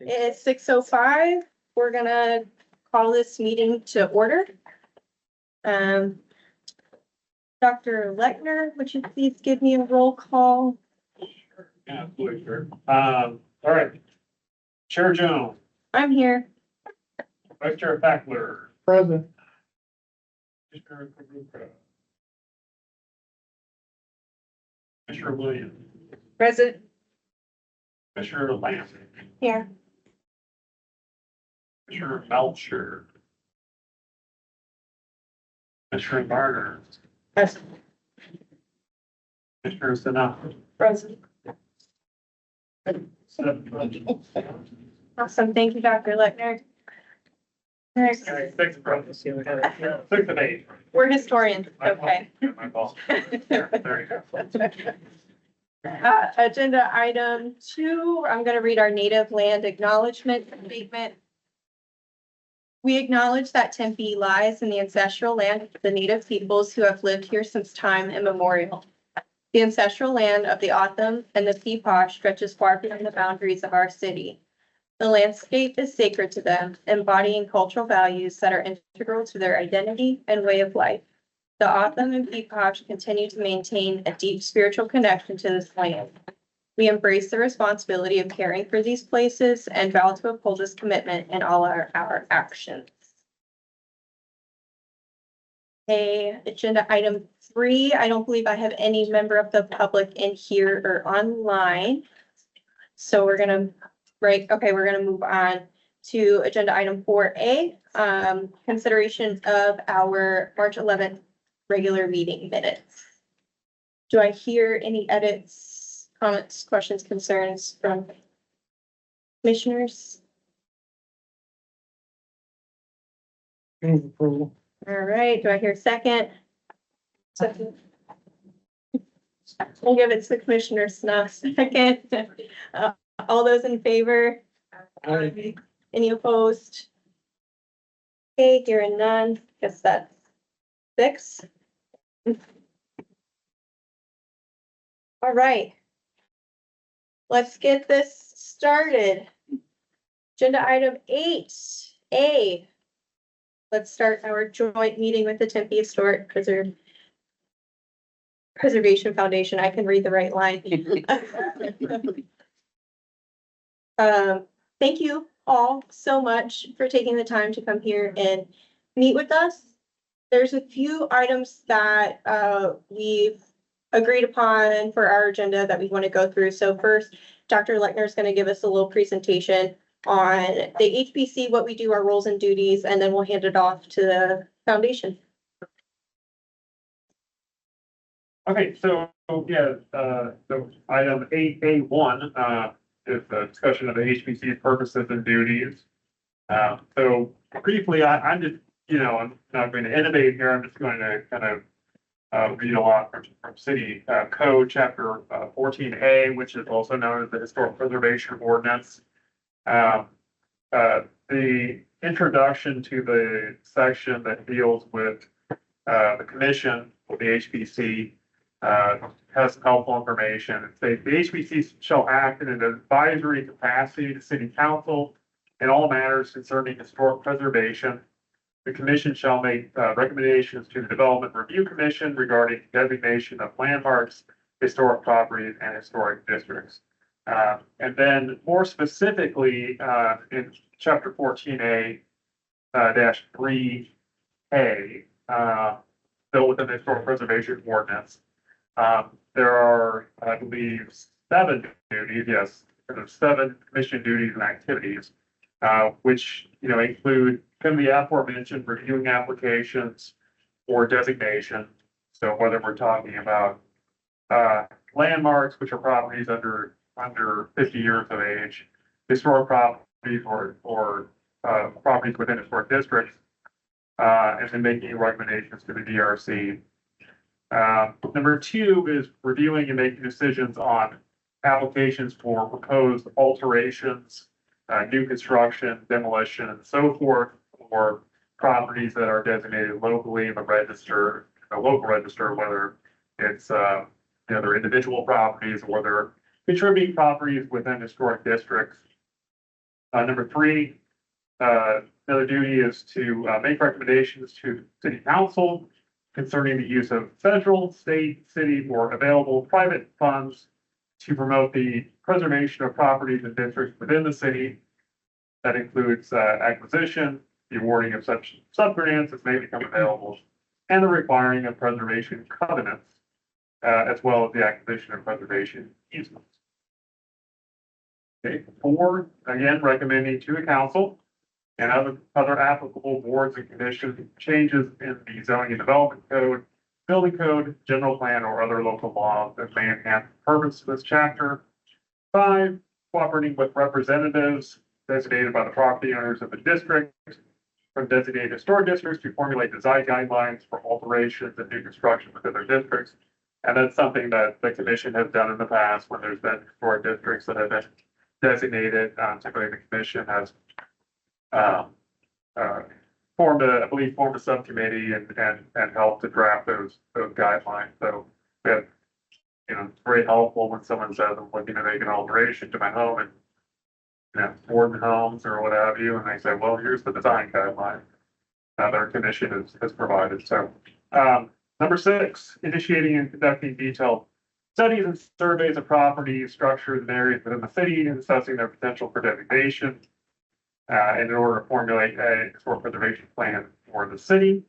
It's 6:05. We're gonna call this meeting to order. Um, Dr. Lechner, would you please give me a roll call? Yeah, absolutely, sure. All right. Chair Jones, I'm here. Vice Chair Fackler, Present. Commissioner Karuka, Commissioner Williams, Present. Commissioner Lance, Here. Commissioner Melcher, Commissioner Barner, Commissioner Sanaa. Present. Awesome. Thank you, Dr. Lechner. Next, Six of eight. we're historians. Okay. My fault. There you go. Agenda item 2, I'm going to read our native land acknowledgement statement. We acknowledge that Tempe lies in the ancestral land of the native peoples who have lived here since time immemorial. The ancestral land of the O'odham and the Pequot stretches far beyond the boundaries of our city. The landscape is sacred to them, embodying cultural values that are integral to their identity and way of life. The O'odham and Pequot continue to maintain a deep spiritual connection to this land. We embrace the responsibility of caring for these places and vow to uphold this commitment in all our actions. Okay, agenda item 3. I don't believe I have any member of the public in here or online. So we're gonna move on to agenda item 4A, consideration of our March 11th regular meeting minutes. Do I hear any edits, comments, questions, concerns from commissioners? Move approval. All right, do I hear a second? Second. We'll give it to Commissioner Snuff second. All those in favor? Aye. Any opposed? Okay, hearing none, guess that's 6. All right. Let's get this started. Agenda item 8A. Let's start our joint meeting with the Tempe Historic Preservation Foundation. I can read the right line. Thank you all so much for taking the time to come here and meet with us. There's a few items that we've agreed upon for our agenda that we want to go through. So first, Dr. Lechner is going to give us a little presentation on the HBC, what we do, our roles and duties, and then we'll hand it off to the foundation. Okay, so, yeah, so item 8A1, is the discussion of the HBC's purposes and duties. So briefly, I'm just, I'm not going to innovate here. I'm just going to kind of read a lot from city code, chapter 14A, which is also known as the Historic Preservation Ordinance. The introduction to the section that deals with the commission of the HBC has some helpful information. It states the HBC shall act in an advisory capacity to city council in all matters concerning historic preservation. The commission shall make recommendations to the Development Review Commission regarding designation of landmarks, historic properties, and historic districts. And then more specifically, in chapter 14A dash 3A, still within the Historic Preservation Ordinance, there are, I believe, 7 duties. Yes, there's 7 commission duties and activities, which include the aforementioned reviewing applications or designation. So whether we're talking about landmarks, which are properties under 50 years of age, historic properties or properties within historic districts, and then making recommendations to the DRC. Number 2 is reviewing and making decisions on applications for proposed alterations, new construction, demolition, and so forth, for properties that are designated locally in the local register, whether it's they're individual properties or they're contributing properties within historic districts. Number three, another duty is to make recommendations to city council concerning the use of federal, state, city, or available private funds to promote the preservation of properties and districts within the city. That includes acquisition, the awarding of such subgrants as may become available, and the requiring of preservation covenants, as well as the acquisition and preservation easements. Okay, four, again, recommending to the council and other applicable boards and commissions changes in the zoning and development code, building code, general plan, or other local laws that may enhance the purpose of this chapter. Five, cooperating with representatives designated by the property owners of the district from designated historic districts to formulate design guidelines for alterations and new construction within their districts. And that's something that the commission has done in the past when there's been historic districts that have been designated. Typically, the commission has formed a subcommittee and helped to draft those guidelines. So we have, it's very helpful when someone says, I'm looking to make an alteration to my home and Ford homes or what have you, and they say, well, here's the design guideline that our commission has provided. So, number six, initiating and conducting detailed studies and surveys of properties, structures, and areas within the city, and assessing their potential for degradation, in order to formulate a historic preservation plan for the city.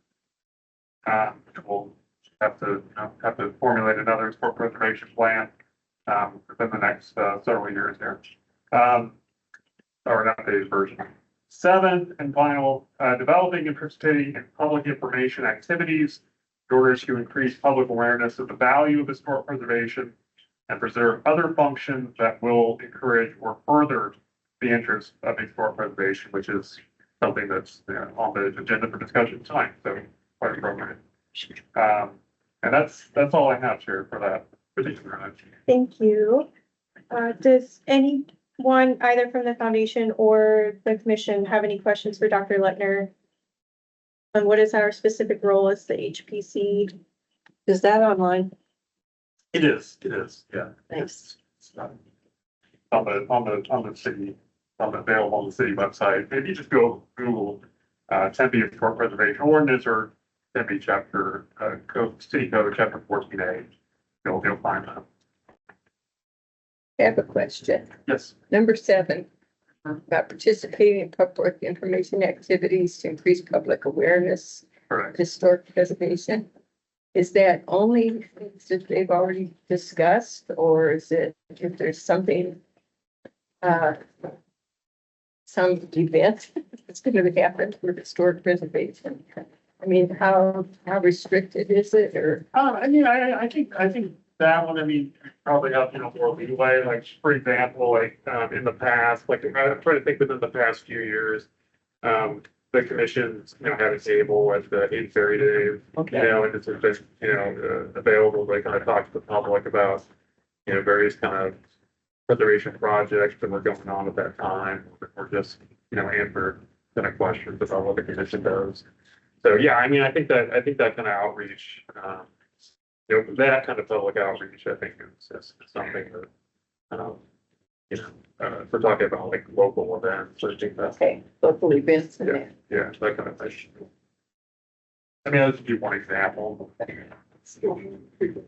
Which we'll have to formulate another historic preservation plan within the next several years here. Or an updated version. Seven and final, developing and participating in public information activities in order to increase public awareness of the value of historic preservation and preserve other functions that will encourage or further the interest of historic preservation, which is something that's on the agenda for discussion tonight. So quite appropriate. And that's all I have here for that particular item. Thank you. Does anyone, either from the foundation or the commission, have any questions for Dr. Letner? And what is our specific role as the HPC? Is that online? It is, yeah. Thanks. It's on the city, available on the city website. If you just go Google, Tempe Historic Preservation Ordinance or Tempe chapter, city code chapter 14A, you'll find that. I have a question. Yes. Number 7, about participating in public information activities to increase public awareness of Correct. historic preservation. Is that only things that they've already discussed, or is it if there's something, some event that's going to happen for historic preservation? I mean, how restricted is it, or? I mean, I think that one, I mean, probably have, more leeway, like, for example, like, in the past, like, I'm trying to think within the past few years, the commission's, had a table at the 8 Ferry Days, and it's just, available, they kind of talk to the public about, various kind of preservation projects that were going on at that time, or just, answer kind of questions about what the commission does. So, yeah, I mean, I think that kind of outreach, that kind of public outreach, I think is something that, if we're talking about like local events, I think that's, Okay, local events and that. yeah, that kind of thing. I mean, that's just one example. Do you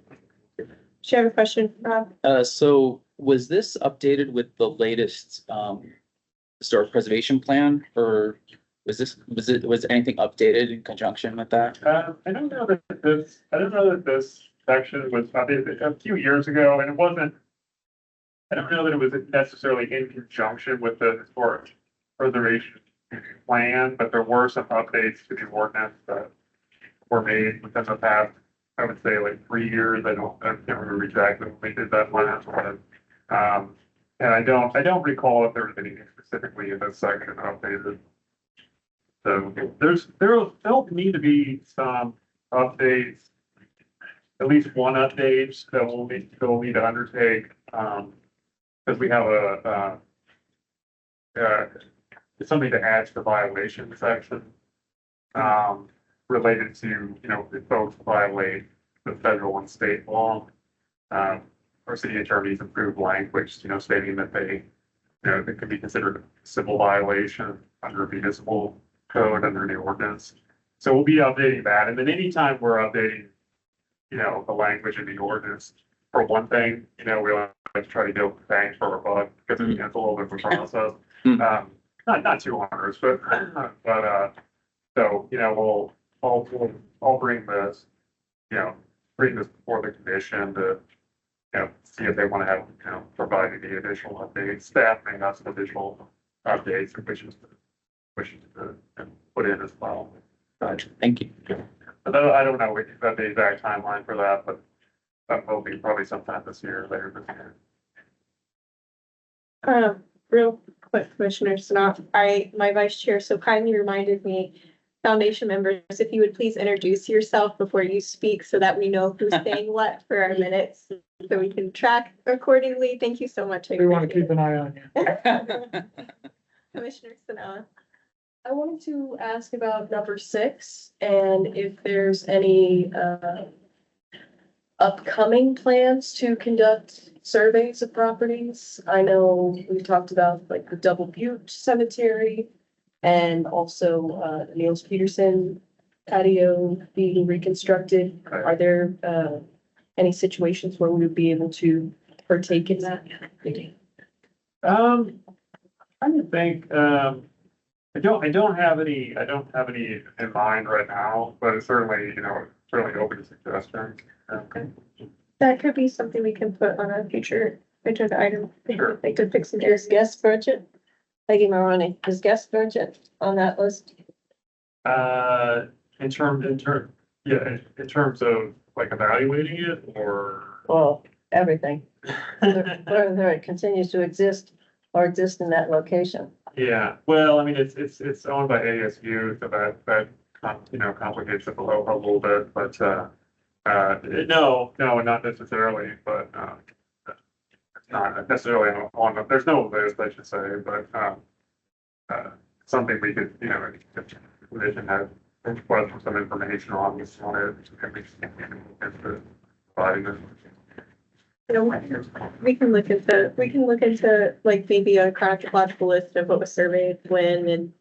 have a question, Rob? So was this updated with the latest historic preservation plan, or was anything updated in conjunction with that? I don't know that this section was updated a few years ago, and it wasn't. I don't know that it was necessarily in conjunction with the historic preservation plan, but there were some updates to the ordinance that were made within the past, I would say, like 3 years. I can't remember exactly when we did that last one. And I don't recall if there was anything specifically in this section updated. So there'll need to be some updates, at least one update that we'll need to undertake, because we have something to add to the violation section, related to, if folks violate the federal and state law. Our city attorneys approved language, stating that they you know, it could be considered a civil violation under municipal code, under the ordinance. So we'll be updating that. And then anytime we're updating, you know, the language in the ordinance, for one thing, you know, we like to try to go bang for our buck because it's a little bit of a process. Not too onerous, but, so, you know, I'll bring this, you know, bring this before the commission to, you know, see if they want to have, you know, provide any additional updates. Staff may have some additional updates, which to put in as well. Gotcha. Thank you. But I don't know the exact timeline for that, but that will be probably sometime this year, later this year. Real quick, Commissioner Sanat, my vice chair so kindly reminded me, foundation members, if you would please introduce yourself before you speak so that we know who's saying what for our minutes, so we can track accordingly. Thank you so much. I We want to appreciate keep an eye on you. it. Commissioner Sanaa. I wanted to ask about number 6 and if there's any upcoming plans to conduct surveys of properties. I know we talked about like the Double Butte Cemetery and also Niels Peterson patio being reconstructed. Are there any situations where we would be able to partake in that? I would think, I don't have any in mind right now, but it's certainly, you know, certainly open to suggestions. That could be something we can put on a future agenda item. Sure. They could fix it. There's guest budget. Peggy Maroney, is guest budget on that list? In terms of like evaluating it or. Well, everything, whether it continues to exist or exist in that location. Yeah, well, I mean, it's owned by ASU, so that, you know, complicates it a little bit, but, no, not necessarily, but, it's not necessarily on, there's no list, I should say, but, something we could, you know, if the commission had request for some information on this, on it, and we can providing it. You know, we can look into like maybe a chronological list of what was surveyed when and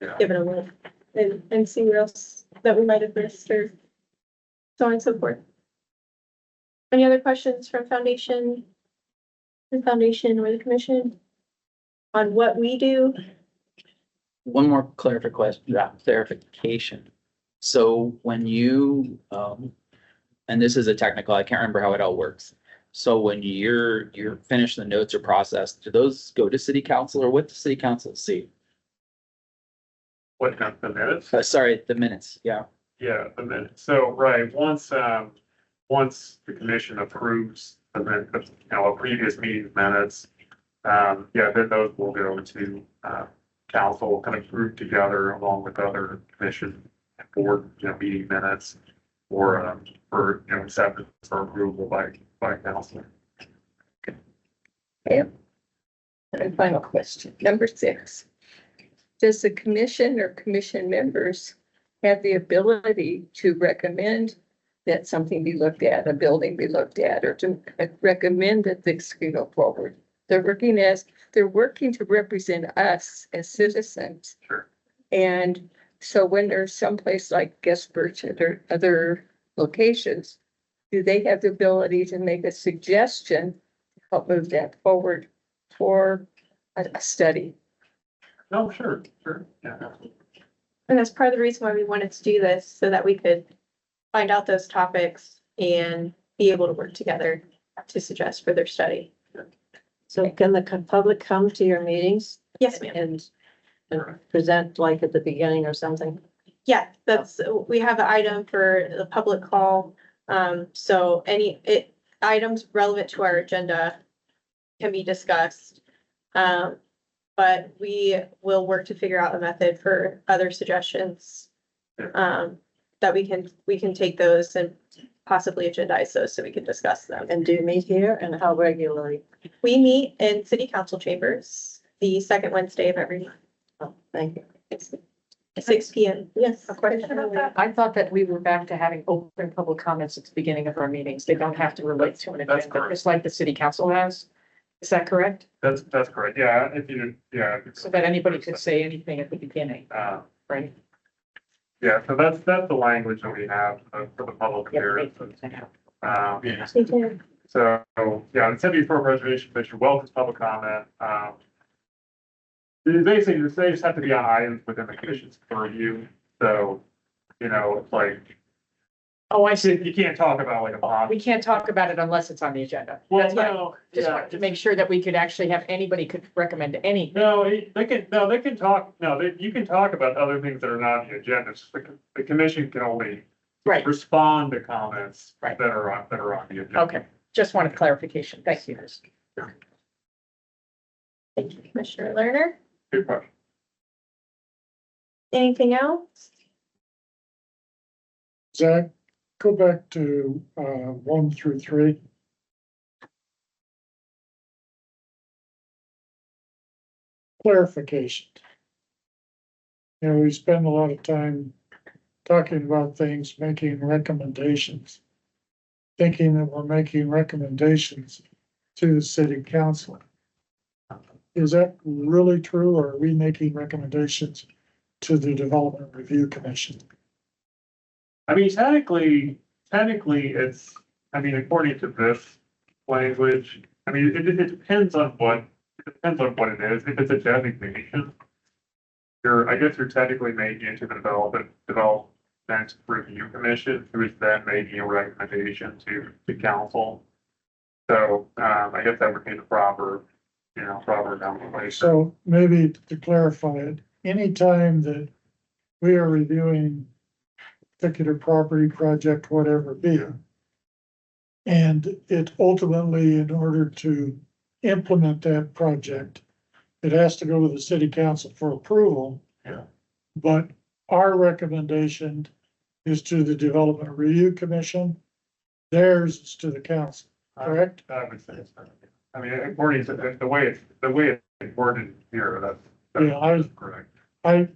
Yeah. give it a look and see where else that we might have missed or so on and so forth. Any other questions from foundation? The foundation or the commission on what we do? One more clarification. So when you, and this is a technical, I can't remember how it all works. So when you're finished, the notes are processed, do those go to city council or what does city council see? What, the minutes? Sorry, the minutes, yeah. Yeah, the minutes. So, right, once the commission approves the minutes, you know, a previous meeting minutes, yeah, then those will go to, council, kind of grouped together along with other commission and board, you know, meeting minutes for, you know, acceptance or approval by council. And final question, number 6. Does the commission or commission members have the ability to recommend that something be looked at, a building be looked at, or to recommend that things can go forward? They're working to represent us as citizens. Sure. And so when there's someplace like Guest Burchett or other locations, do they have the ability to make a suggestion to help move that forward for a study? No, sure, yeah. And that's part of the reason why we wanted to do this, so that we could find out those topics and be able to work together to suggest further study. So can the public come to your meetings Yes, ma'am. and present like at the beginning or something? Yeah, that's, we have an item for the public call. So items relevant to our agenda can be discussed. But we will work to figure out a method for other suggestions. That we can take those and possibly agendize those so we can discuss them. And do you meet here and how regularly? We meet in city council chambers the second Wednesday of every month. Oh, thank you. It's 6 p.m. Yes. A question about that? I thought that we were back to having open public comments at the beginning of our meetings. They don't have to relate to an That's agenda, correct. just like the city council has. Is that correct? That's correct. Yeah, if you, yeah. So that anybody could say anything at the beginning, right? Yeah, so that's the language that we have for the public Yep. appearances. So, yeah, the City for Preservation Commission welcomes public comment. Basically, they just have to be on items within the commission's purview. So, it's like, Oh, I see. you can't talk about like a bond. We can't talk about it unless it's on the agenda. Well, That's fine. no, Just yeah, wanted to make sure that we could actually have, anybody could recommend anything. they can talk, you can talk about other things that are not on the agenda. It's just the commission can only Right, respond to comments Right. that are on the agenda. okay. Just wanted clarification. Thank you. Thank you, Commissioner Lerner. Good question. Anything else? Zach, go back to 1 through 3. Clarification. We spend a lot of time talking about things, making recommendations, thinking that we're making recommendations to the city council. Is that really true, or are we making recommendations to the Development Review Commission? I mean, technically, it's, according to this language, it depends on what it is. If it's a designation, I guess you're technically making it to the Development Review Commission, who is then making a recommendation to council. So, I guess that would be the proper nomenclature. So maybe to clarify it, anytime that we are reviewing particular property project, whatever it be, and it ultimately, in order to implement that project, it has to go to the city council for approval. Yeah. But our recommendation is to the Development Review Commission. Theirs is to the council, correct? I would say so. According to the way it's worded here, Yeah, that's correct. I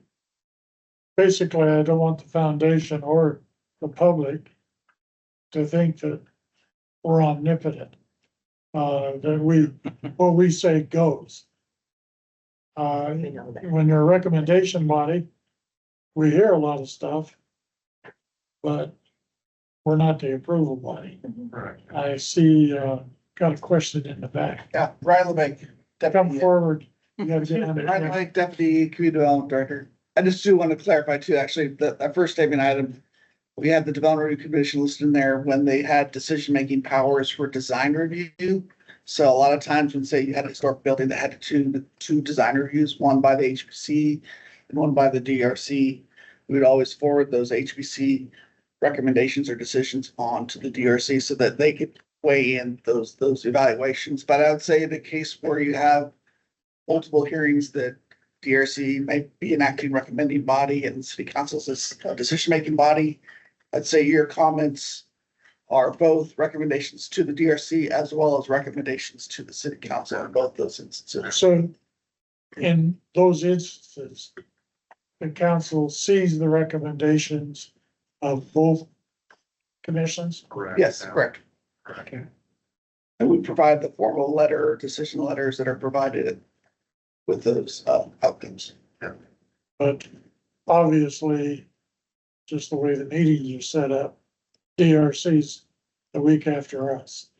don't want the foundation or the public to think that we're omnipotent. That what we say goes. When you're a recommendation body, we hear a lot of stuff, but we're not the approval body. Correct. I see, got a question in the back. Yeah, Ryan LeBanc. Come Deputy- forward. You gotta get on Ryan there. LeBanc, Deputy Community Development Director. I just do want to clarify too, actually, that first statement item, we had the Development Review Commission listed in there when they had decision-making powers for design review. So a lot of times when, say, you had a historic building that had two design reviews, one by the HPC and one by the DRC, we would always forward those HPC recommendations or decisions on to the DRC so that they could weigh in those evaluations. But I would say in the case where you have multiple hearings that DRC may be an acting recommending body and city council's a decision-making body, I'd say your comments are both recommendations to the DRC as well as recommendations to the city council in both those instances. So in those instances, the council sees the recommendations of both commissions. Correct. Yes, Yeah. correct. Okay. And we provide the formal letter, or decision letters that are provided with those outcomes. But obviously, just the way the meetings are set up, DRC's the week after us.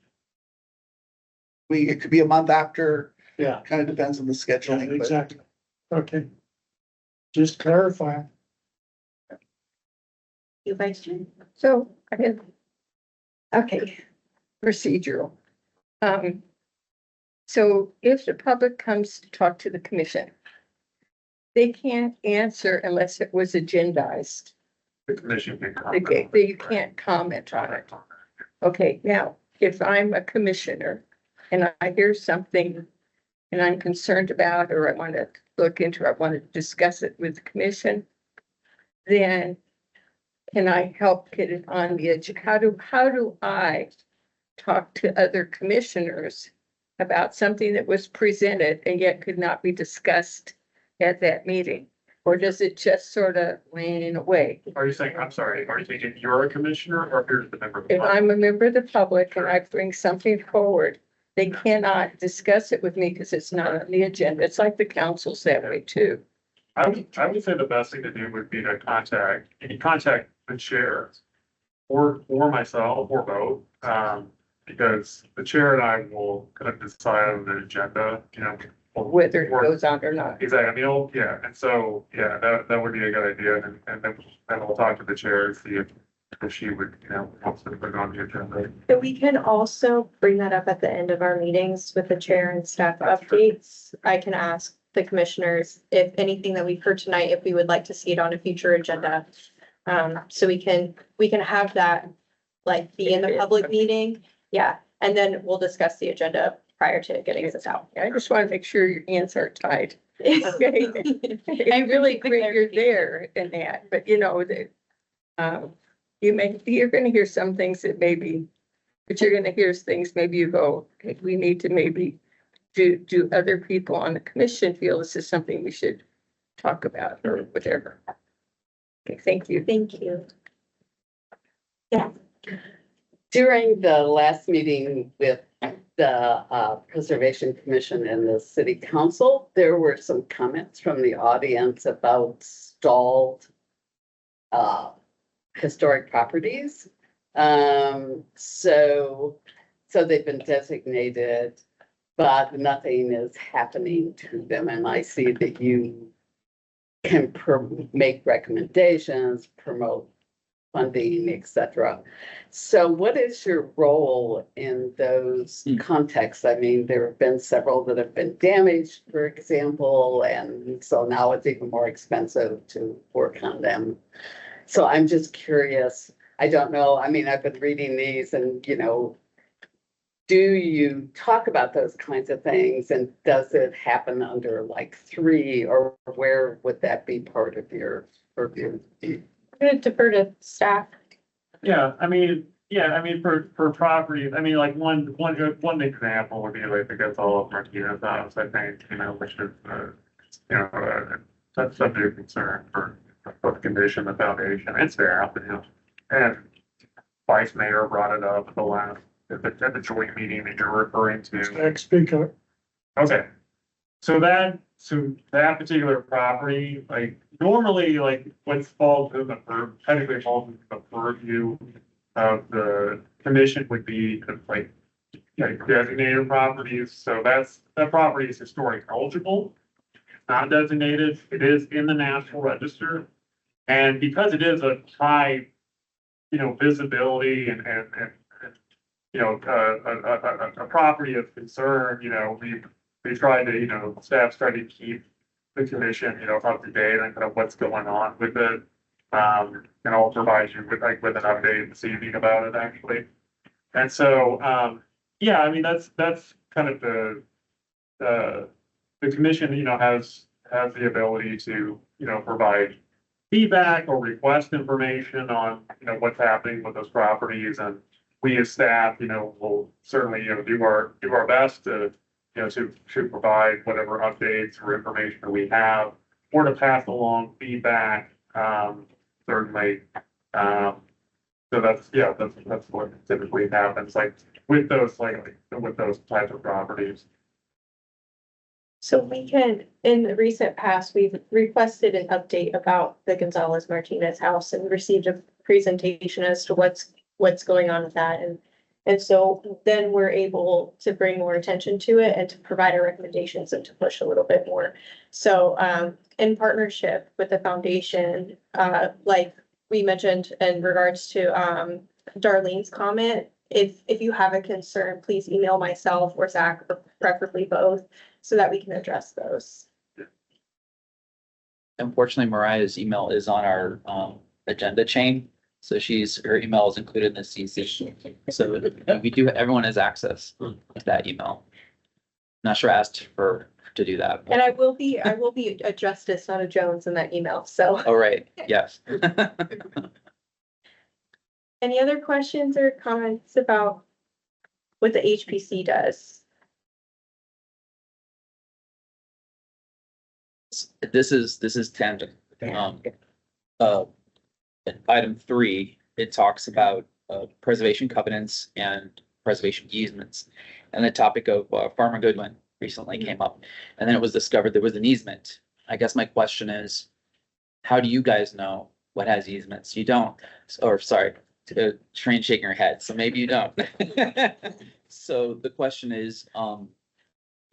It could be a month after, Yeah, kind of depends on the scheduling. but- exactly. Okay. Just clarify. You Vice Chair? So I have, okay, procedural. So if the public comes to talk to the commission, they can't answer unless it was agendized. The commission can You can't comment on it. Okay, now, if I'm a commissioner and I hear something and I'm concerned about, or I want to look into, I want to discuss it with the commission, then can I help get it on the edge? How do I talk to other commissioners about something that was presented and yet could not be discussed at that meeting? Or does it just sort of wane away? Are you saying, I'm sorry, are you saying you're a commissioner or here's the member of the If public? I'm a member of the public and I bring something forward they cannot discuss it with me because it's not on the agenda. It's like the council's that way too. I would say the best thing to do would be to contact the chair. Or myself, or both, because the chair and I will kind of decide on the agenda, you know. Whether it goes on or not. Exactly, I mean, yeah, and so, yeah, that would be a good idea, and then we'll talk to the chair and see if she would, you know, wants to put it on the agenda. So we can also bring that up at the end of our meetings with the chair and staff updates. I can ask the commissioners if anything that we've heard tonight, if we would like to see it on a future agenda. So we can have that, like, be in the public meeting, yeah, and then we'll discuss the agenda prior to getting this out. I just want to make sure your hands are tied. I It's really great you're there in that, but you know, that, you're gonna hear some things that maybe, but you're gonna hear things, maybe you go, okay, we need to maybe do other people on the commission feel this is something we should talk about or whatever. Okay, thank you. Thank you. During the last meeting with the Preservation Commission and the City Council, there were some comments from the audience about stalled historic properties. So they've been designated, but nothing is happening to them. And I see that you can make recommendations, promote funding, etc. So what is your role in those contexts? I mean, there have been several that have been damaged, for example, and so now it's even more expensive to work on them. So I'm just curious. I don't know. I mean, I've been reading these and, you know, do you talk about those kinds of things, and does it happen under like 3, or where would that be part of your purview? I'm gonna defer to staff. Yeah, I mean, for properties, I mean, like one example would be like the Gonzalez Martinez house, I think, you know, which is, you know, that's subject of concern for the condition, the foundation, it's there, you know. And Vice Mayor brought it up at the joint meeting that you're referring to. Next speaker. Okay, so that particular property, like, normally, like, what's technically falls into the purview of the commission would be like, designated properties, so that property is historic eligible. It's not designated, it is in the National Register, and because it is a high, you know, visibility and you know, a property of concern, you know, we try to, you know, staff's trying to keep the commission, you know, up to date on kind of what's going on with it. And I'll provide you with an update this evening about it, actually. And so, yeah, I mean, that's kind of the commission, you know, has the ability to, you know, provide feedback or request information on, you know, what's happening with those properties. And we as staff, you know, will certainly, you know, do our best to, you know, to provide whatever updates or information that we have, or to pass along feedback, certainly. So that's what typically happens, like with those types of properties. So we can, in the recent past, we've requested an update about the Gonzalez Martinez house and received a presentation as to what's going on with that. And so then we're able to bring more attention to it and to provide our recommendations and to push a little bit more. So in partnership with the foundation, like we mentioned in regards to Darlene's comment, if you have a concern, please email myself or Zach, or preferably both, so that we can address those. Unfortunately, Mariah's email is on our agenda chain. So her email is included in the CC. So everyone has access to that email. Not sure I asked her to do that. And I will be a Justice, not a Jones in that email, so. Oh, right, yes. Any other questions or comments about what the HPC does? This is tangent. Item 3, it talks about preservation covenants and preservation easements. and the topic of Farmer Goodwin recently came up. And then it was discovered there was an easement. I guess my question is, how do you guys know what has easements? You don't, or sorry, Train shaking her head, so maybe you don't. So the question is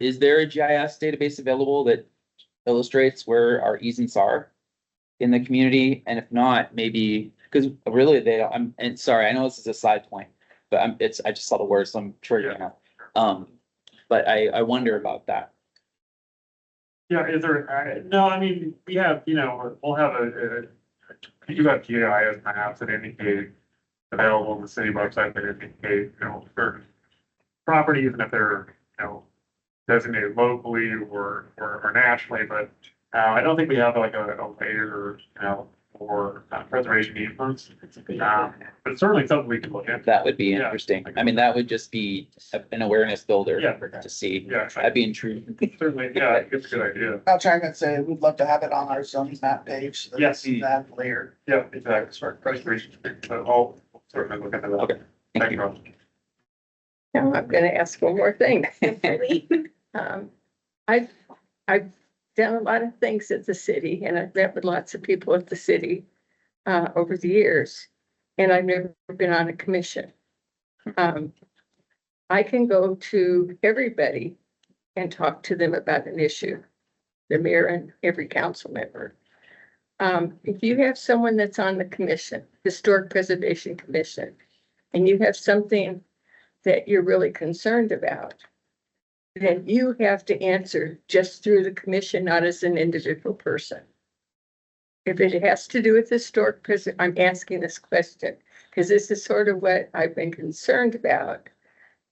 there a GIS database available that illustrates where our easements are in the community? And if not, maybe, because really they don't, and sorry, I know this is a side point, but I just saw the words, so I'm triggering now. But I wonder about that. Yeah, is there, no, I mean, we have, we'll have you got GIS maps that indicate available on the city website that indicate, for properties, and if they're, designated locally or nationally, but I don't think we have like a layer, for preservation easements. But it's certainly something we can look at. That would be Yeah. interesting. I mean, that would just be an awareness builder Yeah. to see. Yeah, That'd be intriguing. certainly, yeah, it's a good idea. I'll try and say, we'd love to have it on our zoning map page. So that Yes. we see that later. Yeah, exactly, sorry, preservation, so I'll certainly look into that. Okay. Thank you. Rob. Now I'm gonna ask one more thing. I've done a lot of things at the city, and I've met with lots of people at the city over the years, and I've never been on a commission. I can go to everybody and talk to them about an issue, the mayor and every council member. If you have someone that's on the commission, Historic Preservation Commission, and you have something that you're really concerned about, then you have to answer just through the commission, not as an individual person. If it has to do with historic preservation, I'm asking this question because this is sort of what I've been concerned about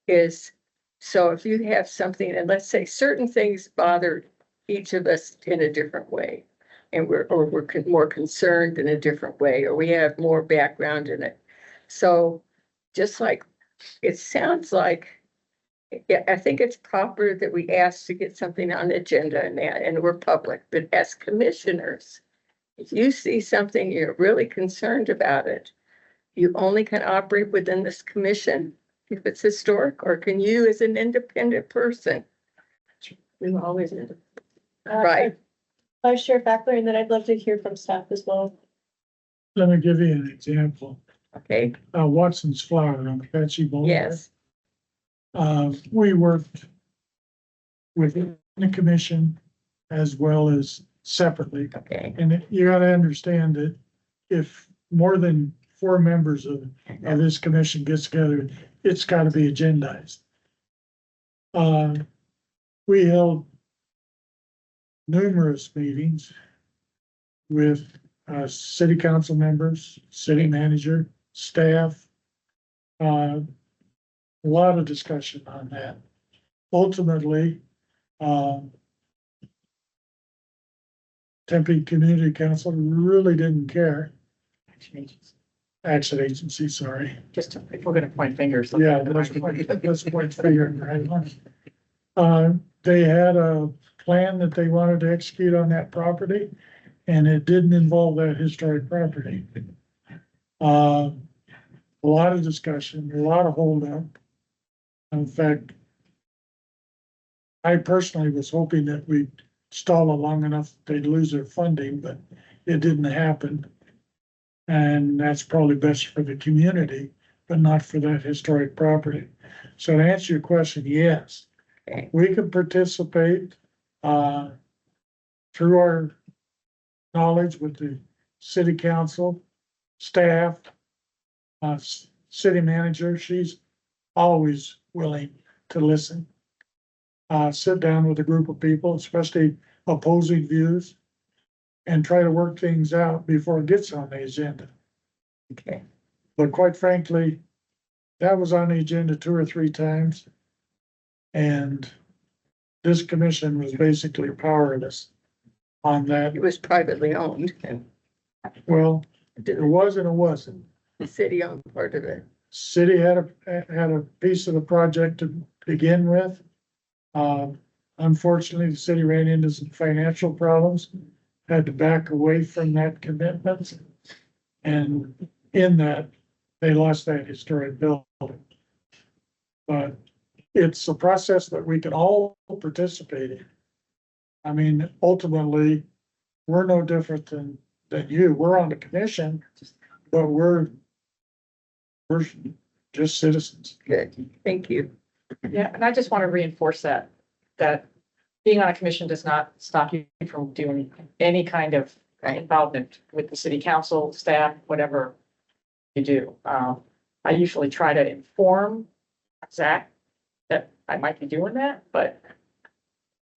is, so if you have something, and let's say certain things bother each of us in a different way, and we're more concerned in a different way, or we have more background in it. So just like, it sounds like, I think it's proper that we ask to get something on the agenda and we're public, but as commissioners, if you see something, you're really concerned about it, you only can operate within this commission if it's historic, or can you as an independent person? We always, right? Vice Chair Fackler, and then I'd love to hear from staff as well. Let me give you an example. Okay, Watson's Flower on Apache Boulevard. yes, We worked within the commission as well as separately. okay, And you gotta understand that if more than 4 members of this commission gets together, it's gotta be agendized. We held numerous meetings with city council members, city manager, staff. A lot of discussion on that. Ultimately, Tempe Community Council really didn't care. Action agency, sorry. Just if we're gonna point fingers. Yeah, let's point finger in the right one. They had a plan that they wanted to execute on that property, and it didn't involve that historic property. A lot of discussion, a lot of holdup. In fact, I personally was hoping that we'd stall it long enough they'd lose their funding, but it didn't happen. And that's probably best for the community, but not for that historic property. So to answer your question, yes, okay, we can participate through our knowledge with the city council, staff, city manager. She's always willing to listen. Sit down with a group of people, especially opposing views, and try to work things out before it gets on the agenda. okay. But quite frankly, that was on the agenda 2 or 3 times. And this commission was basically powerless on that. It was privately owned, and Well, it was and it wasn't. the city owned part of it. City had a piece of the project to begin with. Unfortunately, the city ran into some financial problems, had to back away from that commitment. And in that, they lost that historic building. But it's a process that we can all participate in. I mean, ultimately, we're no different than you. We're on the commission, but we're just citizens. Good, thank you. Yeah, and I just want to reinforce that being on a commission does not stop you from doing any kind of involvement with the city council, staff, whatever you do. I usually try to inform Zach that I might be doing that, but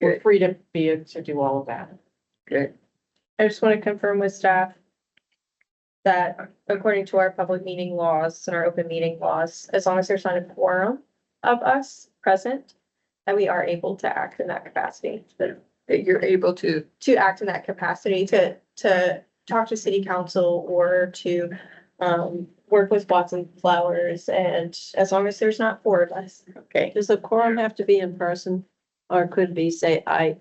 we're free to be able to do all of that. Good. I just want to confirm with staff that according to our public meeting laws and our open meeting laws, as long as there's not a quorum of us present, that we are able to act in that capacity, That you're able to, act in that capacity, to talk to city council or to work with Watson Flowers, and as long as there's not four of us. okay, Does the quorum have to be in person? Or could be, say, I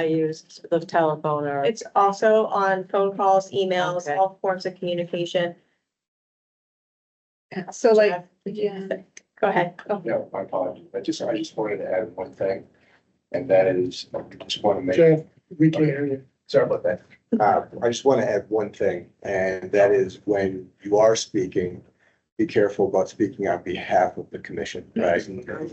used the telephone or? It's also on phone calls, emails, Okay. all forms of communication. So like, Jeff, yeah, Go ahead. No, my apologies. I just wanted to add one thing. And that is, I just want to make, Jeff, we can't hear you. sorry about that. I just want to add one thing, and that is when you are speaking, be careful about speaking on behalf of the commission, right?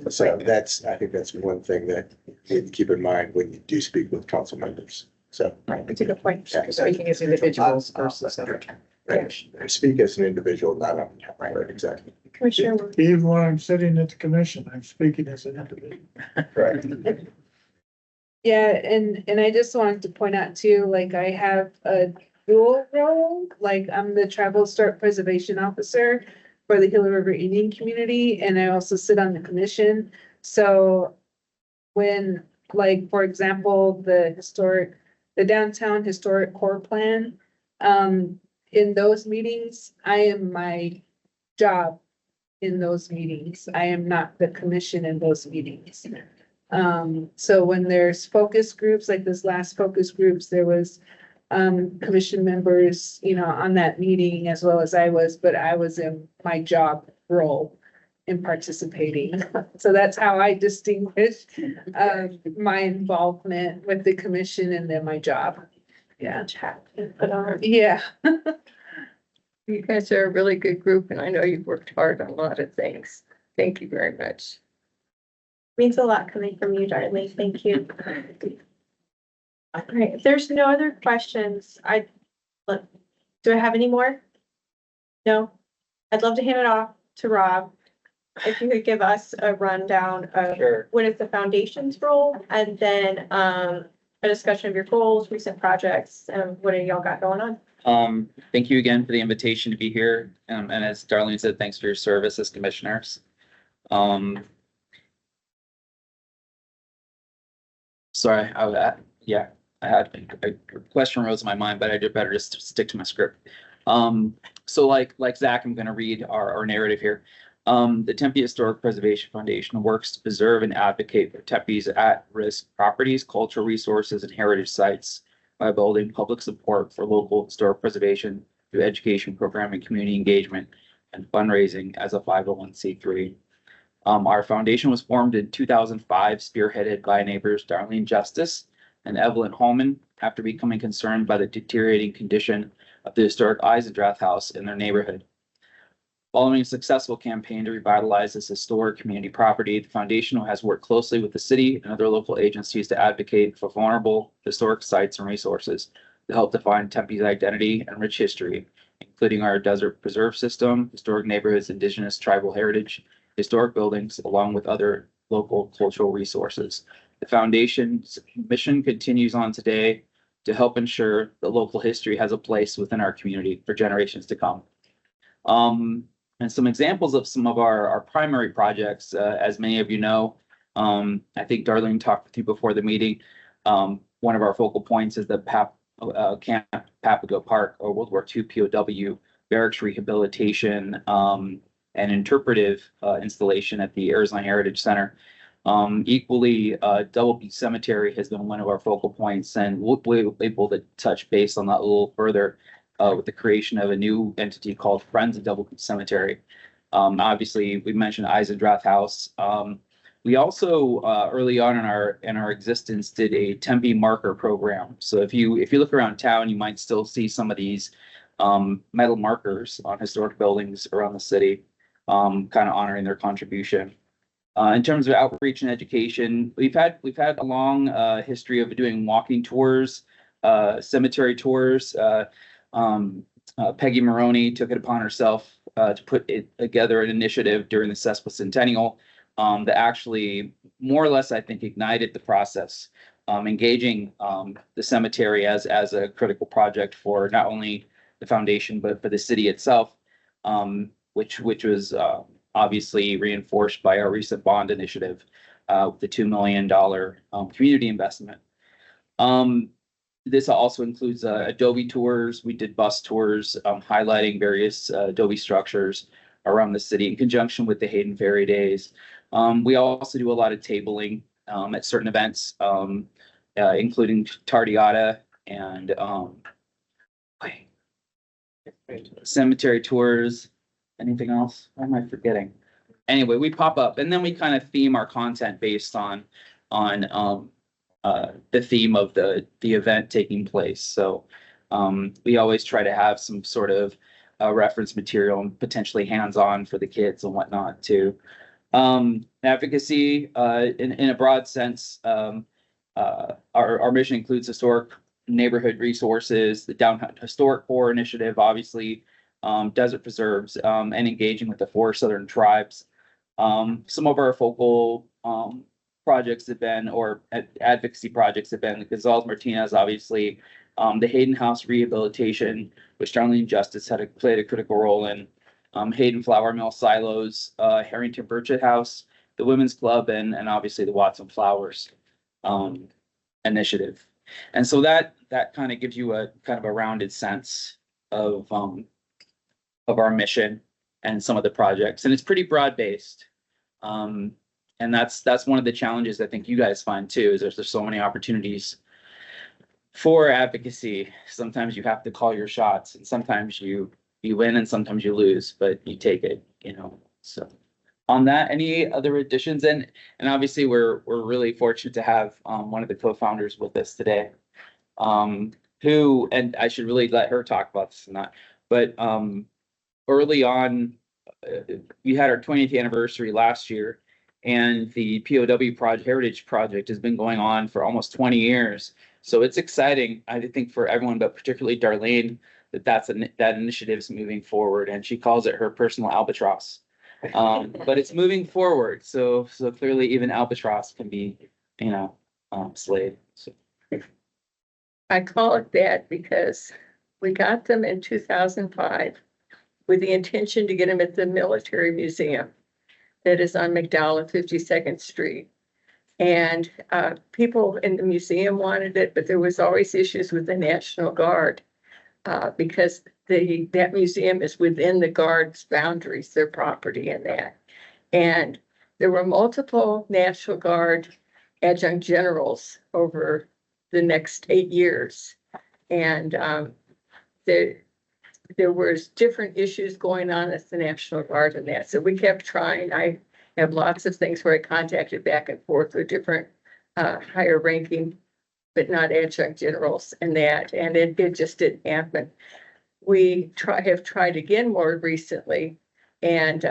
So I think that's one thing that you need to keep in mind when you do speak with council members. So. Right, that's a good point. Yeah, Speaking as individuals versus. right. Speak as an individual, not on behalf, right, exactly. Commissioner Wu. Even when I'm sitting at the commission, I'm speaking as an individual. Right. yeah, and I just wanted to point out too, like I have a dual role, like I'm the tribal historic preservation officer for the Gila River Indian community, and I also sit on the commission. So when, like, for example, the downtown historic core plan, in those meetings, I am my job in those meetings. I am not the commission in those meetings. So when there's focus groups, like this last focus groups, there was commission members, on that meeting as well as I was, but I was in my job role in participating. So that's how I distinguish my involvement with the commission and then my job. Yeah. Yeah. you guys are a really good group and I know you've worked hard on a lot of things. Thank you very much. Means a lot coming from you, Darlene. Thank you. All right, if there's no other questions, do I have any more? No? I'd love to hand it off to Rob. If you could give us a rundown of Sure. what is the foundation's role, and then a discussion of your goals, recent projects, and what do y'all got going on? Thank you again for the invitation to be here. And as Darlene said, thanks for your service as commissioners. Sorry, I had a question rose in my mind, but I did better just stick to my script. So like Zach, I'm gonna read our narrative here. The Tempe Historic Preservation Foundation works to preserve and advocate for Tempe's at-risk properties, cultural resources, and heritage sites by building public support for local historic preservation through education, programming, community engagement, and fundraising as a 501c3. Our foundation was formed in 2005, spearheaded by neighbors Darlene Justice and Evelyn Holman after becoming concerned by the deteriorating condition of the historic Eisendrath House in their neighborhood. Following a successful campaign to revitalize this historic community property, the foundation has worked closely with the city and other local agencies to advocate for vulnerable historic sites and resources to help define Tempe's identity and rich history, including our desert preserve system, historic neighborhoods, indigenous tribal heritage, historic buildings, along with other local cultural resources. The foundation's mission continues on today to help ensure that local history has a place within our community for generations to come. And some examples of some of our primary projects, as many of you know, I think Darlene talked with you before the meeting. One of our focal points is the Camp Papago Park, or World War II POW barracks rehabilitation and interpretive installation at the Arizona Heritage Center. Equally, Double Butte Cemetery has been one of our focal points, and we'll be able to touch base on that a little further with the creation of a new entity called Friends of Double Butte Cemetery. Obviously, we mentioned Eisendrath House. We also, early on in our existence, did a Tempe marker program. So if you look around town, you might still see some of these metal markers on historic buildings around the city, kind of honoring their contribution. In terms of outreach and education, we've had a long history of doing walking tours, cemetery tours. Peggy Maroney took it upon herself to put it together an initiative during the sesquicentennial that actually more or less, I think, ignited the process, engaging the cemetery as a critical project for not only the foundation but for the city itself, which was obviously reinforced by our recent bond initiative, with the $2 million community investment. This also includes Adobe tours. We did bus tours highlighting various Adobe structures around the city in conjunction with the Hayden Ferry Days. We also do a lot of tabling at certain events, including Tardiata and cemetery tours. Anything else? What am I forgetting? Anyway, we pop up and then we kind of theme our content based on the theme of the event taking place. So we always try to have some sort of reference material and potentially hands-on for the kids and whatnot too. Advocacy in a broad sense, our mission includes historic neighborhood resources, the Downtown Historic Core Initiative, obviously, desert preserves, and engaging with the 4 southern tribes. Some of our focal projects have been, or advocacy projects have been, Gonzales Martinez, obviously, the Hayden House rehabilitation, which Darlene Justice played a critical role in, Hayden Flour Mill Silos, Harrington Burchett House, the Women's Club, and obviously the Watson Flowers initiative. And so that kind of gives you a kind of a rounded sense of our mission and some of the projects, and it's pretty broad based. And that's one of the challenges I think you guys find too, is there's so many opportunities for advocacy. Sometimes you have to call your shots, and sometimes you win and sometimes you lose, but you take it, So on that, any other additions? And obviously we're really fortunate to have one of the co-founders with us today. Who, and I should really let her talk about this or not, but early on, we had our 20th anniversary last year, and the POW Heritage Project has been going on for almost 20 years. So it's exciting, I think, for everyone, but particularly Darlene, that initiative is moving forward, and she calls it her personal albatross. But it's moving forward, so clearly even albatross can be, slayed. So. I call it that because we got them in 2005 with the intention to get them at the Military Museum that is on McDowell, 52nd Street. And people in the museum wanted it, but there was always issues with the National Guard because that museum is within the Guard's boundaries, their property and that. And there were multiple National Guard adjunct generals over the next 8 years. And there was different issues going on at the National Guard and that. So we kept trying. I have lots of things where I contacted back and forth with different higher ranking, but not adjunct generals and that. And it just didn't happen. We have tried again more recently, and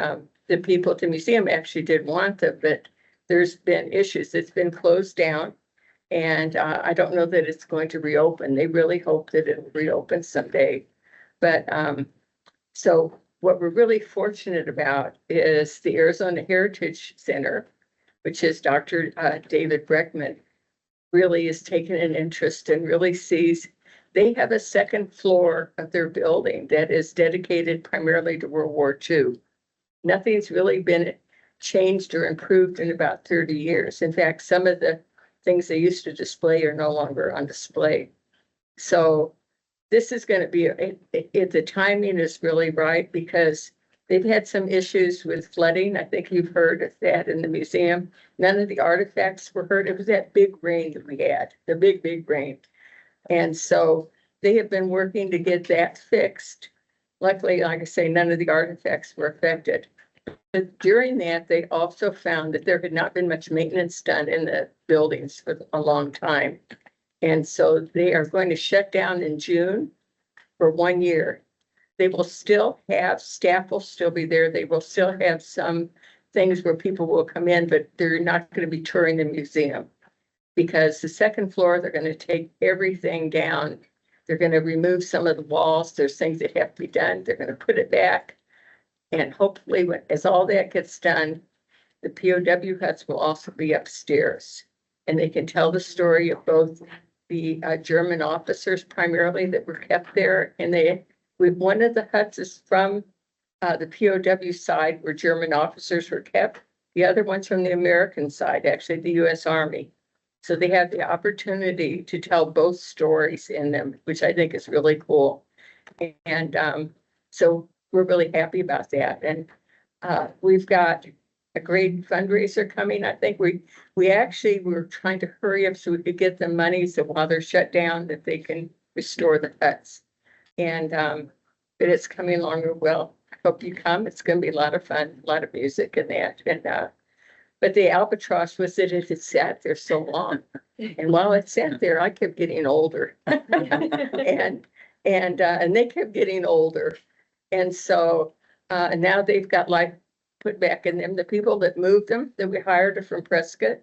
the people at the museum actually did want them, but there's been issues. It's been closed down. And I don't know that it's going to reopen. They really hope that it'll reopen someday. But so what we're really fortunate about is the Arizona Heritage Center, which is Dr. David Breckman, really has taken an interest and really sees they have a second floor of their building that is dedicated primarily to World War II. Nothing's really been changed or improved in about 30 years. In fact, some of the things they used to display are no longer on display. So this is going to be, the timing is really right because they've had some issues with flooding. I think you've heard of that in the museum. None of the artifacts were hurt. It was that big rain that we had, the big rain. And so they have been working to get that fixed. Luckily, like I say, none of the artifacts were affected. But during that, they also found that there had not been much maintenance done in the buildings for a long time. And so they are going to shut down in June for 1 year. They will still have, staff will still be there. They will still have some things where people will come in, but they're not going to be touring the museum. Because the second floor, they're going to take everything down. They're going to remove some of the walls. There's things that have to be done. They're going to put it back. And hopefully, as all that gets done, the POW huts will also be upstairs. And they can tell the story of both the German officers primarily that were kept there. And one of the huts is from the POW side where German officers were kept. The other one's from the American side, actually the US Army. So they have the opportunity to tell both stories in them, which I think is really cool. And so we're really happy about that. And we've got a great fundraiser coming. I think we actually were trying to hurry up so we could get the money so while they're shut down that they can restore the huts. And but it's coming along real well. I hope you come. It's going to be a lot of fun, a lot of music and that. And but the albatross was that it had sat there so long. And while it sat there, I kept getting older. and they kept getting older. And so now they've got life put back in them. The people that moved them, that we hired are from Prescott.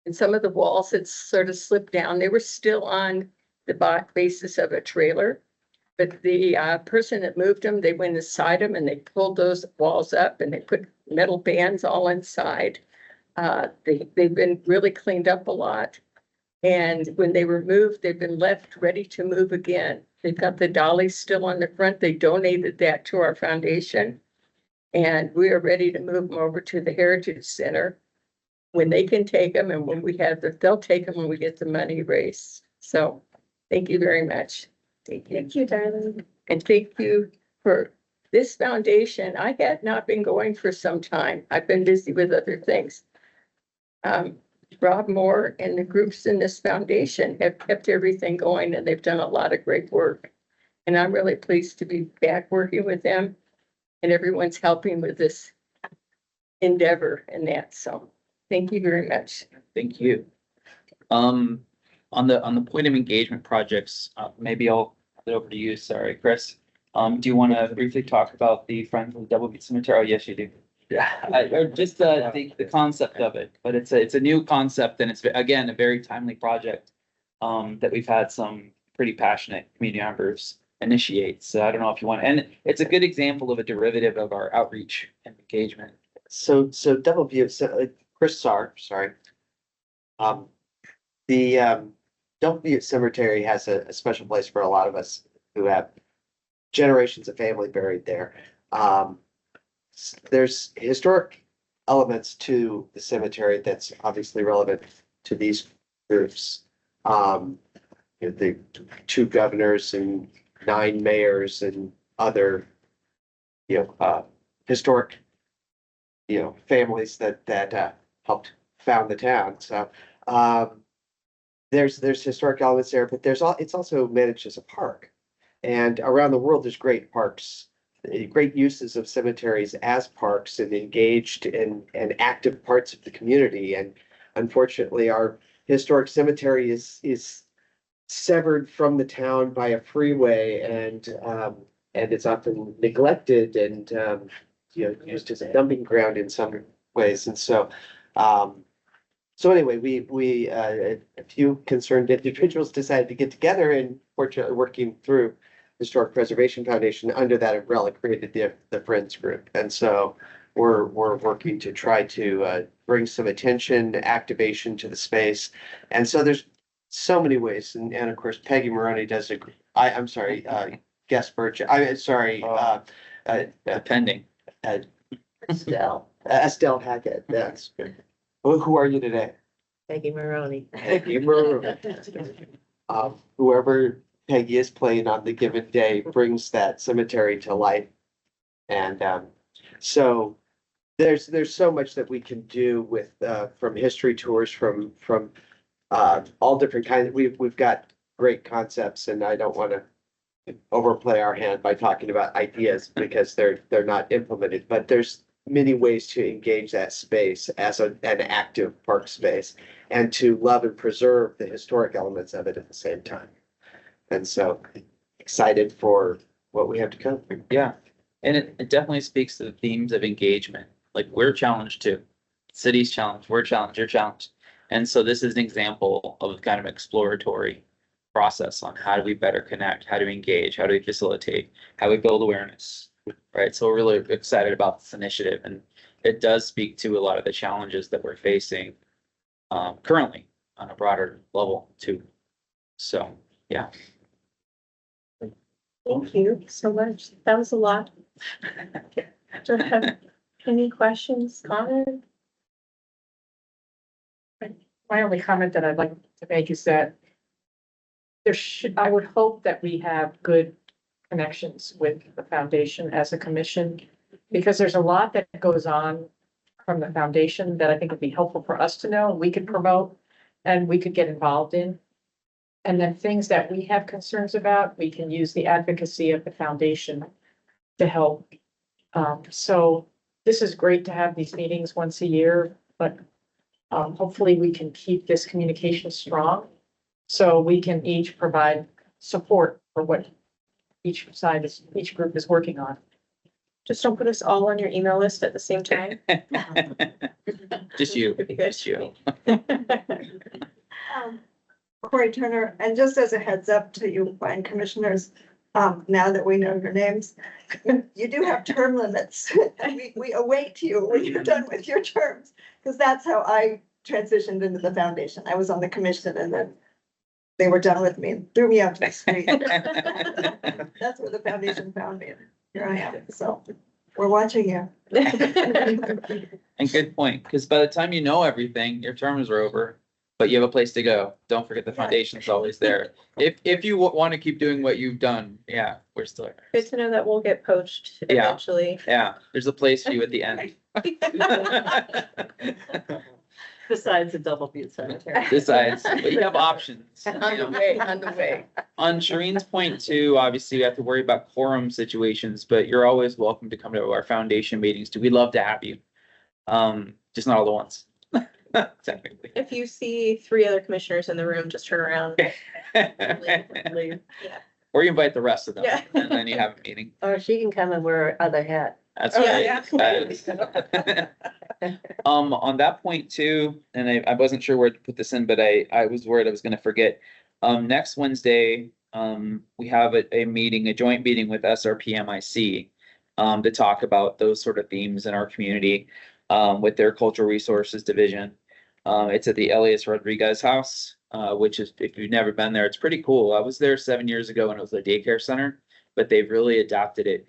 And some of the walls had sort of slipped down. They were still on the basis of a trailer. But the person that moved them, they went inside them and they pulled those walls up and they put metal bands all inside. They've been really cleaned up a lot. And when they were moved, they've been left ready to move again. They've got the dollies still on the front. They donated that to our foundation. And we are ready to move them over to the Heritage Center when they can take them. And when we have they'll take them when we get the money raised. So thank you very much. Thank you. Thank you, darling. And thank you for this foundation. I had not been going for some time. I've been busy with other things. Rob Moore and the groups in this foundation have kept everything going and they've done a lot of great work. And I'm really pleased to be back working with them and everyone's helping with this endeavor and that. So thank you very much. Thank you. On the point of engagement projects, maybe I'll put it over to you. Sorry, Chris. Do you want to briefly talk about the Friends of the Double Beat Cemetery? Oh, yes, you do. Yeah, or just the concept of it, but it's a new concept and it's again a very timely project that we've had some pretty passionate community members initiate. So I don't know if you want, and it's a good example of a derivative of our outreach and engagement. So Double Butte, Chris Sarr, sorry. The Double Butte Cemetery has a special place for a lot of us who have generations of family buried there. There's historic elements to the cemetery that's obviously relevant to these groups. The 2 governors and 9 mayors and other, historic, families that helped found the town. So there's historic elements there, but it's also managed as a park. And around the world, there's great parks, great uses of cemeteries as parks and engaged and active parts of the community. And unfortunately, our historic cemetery is severed from the town by a freeway and it's often neglected and used as a dumping ground in some ways. And so anyway, we a few concerned individuals decided to get together and fortunately working through Historic Preservation Foundation under that umbrella created the Friends group. And so we're working to try to bring some attention, activation to the space. And so there's so many ways. And of course, Peggy Maroney does I'm sorry, Guest Birch. Pending. Estelle Hackett. That's good. Who are you today? Peggy Maroney. Peggy Maroney. Whoever Peggy is playing on the given day brings that cemetery to life. And so there's so much that we can do with from history tours from all different kinds. We've got great concepts, and I don't want to overplay our hand by talking about ideas because they're not implemented. But there's many ways to engage that space as an active park space and to love and preserve the historic elements of it at the same time. And so excited for what we have to come. Yeah, and it definitely speaks to the themes of engagement. Like, we're challenged too. City's challenged, we're challenged, you're challenged. And so this is an example of kind of exploratory process on how do we better connect, how do we engage, how do we facilitate, how we build awareness, right? So we're really excited about this initiative, and it does speak to a lot of the challenges that we're facing currently on a broader level too. So, yeah. Thank you so much. That was a lot. Do you have any questions, comments? My only comment that I'd like to make is that I would hope that we have good connections with the foundation as a commission, because there's a lot that goes on from the foundation that I think would be helpful for us to know, we could promote and we could get involved in. And then things that we have concerns about, we can use the advocacy of the foundation to help. So this is great to have these meetings once a year, but hopefully we can keep this communication strong. So we can each provide support for what each group is working on. Just don't put us all on your email list at the same time. Just you, Would be good. just you. Corey Turner, and just as a heads up to you fine commissioners, now that we know your names, you do have term limits. We await you when you're done with your terms, because that's how I transitioned into the foundation. I was on the commission and then they were done with me and threw me out to the street. That's where the foundation found me. Here I am. So we're watching you. And good point, because by the time you know everything, your terms are over, but you have a place to go. Don't forget the foundation's always there. If you want to keep doing what you've done, yeah, we're still here. Good to know that we'll get poached Yeah. eventually. Yeah, there's a place for you at the end. Besides the Double Butte Cemetery. Besides, but you have options. you On know. the way, on the way. On Shireen's point too, obviously we have to worry about quorum situations, but you're always welcome to come to our foundation meetings too. We'd love to have you. Just not all the ones. Technically. If you see 3 other commissioners in the room, just turn around. Leave. Or you invite the rest of them, Yeah. and then you have a meeting. Or she can come and wear her other hat. That's Oh, right. yeah. That is- on that point too, and I wasn't sure where to put this in, but I was worried I was gonna forget. Next Wednesday, we have a meeting, a joint meeting with SRPMIC to talk about those sort of themes in our community, with their cultural resources division. It's at the Elias Rodriguez House, which is, if you've never been there, it's pretty cool. I was there 7 years ago and it was a daycare center, but they've really adapted it.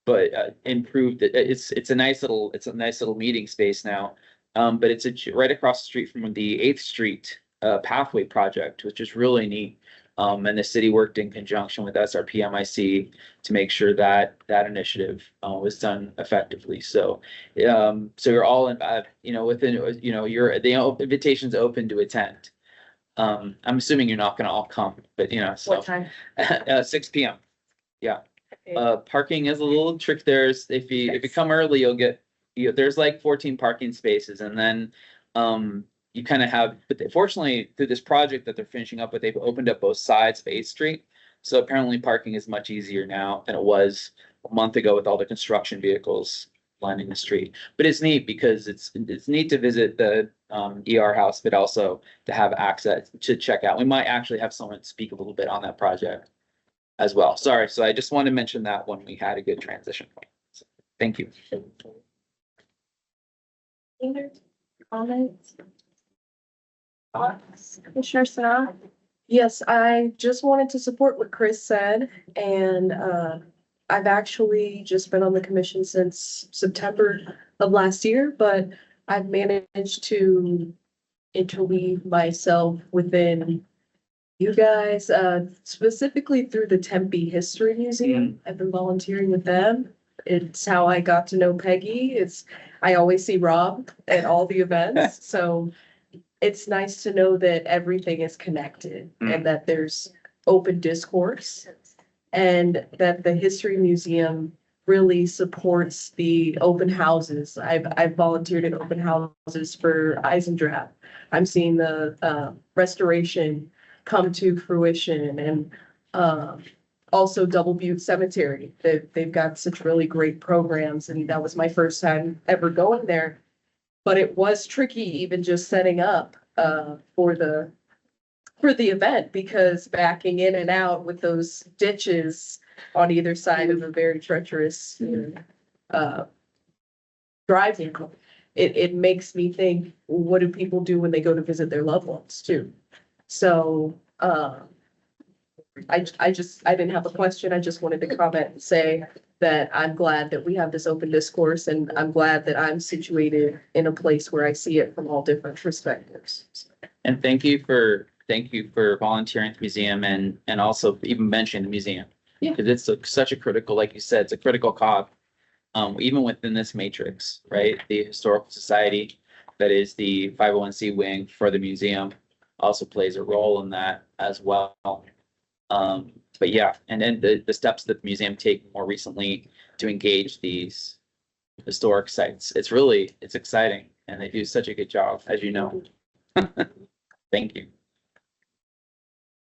But improved it. It's a nice little meeting space now. But it's right across the street from the 8th Street pathway project, which is really neat. And the city worked in conjunction with SRPMIC to make sure that that initiative was done effectively. So you're all in, within, the invitation's open to attend. I'm assuming you're not gonna all come, but so. What time? 6 p.m. Yeah. Parking is a little trick there. If you come early, you'll get, there's like 14 parking spaces, and then you kind of have, but fortunately through this project that they're finishing up with, they've opened up both sides of 8th Street. So apparently parking is much easier now than it was a month ago with all the construction vehicles lining the street. But it's neat because it's neat to visit the ER house, but also to have access to check out. We might actually have someone speak a little bit on that project as well. Sorry, so I just want to mention that when we had a good transition point. So, thank you. Comments? Thoughts? Commissioner Sanaa? Yes, I just wanted to support what Chris said, and I've actually just been on the commission since September of last year, but I've managed to interweave myself within you guys, specifically through the Tempe History Museum. I've been volunteering with them. It's how I got to know Peggy. I always see Rob at all the events, so it's nice to know that everything is connected and that there's open discourse and that the History Museum really supports the open houses. I've volunteered at open houses for Eisendrath. I'm seeing the restoration come to fruition, and also Double Butte Cemetery. They've got such really great programs, and that was my first time ever going there. But it was tricky even just setting up for the event, because backing in and out with those ditches on either side of a very treacherous driving, it makes me think, what do people do when they go to visit their loved ones too? So I didn't have a question. I just wanted to comment and say that I'm glad that we have this open discourse, and I'm glad that I'm situated in a place where I see it from all different perspectives. And thank you for volunteering at the museum and also even mentioning the museum. Yeah. Because it's such a critical, like you said, it's a critical cog. Even within this matrix, right? The Historical Society, that is the 501c wing for the museum, also plays a role in that as well. But yeah, and then the steps that the museum take more recently to engage these historic sites, it's exciting, and they do such a good job, as you know. Thank you.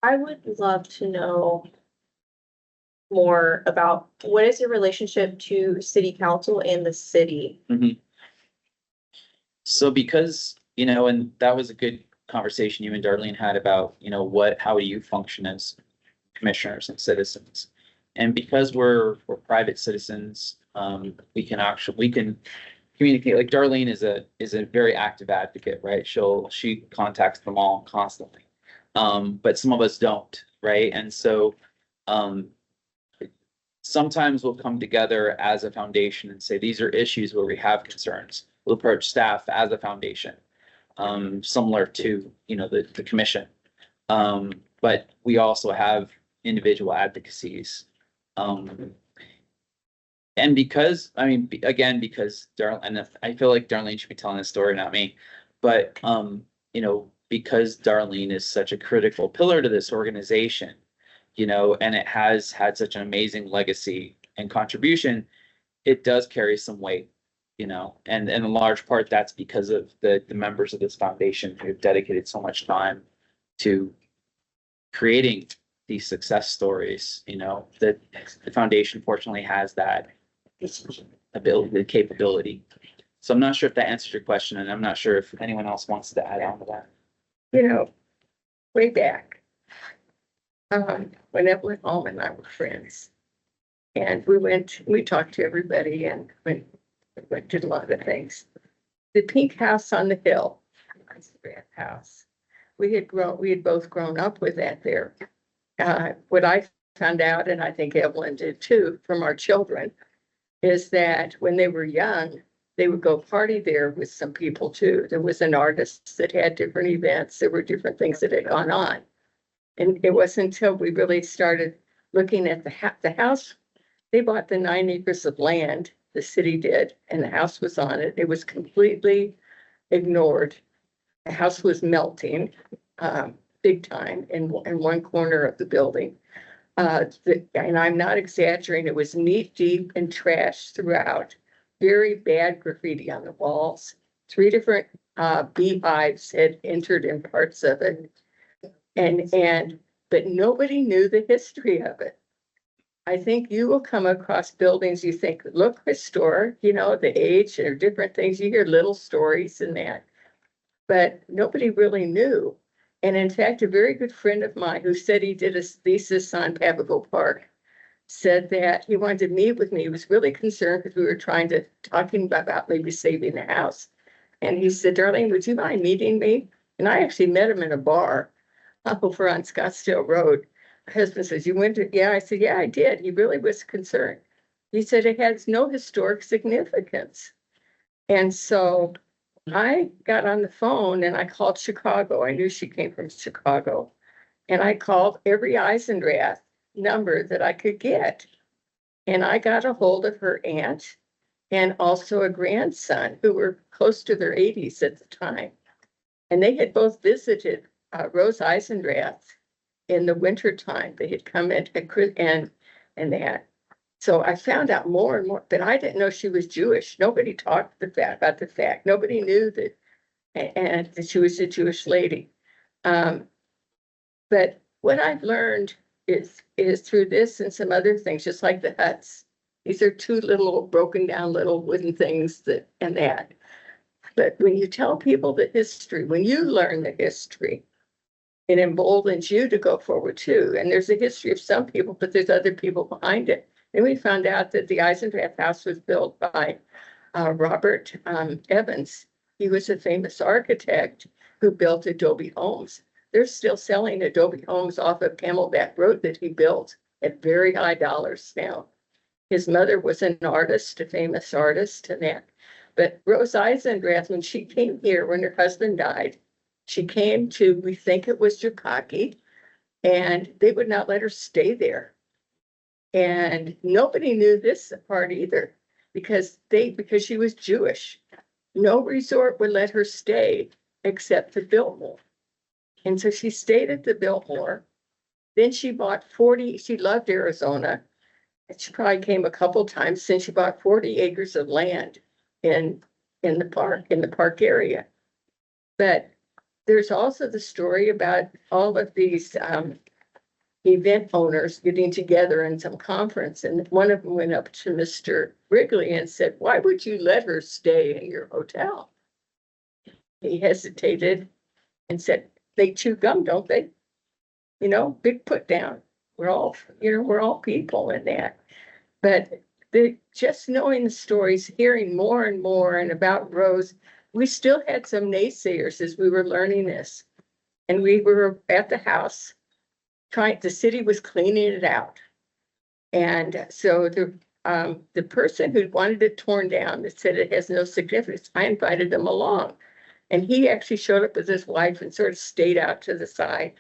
I would love to know more about what is your relationship to city council and the city? So because, and that was a good conversation you and Darlene had about, how do you function as commissioners and citizens? And because we're private citizens, we can communicate. Like Darlene is a very active advocate, right? She contacts them all constantly. But some of us don't, right? And so sometimes we'll come together as a foundation and say, these are issues where we have concerns. We'll approach staff as a foundation, similar to, the commission. But we also have individual advocacies. And because, because Darlene, I feel like Darlene should be telling this story, not me, but, because Darlene is such a critical pillar to this organization, and it has had such an amazing legacy and contribution, it does carry some weight, and in large part, that's because of the members of this foundation who have dedicated so much time to creating these success stories, that the foundation fortunately has that ability, the capability. So I'm not sure if that answers your question, and I'm not sure if anyone else wants to add on to that. Way back, when Evelyn Hall and I were friends, and we talked to everybody, and went to a lot of things. The pink house on the hill, Eisendrath house, we had both grown up with that there. What I found out, and I think Evelyn did too, from our children, is that when they were young, they would go party there with some people too. There was an artist that had different events. There were different things that had gone on. And it wasn't until we really started looking at the house. They bought the 9 acres of land, the city did, and the house was on it. It was completely ignored. The house was melting big time in one corner of the building. And I'm not exaggerating, it was knee deep in trash throughout. Very bad graffiti on the walls. 3 different beehives had entered in parts of it. But nobody knew the history of it. I think you will come across buildings you think look historic, the age or different things. You hear little stories in that, but nobody really knew. And in fact, a very good friend of mine who said he did a thesis on Papago Park said that he wanted to meet with me. He was really concerned because we were talking about maybe saving the house. And he said, Darlene, would you mind meeting me? And I actually met him in a bar over on Scottsdale Road. My husband says, you went to, yeah, I said, yeah, I did. He really was concerned. He said it has no historic significance. And so I got on the phone and I called Chicago. I knew she came from Chicago. And I called every Eisendrath number that I could get. And I got a hold of her aunt and also a grandson who were close to their 80s at the time. And they had both visited Rose Eisendrath in the wintertime. They had come in and that. So I found out more and more, but I didn't know she was Jewish. Nobody talked about the fact. Nobody knew that, and that she was a Jewish lady. But what I've learned is through this and some other things, just like the huts. These are two little broken down little wooden things that, and that. But when you tell people the history, when you learn the history, it emboldens you to go forward too. And there's a history of some people, but there's other people behind it. And we found out that the Eisendrath house was built by Robert Evans. He was a famous architect who built Adobe homes. They're still selling Adobe homes off of Camelback Road that he built at very high dollars now. His mother was an artist, a famous artist, and that. But Rose Eisendrath, when she came here, when her husband died, she came to, we think it was Jukaki, and they would not let her stay there. And nobody knew this part either, because she was Jewish. No resort would let her stay except the Biltmore. And so she stayed at the Biltmore. Then she bought 40, she loved Arizona. And she probably came a couple times since she bought 40 acres of land in the park area. But there's also the story about all of these event owners getting together in some conference, and one of them went up to Mr. Wrigley and said, "Why would you let her stay in your hotel?" He hesitated and said, "They chew gum, don't they? You know, big put down. We're all people in that." But just knowing the stories, hearing more and more and about Rose, we still had some naysayers as we were learning this. And we were at the house the city was cleaning it out. And so the person who wanted it torn down, that said it has no significance, I invited him along. And he actually showed up with his wife and sort of stayed out to the side.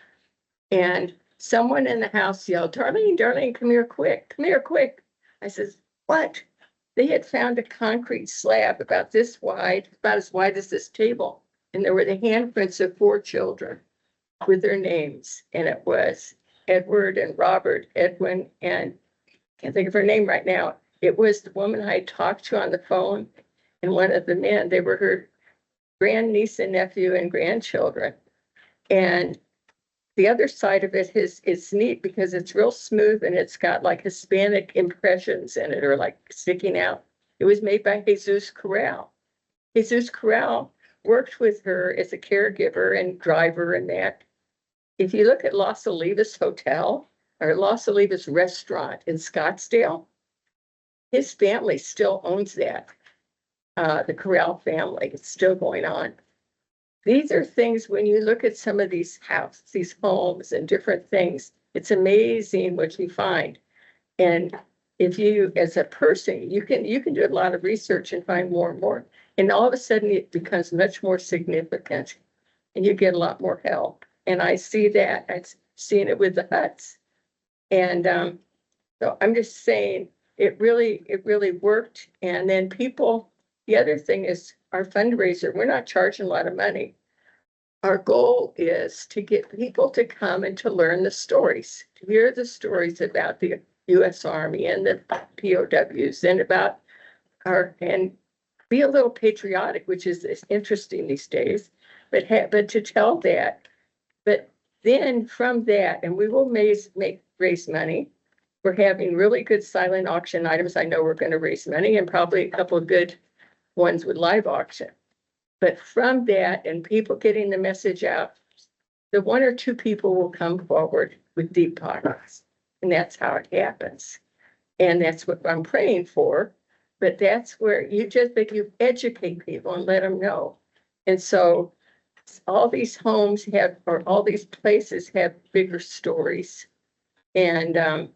And someone in the house yelled, "Darlene, Darlene, come here quick, come here quick." I says, "What?" They had found a concrete slab about this wide, about as wide as this table. And there were the handprints of 4 children with their names. And it was Edward and Robert, Edwin, and can't think of her name right now. It was the woman I talked to on the phone, and one of the men. They were her grandniece and nephew and grandchildren. And the other side of it is neat because it's real smooth and it's got like Hispanic impressions in it, or like sticking out. It was made by Jesus Corral. Jesus Corral worked with her as a caregiver and driver and that. If you look at Los Olivas Hotel or Los Olivas Restaurant in Scottsdale, his family still owns that. The Corral family, it's still going on. These are things, when you look at some of these houses, these homes and different things, it's amazing what you find. And if you, as a person, you can do a lot of research and find more and more. And all of a sudden it becomes much more significant and you get a lot more help. And I see that, I've seen it with the huts. And so I'm just saying, it really worked. And then people, the other thing is our fundraiser, we're not charging a lot of money. Our goal is to get people to come and to learn the stories, to hear the stories about the US Army and the POWs and about and be a little patriotic, which is interesting these days, but to tell that. But then from that, and we will raise money. We're having really good silent auction items. I know we're going to raise money, and probably a couple of good ones with live auction. But from that and people getting the message out, the 1 or 2 people will come forward with deep pockets. And that's how it happens. And that's what I'm praying for. But that's where you educate people and let them know. And so all these homes all these places have bigger stories. And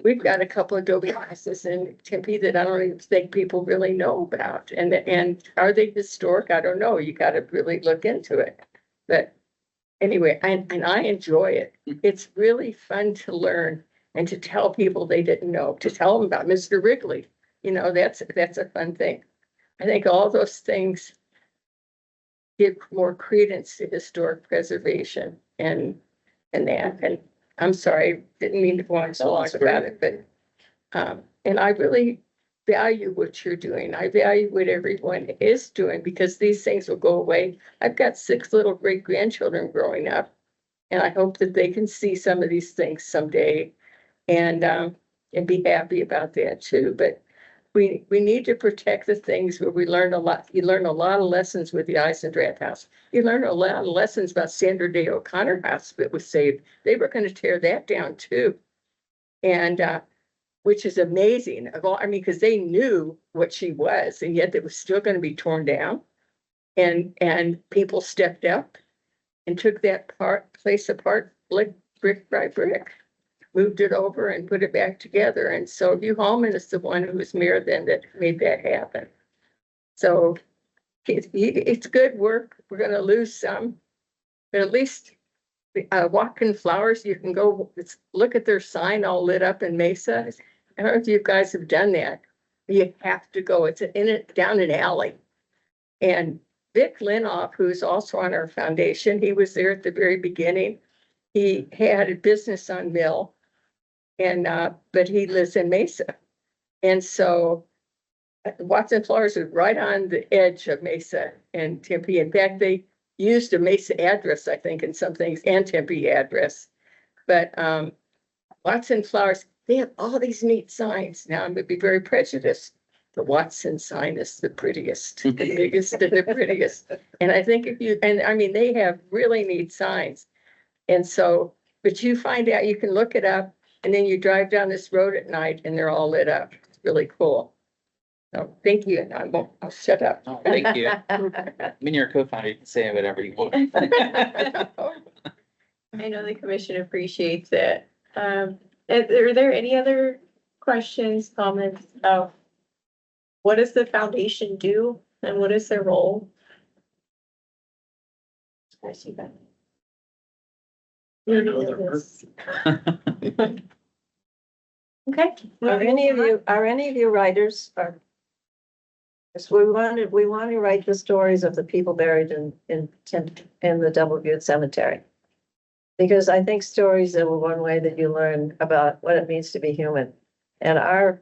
we've got a couple of Adobe houses in Tempe that I don't even think people really know about. And are they historic? I don't know. You got to really look into it. But anyway, and I enjoy it. It's really fun to learn and to tell people they didn't know, to tell them about Mr. Wrigley. You know, that's a fun thing. I think all those things give more credence to historic preservation and that. And I'm sorry, didn't mean to go on so long about it, but And I really value what you're doing. I value what everyone is doing because these things will go away. I've got 6 little great grandchildren growing up. And I hope that they can see some of these things someday and be happy about that too. But we need to protect the things where we learn a lot. You learn a lot of lessons with the Eisendrath House. You learn a lot of lessons about Sandra Day O'Connor House that was saved. They were going to tear that down too. And which is amazing of all, I mean, because they knew what she was, and yet it was still going to be torn down. And people stepped up and took that place apart, like brick by brick, moved it over and put it back together. And so Hugh Hallman is the one who was mayor then that made that happen. So it's good work. We're going to lose some, but at least Watkin Flowers, you can go look at their sign all lit up in Mesa. I don't know if you guys have done that. You have to go. It's down an alley. And Vic Linoff, who's also on our foundation, he was there at the very beginning. He had a business on Mill, and but he lives in Mesa. And so Watkin Flowers is right on the edge of Mesa and Tempe. In fact, they used a Mesa address, I think, in some things, and Tempe address. But Watkin Flowers, they have all these neat signs. Now I'm going to be very prejudiced. The Watson sign is the prettiest, the biggest and the prettiest. And I think I mean, they have really neat signs. And so, but you find out, you can look it up, and then you drive down this road at night and they're all lit up. It's really cool. So thank you. And I'll shut up. Oh, thank you. When you're a co-founder, you can say whatever you want. I know the commission appreciates it. Are there any other questions, comments about what does the foundation do and what is their role? I see that. Okay. Are any of you writers? Yes, we want to write the stories of the people buried in the Double Butte Cemetery. Because I think stories are one way that you learn about what it means to be human. And our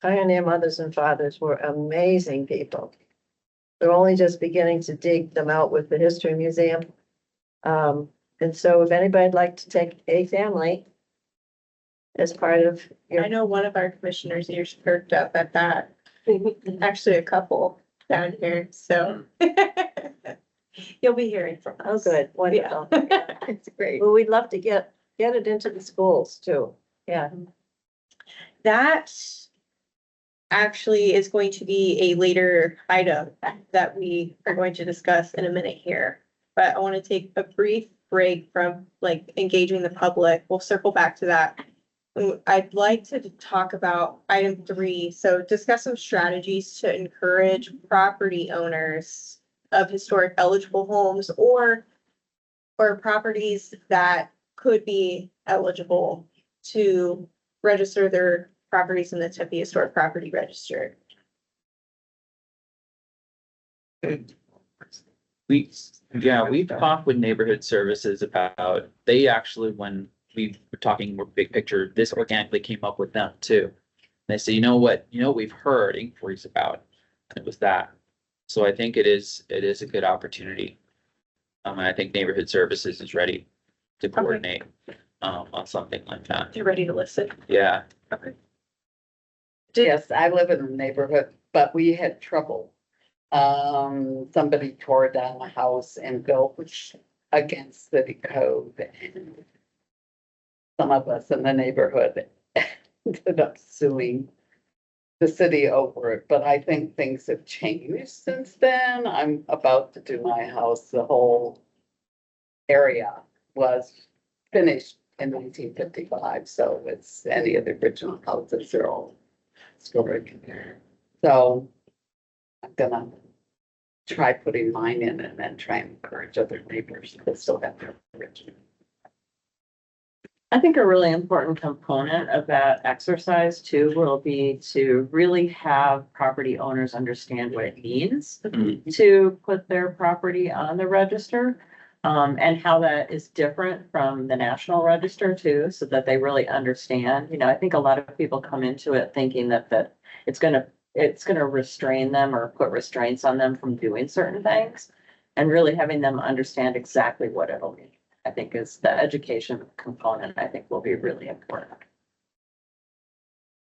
pioneer mothers and fathers were amazing people. We're only just beginning to dig them out with the History Museum. And so if anybody'd like to take a family as part of your. I know one of our commissioners ears perked up at that. Actually, a couple down here, so. You'll be hearing from us. Oh, good, wonderful. It's great. Well, we'd love to get it into the schools too. Yeah. That actually is going to be a later item that we are going to discuss in a minute here. But I want to take a brief break from like engaging the public. We'll circle back to that. I'd like to talk about item 3. So discuss some strategies to encourage property owners of historic eligible homes or properties that could be eligible to register their properties in the Tempe Historic Property Register. We've talked with neighborhood services about, they actually, when we were talking more big picture, this organically came up with them too. They say, you know what we've heard inquiries about, and it was that. So I think it is a good opportunity. And I think neighborhood services is ready to coordinate on something like that. You're ready to listen? Yeah. Okay. Yes, I live in a neighborhood, but we had trouble. Somebody tore down a house and built against city code. And some of us in the neighborhood ended up suing the city over it, but I think things have changed since then. I'm about to do my house. The whole area was finished in 1955, so it's any of the original houses are all historic. So I'm gonna try putting mine in and then try and encourage other neighbors to still have their original. I think a really important component of that exercise too will be to really have property owners understand what it means to put their property on the register. And how that is different from the National Register too, so that they really understand, I think a lot of people come into it thinking that it's gonna restrain them or put restraints on them from doing certain things. And really having them understand exactly what it'll mean, I think is the education component, I think will be really important.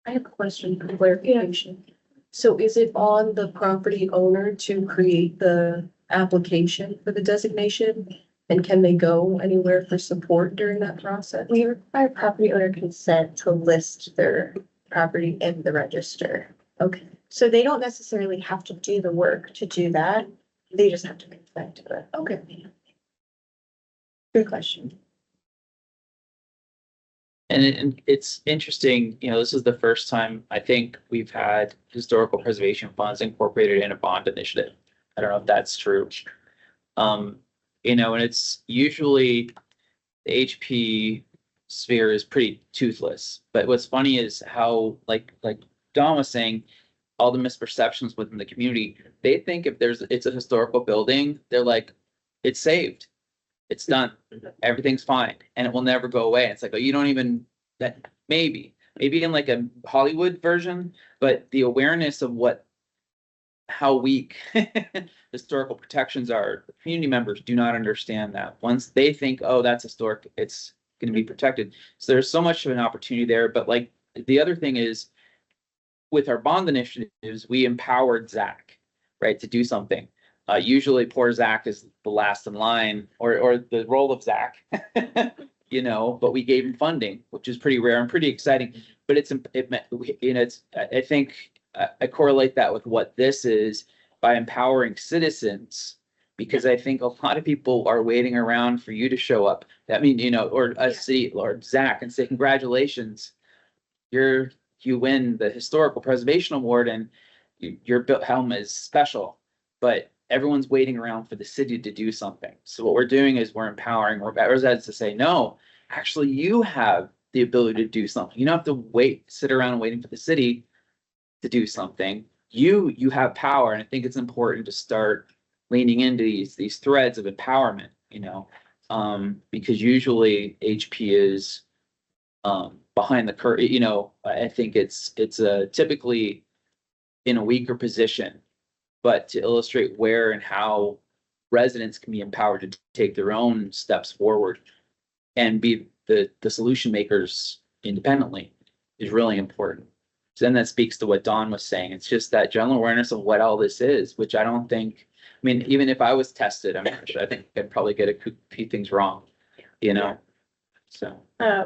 I have a question for clarification. So is it on the property owner to create the application for the designation? And can they go anywhere for support during that process? We require property owner consent to list their property in the register. Okay, So they don't necessarily have to do the work to do that. They just have to consent to it. okay. Good question. And it's interesting, this is the first time I think we've had historical preservation funds incorporated in a bond initiative. I don't know if that's true. And it's usually the HP sphere is pretty toothless. But what's funny is how, like Don was saying, all the misperceptions within the community, they think if it's a historical building, they're like, it's saved. It's done. Everything's fine. And it will never go away. It's like, oh, you don't even, that maybe in like a Hollywood version, but the awareness of how weak historical protections are, the community members do not understand that. Once they think, oh, that's historic, it's going to be protected. So there's so much of an opportunity there. But like the other thing is, with our bond initiatives, we empowered Zach, right, to do something. Usually poor Zach is the last in line, or the role of Zach, but we gave him funding, which is pretty rare and pretty exciting. But I think I correlate that with what this is by empowering citizens, because I think a lot of people are waiting around for you to show up. That means, or a city or Zach and say, congratulations, you win the historical preservation award and your home is special, but everyone's waiting around for the city to do something. So what we're doing is we're empowering residents to say, no, actually you have the ability to do something. You don't have to sit around waiting for the city to do something. You have power. And I think it's important to start leaning into these threads of empowerment, because usually HP is behind the curtain. I think it's typically in a weaker position, but to illustrate where and how residents can be empowered to take their own steps forward and be the solution makers independently is really important. So then that speaks to what Don was saying. It's just that general awareness of what all this is, which I don't think, even if I was tested, I think I'd probably get a few things wrong, so.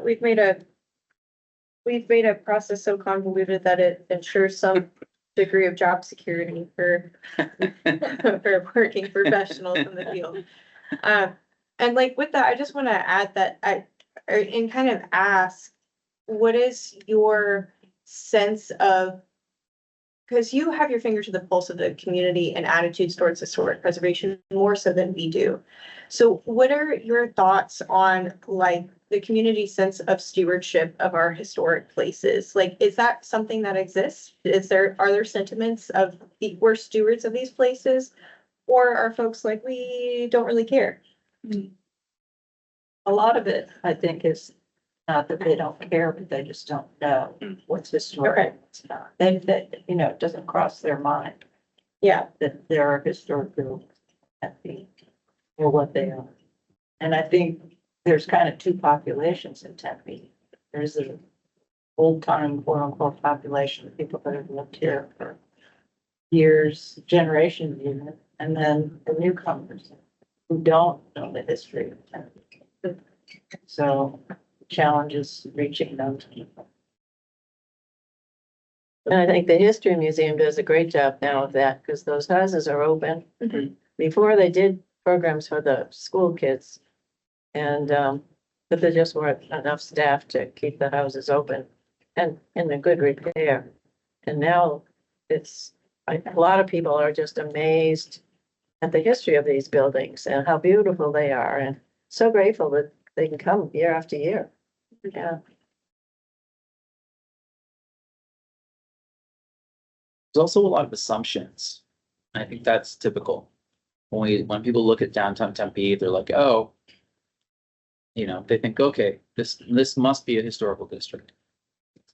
We've made a process so convoluted that it ensures some degree of job security for working professionals in the field. And like with that, I just want to add that and kind of ask, what is your sense of, because you have your finger to the pulse of the community and attitudes towards historic preservation more so than we do. So what are your thoughts on like the community sense of stewardship of our historic places? Like, is that something that exists? Are there sentiments of we're stewards of these places? Or are folks like, we don't really care? A lot of it, I think, is not that they don't care, but they just don't know what's historic. Okay. and what's not. It doesn't cross their mind Yeah. that there are historic buildings at the, or what they are. And I think there's kind of two populations in Tempe. There's the old time, quote unquote, population of people that have lived here for years, generations even, and then the newcomers who don't know the history of Tempe. So challenges reaching those people. And I think the History Museum does a great job now of that, because those houses are open. Before they did programs for the school kids. And, but there just weren't enough staff to keep the houses open and in a good repair. And now a lot of people are just amazed at the history of these buildings and how beautiful they are, and so grateful that they can come year after year. Yeah. There's also a lot of assumptions. I think that's typical. when people look at downtown Tempe, they're like, oh, you know, they think, okay, this must be a historical district.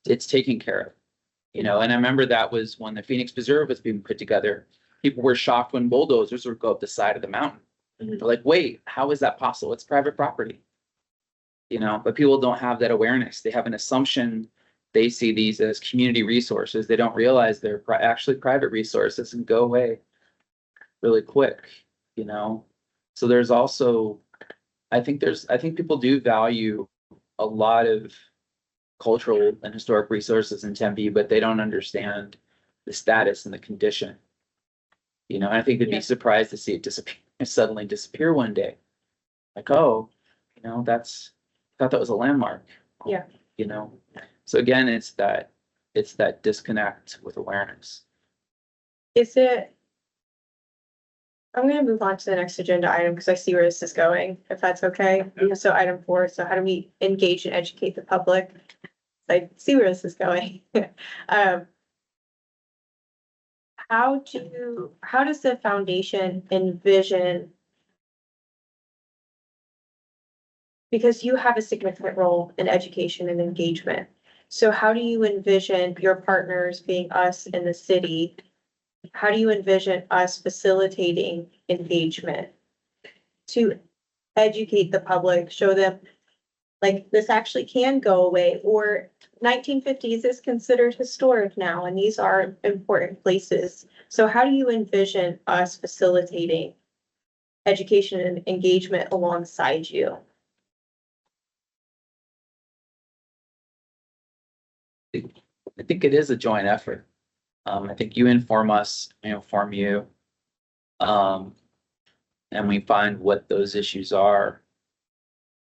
It's taken care of, you know, and I remember that was when the Phoenix Preserve was being put together. People were shocked when bulldozers would go up the side of the mountain. Mhm. They're like, wait, how is that possible? It's private property. You know, but people don't have that awareness. They have an assumption. They see these as community resources. They don't realize they're actually private resources and go away really quick, you know? So there's also, I think people do value a lot of cultural and historic resources in Tempe, but they don't understand the status and the condition. You know, and I think they'd Yeah. be surprised to see it suddenly disappear one day. Like, oh, you know, thought that was a landmark. Yeah. You know, so again, it's that disconnect with awareness. Is it? I'm gonna move on to the next agenda item because I see where this is going, if that's okay. So item 4, so how do we engage and educate the public? I see where this is going. How does the foundation envision? Because you have a significant role in education and engagement. So how do you envision your partners being us in the city? How do you envision us facilitating engagement to educate the public, show them like this actually can go away, or 1950s is considered historic now, and these are important places. So how do you envision us facilitating education and engagement alongside you? I think it is a joint effort. I think you inform us, I inform you. And we find what those issues are.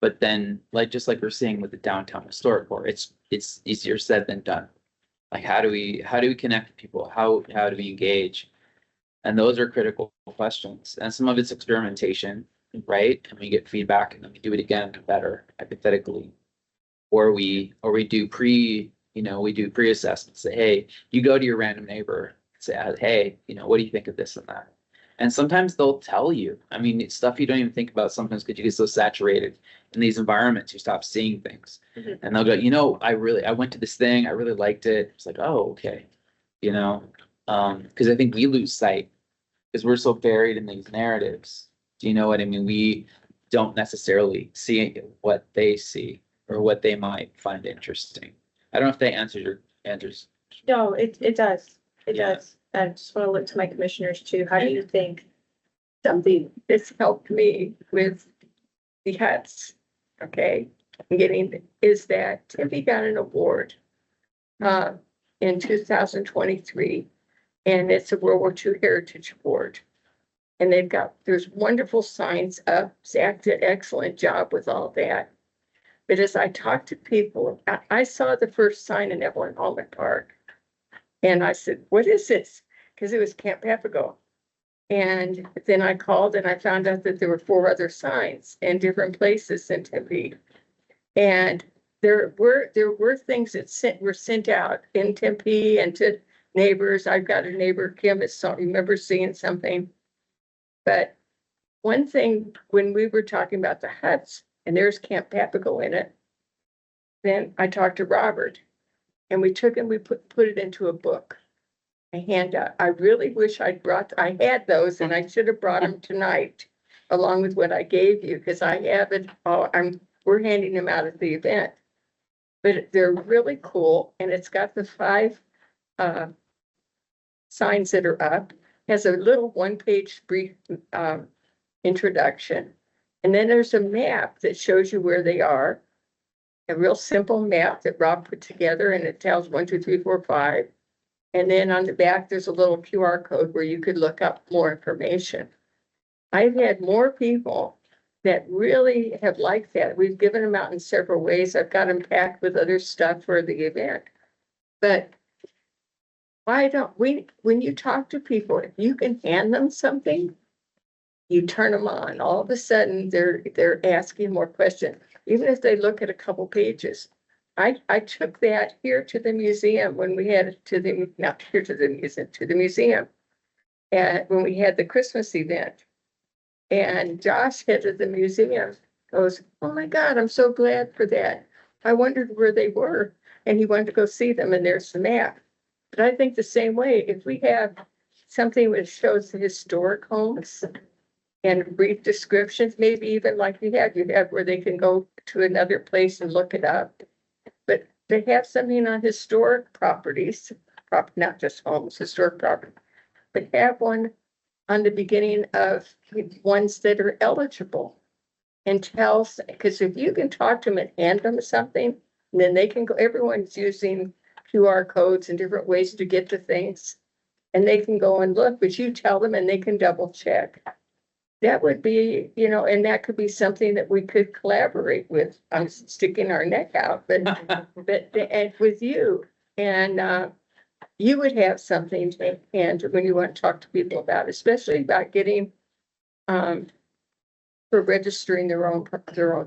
But then, just like we're seeing with the downtown historic core, it's easier said than done. Like, how do we connect with people? How do we engage? And those are critical questions. And some of it's experimentation, right? And we get feedback and then we do it again better, hypothetically. Or we do pre-assessment, say, hey, you go to your random neighbor, say, hey, you know, what do you think of this and that? And sometimes they'll tell you. I mean, it's stuff you don't even think about sometimes because you get so saturated in these environments, you stop seeing things. Mhm. And they'll go, you know, I went to this thing, I really liked it. It's like, oh, okay. You know, because I think we lose sight because we're so buried in these narratives. Do you know what I mean? We don't necessarily see what they see or what they might find interesting. I don't know if that answers. No, it does. It Yeah. does. I just want to look to my commissioners too. How do you think? Something that's helped me with the huts, okay, is that Tempe got an award in 2023, and it's a World War II Heritage Award. And there's wonderful signs up. Zach did an excellent job with all that. But as I talked to people, I saw the first sign in Evelyn Hallman Park. And I said, what is this? Because it was Camp Papago. And then I called and I found out that there were 4 other signs in different places in Tempe. And there were things that were sent out in Tempe and to neighbors. I've got a neighbor, Kim, that remember seeing something. But one thing, when we were talking about the huts, and there's Camp Papago in it, then I talked to Robert, and we took and we put it into a book, a handout. I really wish I had those, and I should have brought them tonight, along with what I gave you, because I have it all. We're handing them out at the event, but they're really cool, and it's got the 5 signs that are up. Has a little 1-page brief introduction. And then there's a map that shows you where they are. A real simple map that Rob put together, and it tells 1, 2, 3, 4, 5. And then on the back, there's a little QR code where you could look up more information. I've had more people that really have liked that. We've given them out in several ways. I've got them packed with other stuff for the event. But why don't when you talk to people, if you can hand them something, you turn them on, all of a sudden they're asking more questions, even if they look at a couple pages. I took that here to the museum when we had it to the museum, and when we had the Christmas event. And Josh, head of the museum, goes, oh my God, I'm so glad for that. I wondered where they were. And he wanted to go see them, and there's the map. But I think the same way, if we have something that shows the historic homes and brief descriptions, maybe even like you have where they can go to another place and look it up. But they have something on historic properties, not just homes, historic property, but have one on the beginning of ones that are eligible. And tells, because if you can talk to them and hand them something, then they can go, everyone's using QR codes and different ways to get to things. And they can go and look, but you tell them and they can double check. That would be, and that could be something that we could collaborate with. I'm sticking our neck out, but and with you. And you would have something to hand when you want to talk to people about, especially about getting for registering their own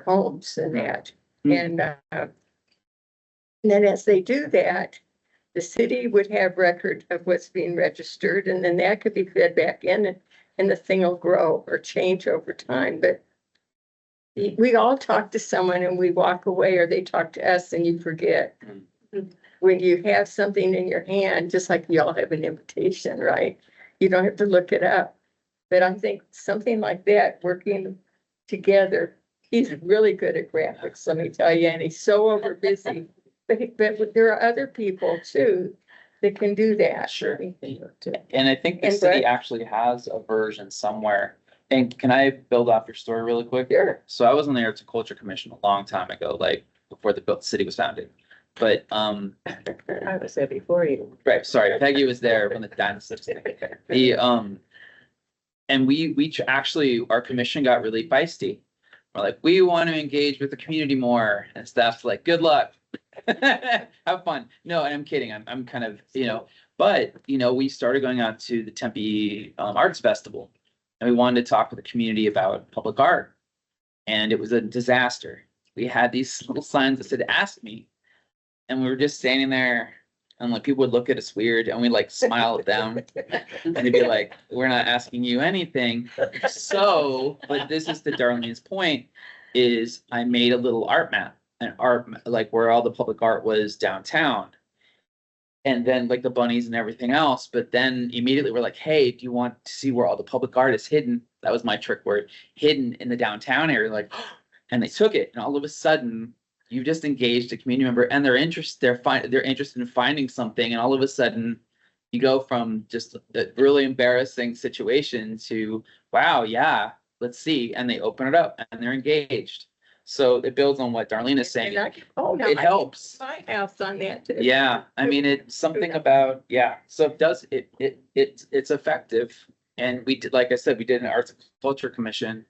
homes and that. And then as they do that, the city would have record of what's being registered, and then that could be fed back in, and the thing will grow or change over time. But we all talk to someone and we walk away, or they talk to us and you forget. When you have something in your hand, just like you all have an invitation, right? You don't have to look it up. But I think something like that, working together, he's really good at graphics, let me tell you, and he's so over busy. But there are other people too that can do that. Sure. And I think the And city Brett? actually has a version somewhere. And can I build off your story really quick? Sure. So I was on the Arts and Culture Commission a long time ago, like before the city was founded. But I was there before you. right, sorry, Peggy was there when the dinosaurs. And we actually, our commission got really feisty. We're like, we want to engage with the community more, and staff's like, good luck. Have fun. No, and I'm kidding. I'm kind of, but we started going out to the Tempe Arts Festival, and we wanted to talk with the community about public art. And it was a disaster. We had these little signs that said, ask me. And we were just standing there, and like people would look at us weird, and we like smile at them. And they'd be like, we're not asking you anything. So, but this is the Darlene's point, is I made a little art map, like where all the public art was downtown. And then like the bunnies and everything else. But then immediately we're like, hey, do you want to see where all the public art is hidden? That was my trick word, hidden in the downtown area. Like, and they took it, and all of a sudden you just engaged a community member, and they're interested in finding something. And all of a sudden you go from just a really embarrassing situation to, wow, yeah, let's see. And they open it up and they're engaged. So it builds on what Darlene is saying. It helps. My house on that too. Yeah, I mean, it's something about, yeah, so it does, it's effective. And we did, like I said, we did an Arts and Culture Commission.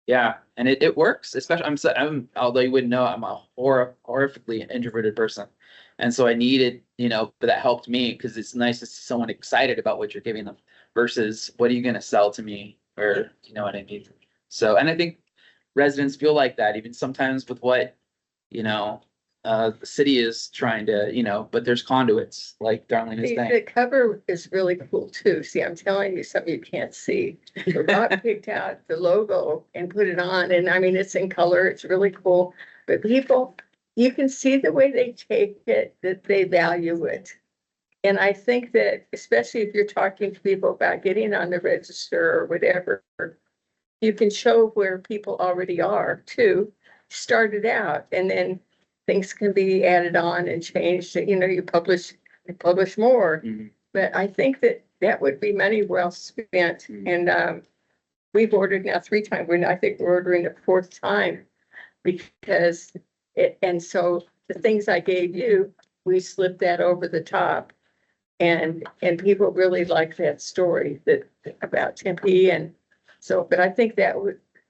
Yeah, and it works, especially, although you wouldn't know, I'm a horrifically introverted person. And so I needed, but that helped me, because it's nice to see someone excited about what you're giving them versus what are you gonna sell to me, or you know what I mean? So, and I think residents feel like that even sometimes with what, the city is trying to, but there's conduits, like Darlene is The saying. cover is really cool too. See, I'm telling you something you can't see. Rob picked out the logo and put it on, and I mean, it's in color. It's really cool. But people, you can see the way they take it, that they value it. And I think that, especially if you're talking to people about getting on the register or whatever, you can show where people already are too. Start it out, and then things can be added on and changed. You publish more. Mhm. But I think that would be money well spent. And we've ordered now 3 times. I think we're ordering the 4th time, because and so the things I gave you, we slipped that over the top. And people really like that story about Tempe. And so, but I think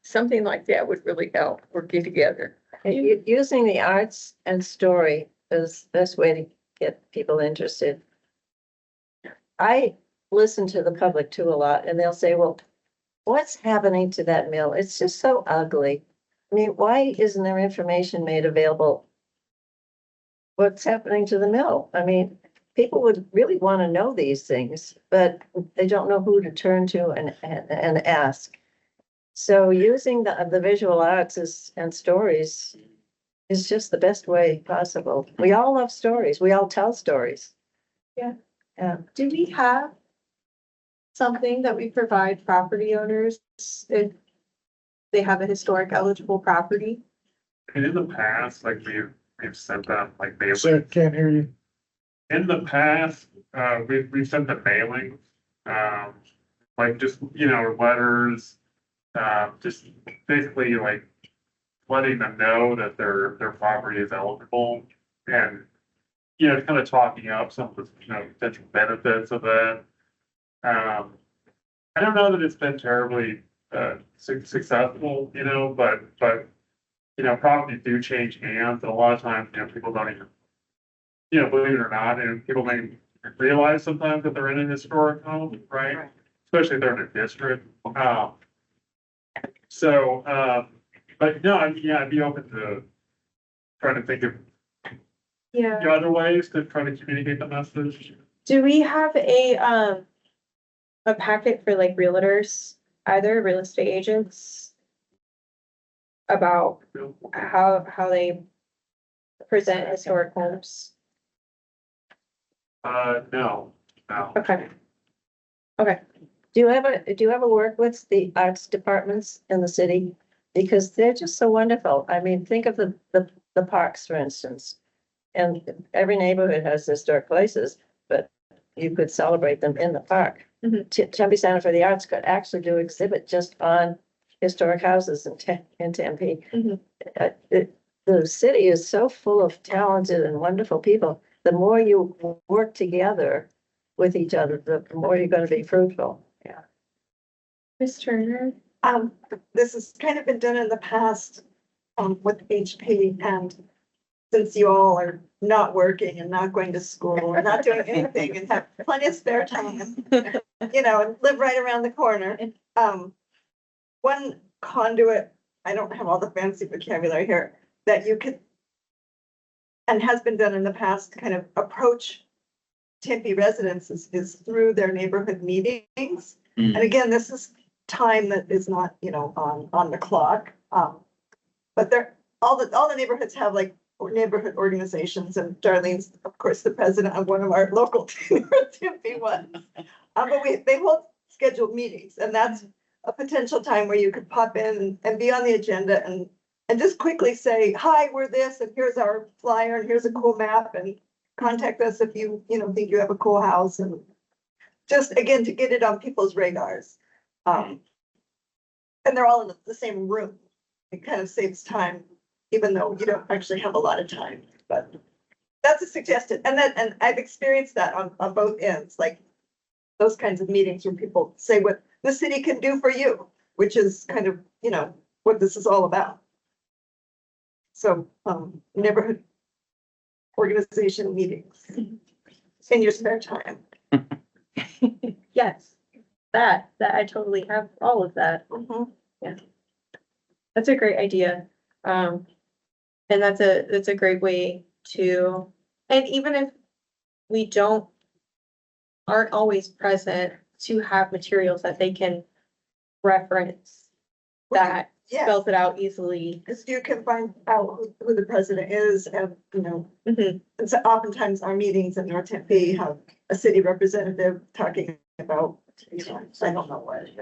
something like that would really help, working together. Using the arts and story is the best way to get people interested. I listen to the public too a lot, and they'll say, well, what's happening to that mill? It's just so ugly. I mean, why isn't there information made available? What's happening to the mill? I mean, people would really want to know these things, but they don't know who to turn to and ask. So using the visual arts and stories is just the best way possible. We all love stories. We all tell stories. Yeah. Yeah. Do we have something that we provide property owners if they have a historic eligible property? And in the past, like we've sent them like mailings. So can't hear you. In the past, we've sent them mailings, like just, you know, letters, just basically like letting them know that their property is eligible and, you know, kind of talking up some of the, you know, potential benefits of that. I don't know that it's been terribly, successful, you know, but, you know, properties do change hands and a lot of times, you know, people don't even, you know, believe it or not, and people may realize sometimes that they're in a historic home, right? Especially if they're in a district. But no, I'd be open to trying to think of Yeah. other ways to try to communicate the message. Do we have a packet for like realtors, either real estate agents? About how they present historic homes? No. Okay. Do you ever work with the arts departments in the city? Because they're just so wonderful. I mean, think of the parks, for instance. And every neighborhood has historic places, but you could celebrate them in the park. Mhm. Tempe Center for the Arts could actually do exhibit just on historic houses in Tempe. Mhm. The city is so full of talented and wonderful people. The more you work together with each other, the more you're gonna be fruitful. Yeah. Ms. Turner? This has kind of been done in the past, with HP, and since you all are not working and not going to school and not doing anything and have plenty of spare time, you know, and live right around the corner, one conduit, I don't have all the fancy vocabulary here, that you could, and has been done in the past, kind of approach Tempe residents is through their neighborhood meetings. And again, this is time that is not, you know, on the clock. But all the neighborhoods have like neighborhood organizations, and Darlene's, of course, the president of one of our local Tempe ones. But they hold scheduled meetings, and that's a potential time where you could pop in and be on the agenda and just quickly say, hi, we're this, and here's our flyer, and here's a cool map, and contact us if you think you have a cool house, and just again, to get it on people's radars. And they're all in the same room. It kind of saves time, even though you don't actually have a lot of time, but that's a suggestion. And I've experienced that on both ends, like those kinds of meetings where people say what the city can do for you, which is kind of, you know, what this is all about. So, neighborhood organization meetings in your spare time. Yes, that I totally have all of that. Yeah. That's a great idea. And that's a great way to, and even if we aren't always present, to have materials that they can reference that Yeah. spells it out easily. Because you can find out who the president is, and, you know, Mhm. and so oftentimes our meetings in North Tempe have a city representative talking about, you know, I don't know what,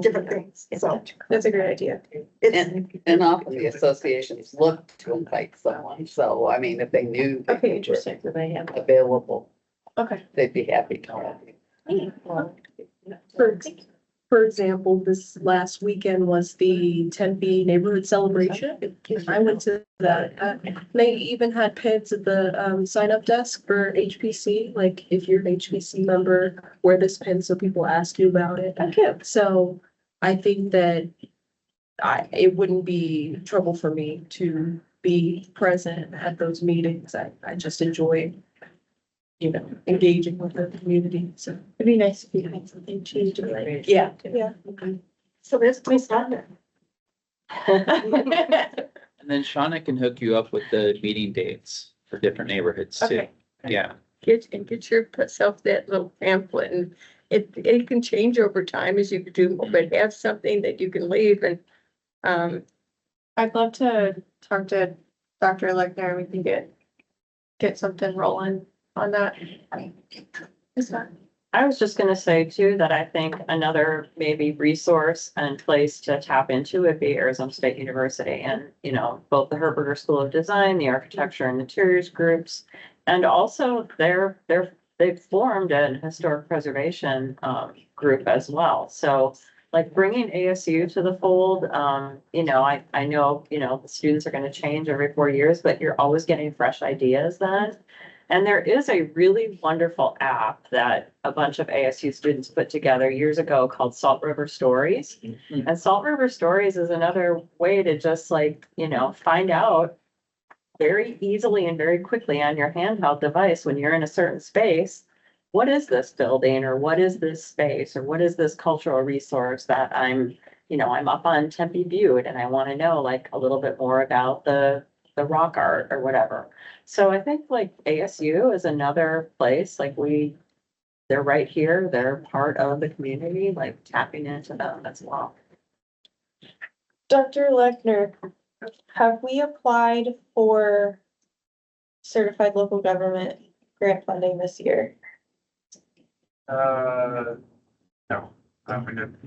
different things, so. That's a great idea. And often the associations look to invite someone, so I mean, if they knew that Okay, you were interesting. available, Okay. they'd be happy to have you. For example, this last weekend was the Tempe Neighborhood Celebration. I went to that. They even had pins at the sign up desk for HPC. Like if you're an HPC member, wear this pin so people ask you about it. Okay. So I think that it wouldn't be trouble for me to be present at those meetings. I just enjoy, you know, engaging with the community. So It'd be nice if you had something to do like. yeah. Yeah. So there's my standard. And then Shauna can hook you up with the meeting dates for different neighborhoods too. Okay. Yeah. Get yourself that little pamphlet it can change over time as you do, but have something that you can leave and, I'd love to talk to Dr. Lechner. We can get something rolling on that. Is that? I was just gonna say too, that I think another maybe resource and place to tap into would be Arizona State University and, you know, both the Herberger School of Design, the Architecture and Interiors groups. And also they've formed an historic preservation group as well. So like bringing ASU to the fold, you know, I know, you know, the students are gonna change every 4 years, but you're always getting fresh ideas then. And there is a really wonderful app that a bunch of ASU students put together years ago called Salt River Stories. And Salt River Stories is another way to just like, you know, find out very easily and very quickly on your handheld device when you're in a certain space, what is this building or what is this space or what is this cultural resource that I'm up on Tempe Butte and I want to know like a little bit more about the rock art or whatever. So I think like ASU is another place, like they're right here, they're part of the community, like tapping into them as well. Dr. Lechner, have we applied for certified local government grant funding this year? No, we didn't.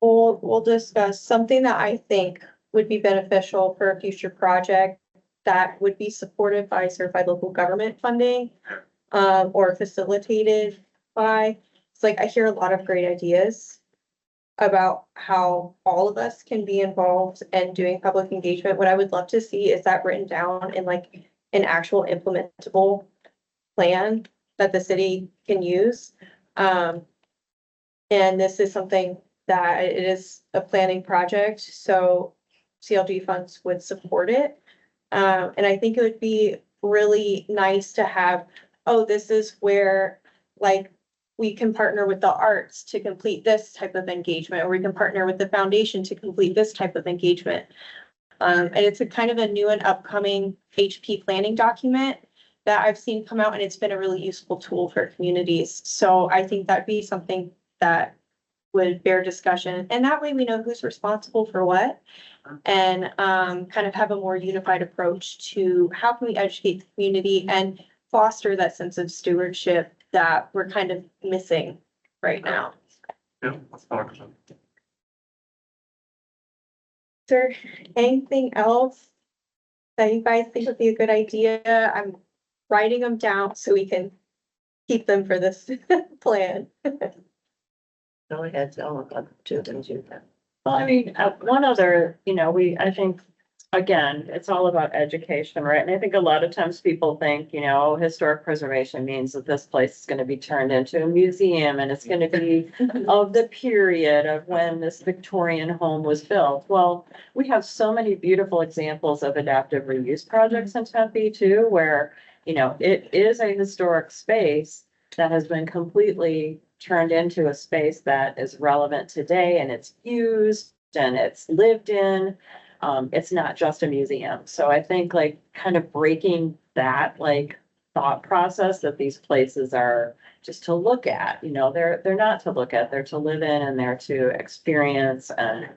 We'll discuss something that I think would be beneficial for a future project that would be supported by certified local government funding, or facilitated by. It's like, I hear a lot of great ideas about how all of us can be involved in doing public engagement. What I would love to see is that written down in like an actual implementable plan that the city can use. And this is something that it is a planning project, so CLG funds would support it. And I think it would be really nice to have, oh, this is where like we can partner with the arts to complete this type of engagement, or we can partner with the foundation to complete this type of engagement. And it's a kind of a new and upcoming HP planning document that I've seen come out, and it's been a really useful tool for communities. So I think that'd be something that would bear discussion, and that way we know who's responsible for what. And kind of have a more unified approach to how can we educate the community and foster that sense of stewardship that we're kind of missing right now. Yeah, let's talk about it. Is there anything else that you guys think would be a good idea? I'm writing them down so we can keep them for this plan. Go ahead, tell them to do that. Well, I mean, one other, I think, again, it's all about education, right? And I think a lot of times people think, historic preservation means that this place is going to be turned into a museum and it's going to be of the period of when this Victorian home was built. Well, we have so many beautiful examples of adaptive reuse projects in Tempe too, where, it is a historic space that has been completely turned into a space that is relevant today, and it's used and it's lived in. It's not just a museum. So I think like kind of breaking that like thought process that these places are just to look at, they're not to look at, they're to live in and they're to experience. And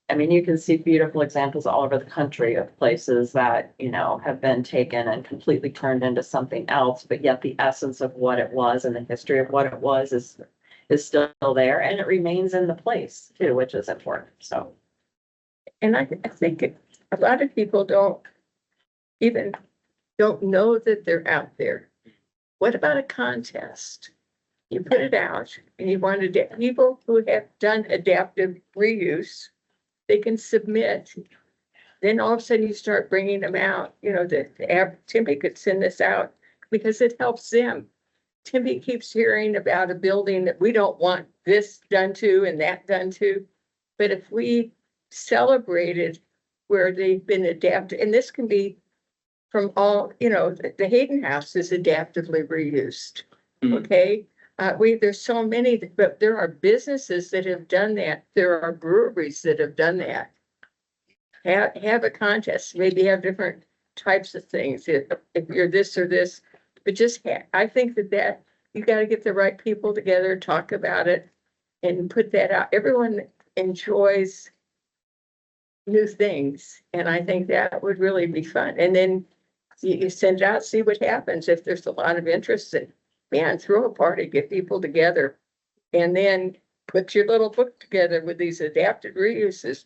I mean, you can see beautiful examples all over the country of places that, have been taken and completely turned into something else, but yet the essence of what it was and the history of what it was is still there, and it remains in the place too, which is important. So. And I think a lot of people don't know that they're out there. What about a contest? You put it out and you want people who have done adaptive reuse, they can submit. Then all of a sudden you start bringing them out, Tempe could send this out because it helps them. Tempe keeps hearing about a building that we don't want this done to and that done to. But if we celebrated where they've been adapted, and this can be from all, the Hayden House is adaptively reused. Okay. There's so many, but there are businesses that have done that. There are breweries that have done that. Have a contest, maybe have different types of things. If you're this or this, but I think that you gotta get the right people together, talk about it and put that out. Everyone enjoys new things, and I think that would really be fun. And then you send it out, see what happens. If there's a lot of interest, then man, throw a party, get people together. And then put your little book together with these adapted reuses.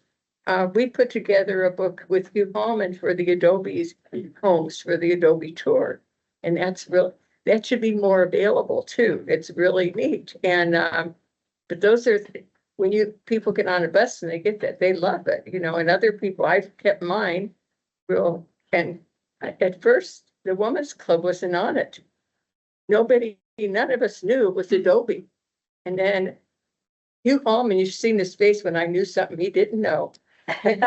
We put together a book with Hugh Hallman for the Adobe's homes for the Adobe tour. And that should be more available too. It's really neat. And, but those are, when people get on a bus and they get that, they love it, and other people, I've kept mine and at first the Women's Club wasn't on it. None of us knew it was Adobe. And then Hugh Hallman, you've seen his face when I knew something he didn't know. Because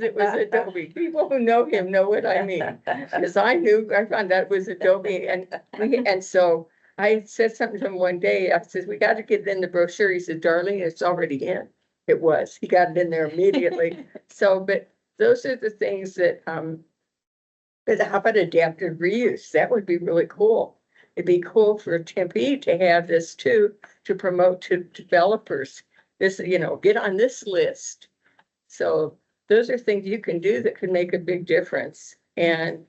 it was Adobe. People who know him know what I mean. Because I found out it was Adobe. And so I said something to him one day. I said, we got to get it in the brochure. He said, darling, it's already in. It was. He got it in there immediately. But those are the things that, but how about adaptive reuse? That would be really cool. It'd be cool for Tempe to have this too, to promote to developers. This, get on this list. So those are things you can do that could make a big difference. And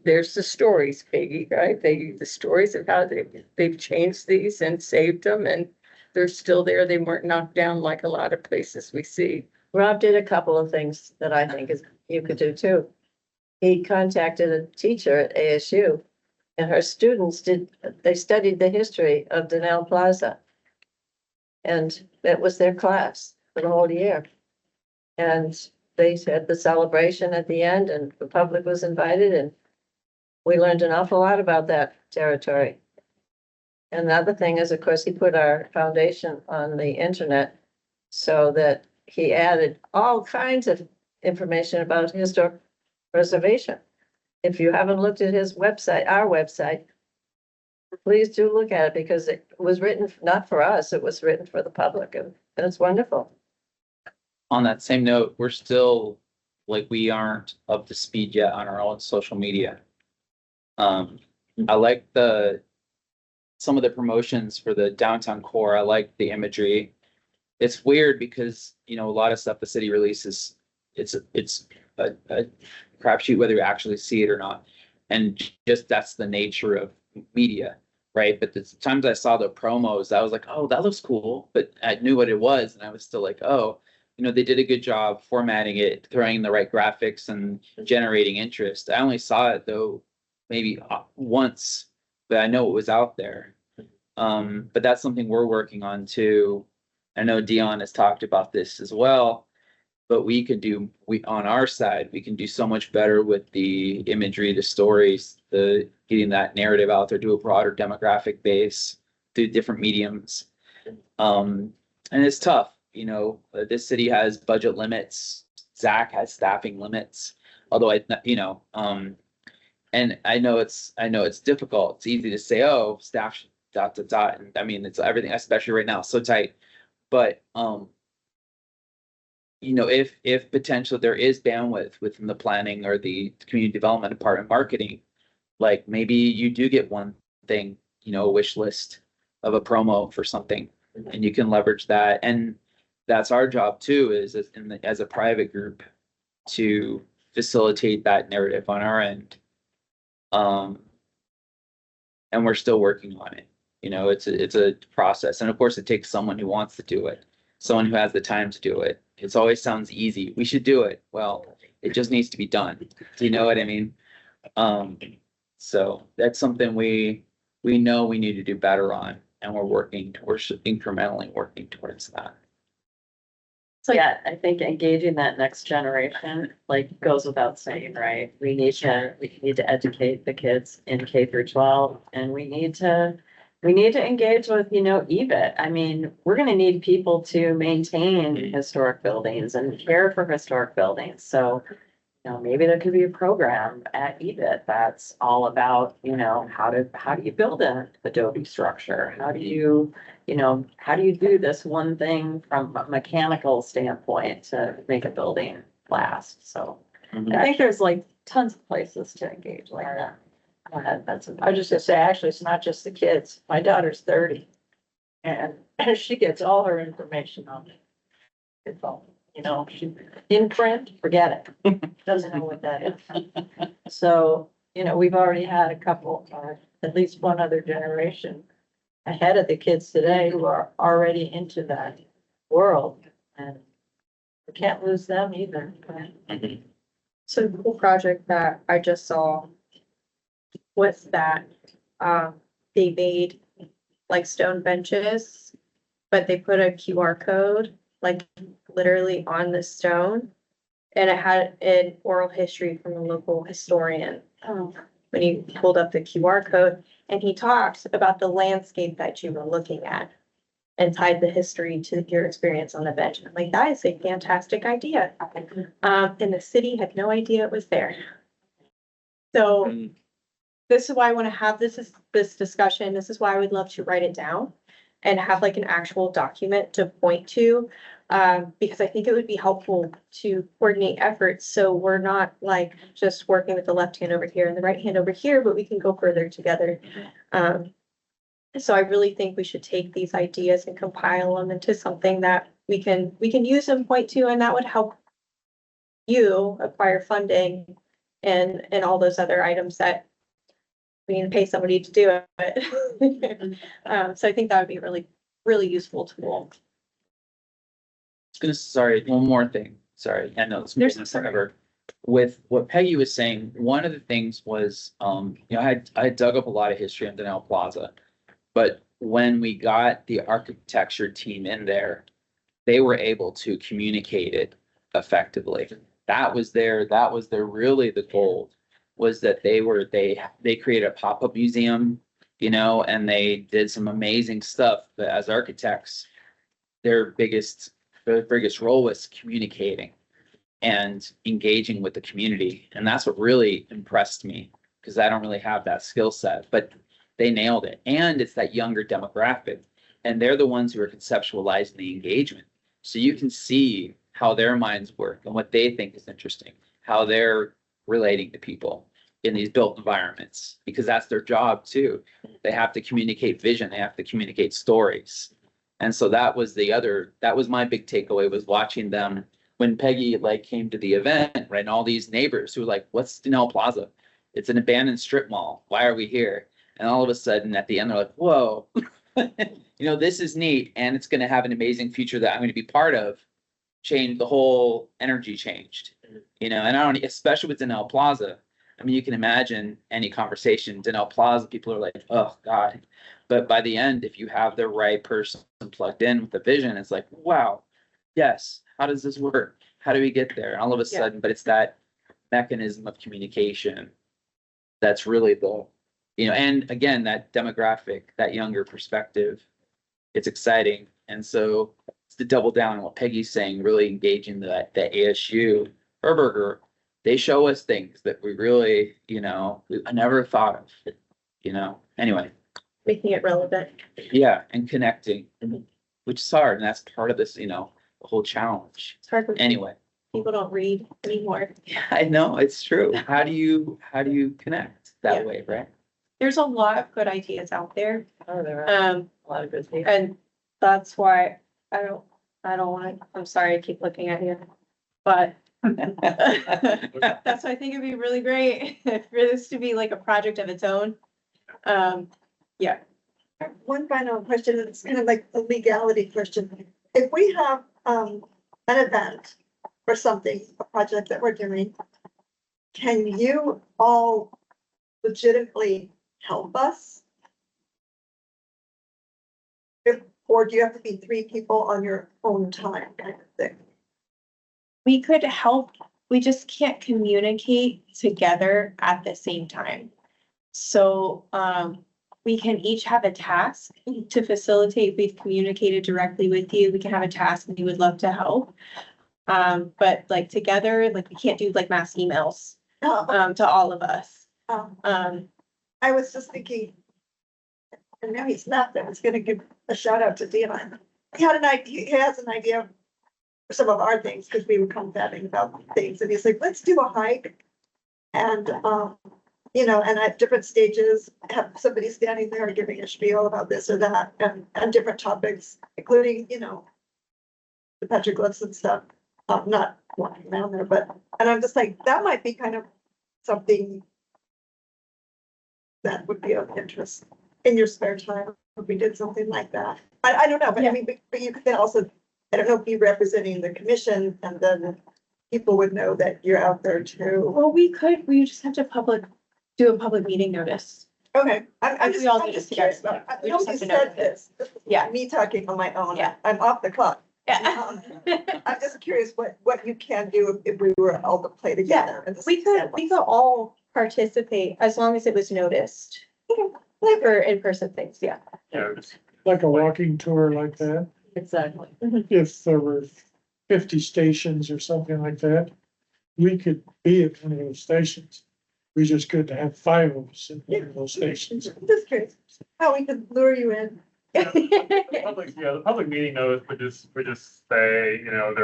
there's the stories, Peggy, right? The stories of how they've changed these and saved them, and they're still there. They weren't knocked down like a lot of places we see. Rob did a couple of things that I think you could do too. He contacted a teacher at ASU, and her students they studied the history of Donnell Plaza. And that was their class for the whole year. And they had the celebration at the end, and the public was invited, and we learned an awful lot about that territory. And the other thing is, of course, he put our foundation on the internet so that he added all kinds of information about historic preservation. If you haven't looked at his website, our website, please do look at it, because it was written not for us, it was written for the public, and it's wonderful. On that same note, we're still, we aren't up to speed yet on our own social media. I like some of the promotions for the downtown core. I like the imagery. It's weird because, a lot of stuff the city releases, it's a crapshoot whether you actually see it or not. And just that's the nature of media, right? But the times I saw the promos, I was like, oh, that looks cool. But I knew what it was, and I was still like, oh, they did a good job formatting it, throwing in the right graphics and generating interest. I only saw it though maybe once, but I know it was out there. But that's something we're working on too. I know Dion has talked about this as well, but on our side, we can do so much better with the imagery, the stories, getting that narrative out there to a broader demographic base through different mediums. And it's tough. This city has budget limits. Zach has staffing limits. Although and I know it's difficult. It's easy to say, oh, staff . And I mean, it's everything, especially right now, so tight. But if potential there is bandwidth within the planning or the community development department, marketing, maybe you do get one thing, a wish list of a promo for something, and you can leverage that. And that's our job too, is as a private group to facilitate that narrative on our end. And we're still working on it. It's a process. And of course it takes someone who wants to do it, someone who has the time to do it. It always sounds easy. We should do it. Well, it just needs to be done. Do you know what I mean? So that's something we know we need to do better on, and we're incrementally working towards that. So yeah, I think engaging that next generation, goes without saying, right? We need to educate the kids in K through 12, and we need to engage with, EBIT. I mean, we're gonna need people to maintain historic buildings and care for historic buildings. So, maybe there could be a program at EBIT that's all about, how do you build an Adobe structure? How do you do this one thing from a mechanical standpoint to make a building last? So I think there's tons of places to engage like that. That's, I was just gonna say, actually, it's not just the kids. My daughter's 30. And she gets all her information on it. It's all, you know, she, in print, forget it. Doesn't know what that is. So, you know, we've already had a couple, or at least one other generation ahead of the kids today who are already into that world. And we can't lose them either. So the cool project that I just saw was that, they made like stone benches, but they put a QR code, like literally on the stone. And it had an oral history from a local historian, when you pulled up the QR code, and he talked about the landscape that you were looking at and tied the history to your experience on the bench. And I'm like, that is a fantastic idea. And the city had no idea it was there. So this is why I want to have this discussion. This is why I would love to write it down and have like an actual document to point to. Because I think it would be helpful to coordinate efforts, so we're not like just working with the left hand over here and the right hand over here, but we can go further together. So I really think we should take these ideas and compile them into something that we can use and point to, and that would help you acquire funding and all those other items that we need to pay somebody to do it. So I think that would be a really useful tool. Sorry, one more thing. Sorry, I know it's business forever. With what Peggy was saying, one of the things was, you know, I dug up a lot of history on Donnell Plaza. But when we got the architecture team in there, they were able to communicate it effectively. That was their really the goal, was that they created a pop-up museum, you know, and they did some amazing stuff. But as architects, their biggest role was communicating and engaging with the community. And that's what really impressed me, because I don't really have that skill set, but they nailed it. And it's that younger demographic, and they're the ones who are conceptualizing the engagement. So you can see how their minds work and what they think is interesting, how they're relating to people in these built environments, because that's their job too. They have to communicate vision. They have to communicate stories. And so that was my big takeaway, was watching them when Peggy like came to the event, right? And all these neighbors who were like, what's Donnell Plaza? It's an abandoned strip mall. Why are we here? And all of a sudden at the end, they're like, whoa, you know, this is neat. And it's going to have an amazing future that I'm going to be part of. Change the whole energy changed, you know, and I don't, especially with Donnell Plaza. I mean, you can imagine any conversation, Donnell Plaza, people are like, oh God. But by the end, if you have the right person plugged in with the vision, it's like, wow, yes. How does this work? How do we get there? And all of a sudden, but it's that mechanism of communication that's really the, you know, and again, that demographic, that younger perspective, it's exciting. And so it's to double down on what Peggy's saying, really engaging the ASU, Herberger, they show us things that we really, you know, I never thought of, you know, anyway. Making it relevant. Yeah, and connecting, which is hard. And that's part of this, you know, the whole challenge. It's hard for Anyway. people don't read anymore. Yeah, I know, it's true. How do you connect that way, right? There's a lot of good ideas out there. Oh, there are A lot of good things. and that's why I don't want to, I'm sorry, I keep looking at you, but that's why I think it'd be really great for this to be like a project of its own. Yeah. One final question, it's kind of like a legality question. If we have an event or something, a project that we're doing, can you all legitimately help us? Or do you have to be 3 people on your own time kind of thing? We could help, we just can't communicate together at the same time. So, we can each have a task to facilitate. We've communicated directly with you. We can have a task and you would love to help. But like together, like we can't do like mass emails, to all of us. I was just thinking, and now he's not, I was gonna give a shout out to Dion. He had an idea, he has an idea for some of our things, because we were confabing about things, and he's like, let's do a hike. And you know, and at different stages, have somebody standing there giving a spiel about this or that and different topics, including, you know, the petroglyphs and stuff, not walking around there, but, and I'm just like, that might be kind of something that would be of interest in your spare time, if we did something like that. I don't know, but I mean, but you could then also, I don't know, be representing the commission, and then people would know that you're out there too. Well, we just have to do a public meeting notice. Okay, I'm We all I'm need to just see curious, that. but We just nobody have to know. said this. This is Yeah. Me talking on my own. Yeah. I'm off the clock. Yeah. I'm just curious what you can do if we were all to play together. and this We is could all participate as long as it was noticed. For in-person things, yeah. Yeah, just Like a walking tour like that, Exactly. if there were 50 stations or something like that, we could be at one of those stations. We just couldn't have 5 of us in one of those stations. Just curious how we could lure you in. the public meeting notice would just say, you know,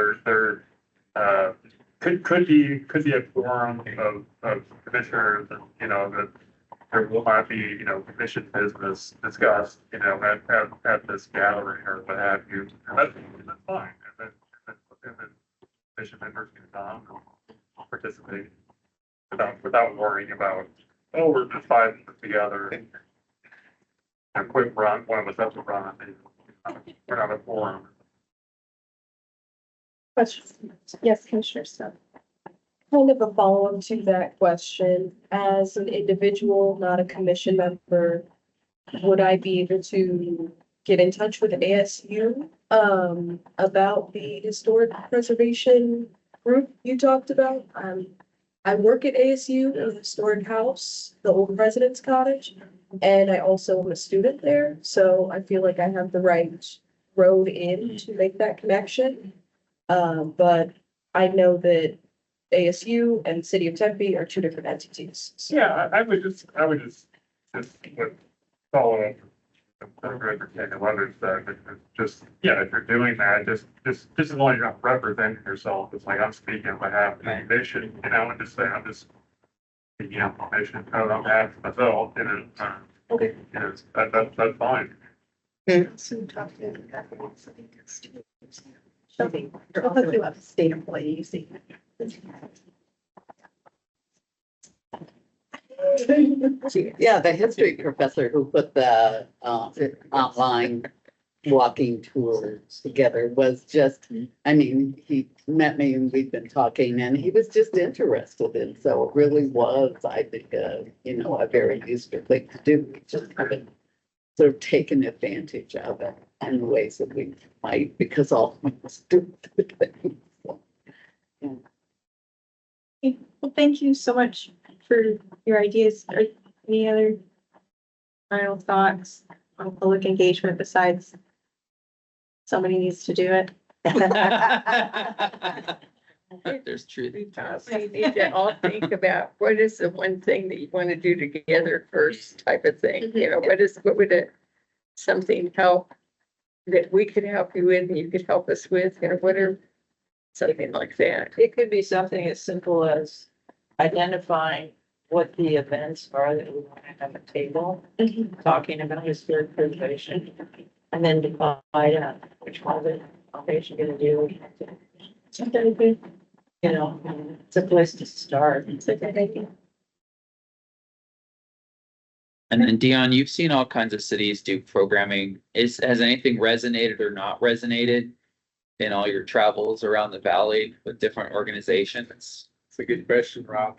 could be a forum of commissioners, and, you know, that there will not be, you know, commission business discussed, you know, at this gathering or what have you. And that's fine. If commission members can come and participate without worrying about, oh, we're just 5 minutes together and a quick run, one of us has to run, and we're not a forum. Yes, Commissioner Snow. Kind of a follow-up to that question, as an individual, not a commission member, would I be able to get in touch with ASU about the historic preservation group you talked about? I work at ASU in the historic house, the old President's Cottage, and I also am a student there, so I feel like I have the right road in to make that connection. But I know that ASU and City of Tempe are 2 different entities. So Yeah, I would just would follow up. Others that just, yeah, if you're doing that, just as long as you're not representing yourself, it's like I'm speaking on behalf of the commission, you know, and just say, I'm just speaking on commission, on behalf of myself, you know. Okay. You know, that's fine. I'll hook you up, state employee, you see. Yeah, the history professor who put the online walking tours together was just, I mean, he met me and we've been talking and he was just interested. And so it really was, I think, you know, a very useful thing to do. We just haven't sort of taken advantage of it in ways that we might, because all of us do. Well, thank you so much for your ideas. Or any other final thoughts on public engagement besides somebody needs to do it? There's truth. We need to all think about what is the one thing that you want to do together first type of thing, you know, what would something help that we could help you with and you could help us with, you know, whatever, something like that. It could be something as simple as identifying what the events are that we want to have a table, talking about historic preservation, and then divide up which one of the foundation gonna do. You know, it's a place to start. It's a good idea. And then Dion, you've seen all kinds of cities do programming. Has anything resonated or not resonated in all your travels around the valley with different organizations? It's a good question, Rob.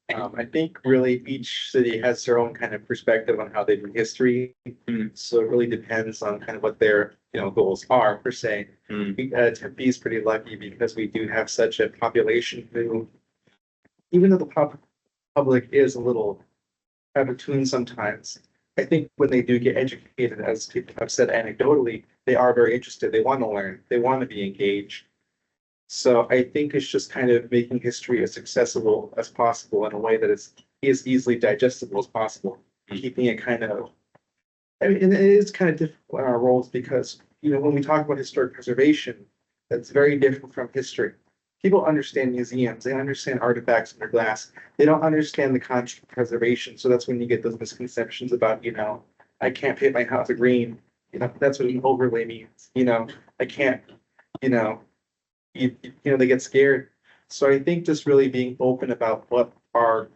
I think really each city has their own kind of perspective on how they do history. So it really depends on kind of what their, you know, goals are per se. Tempe is pretty lucky because we do have such a population who, even though the public is a little out of tune sometimes, I think when they do get educated, as people have said anecdotally, they are very interested. They want to learn. They want to be engaged. So I think it's just kind of making history as accessible as possible in a way that is as easily digestible as possible. Keeping it kind of, I mean, and it is kind of difficult in our roles because, you know, when we talk about historic preservation, that's very different from history. people understand museums, they understand artifacts under glass. They don't understand the concept of preservation. So that's when you get those misconceptions about, I can't paint my house green. That's what an overlay means, I can't, they get scared. So I think just really being open about what our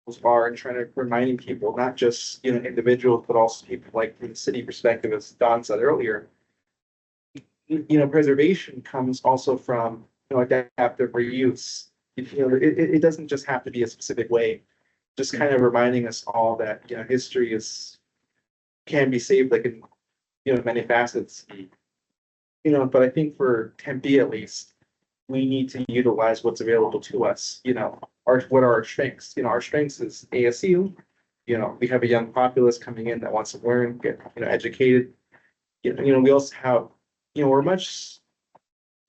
goals are and trying to reminding people, not just, individuals, but also people like from the city perspective, as Don said earlier. Preservation comes also from, adaptive reuse. It doesn't just have to be a specific way. Just kind of reminding us all that, history can be saved like in, many facets. But I think for Tempe at least, we need to utilize what's available to us, what are our strengths? Our strengths is ASU. We have a young populace coming in that wants to learn, get, educated. We also have, we're much,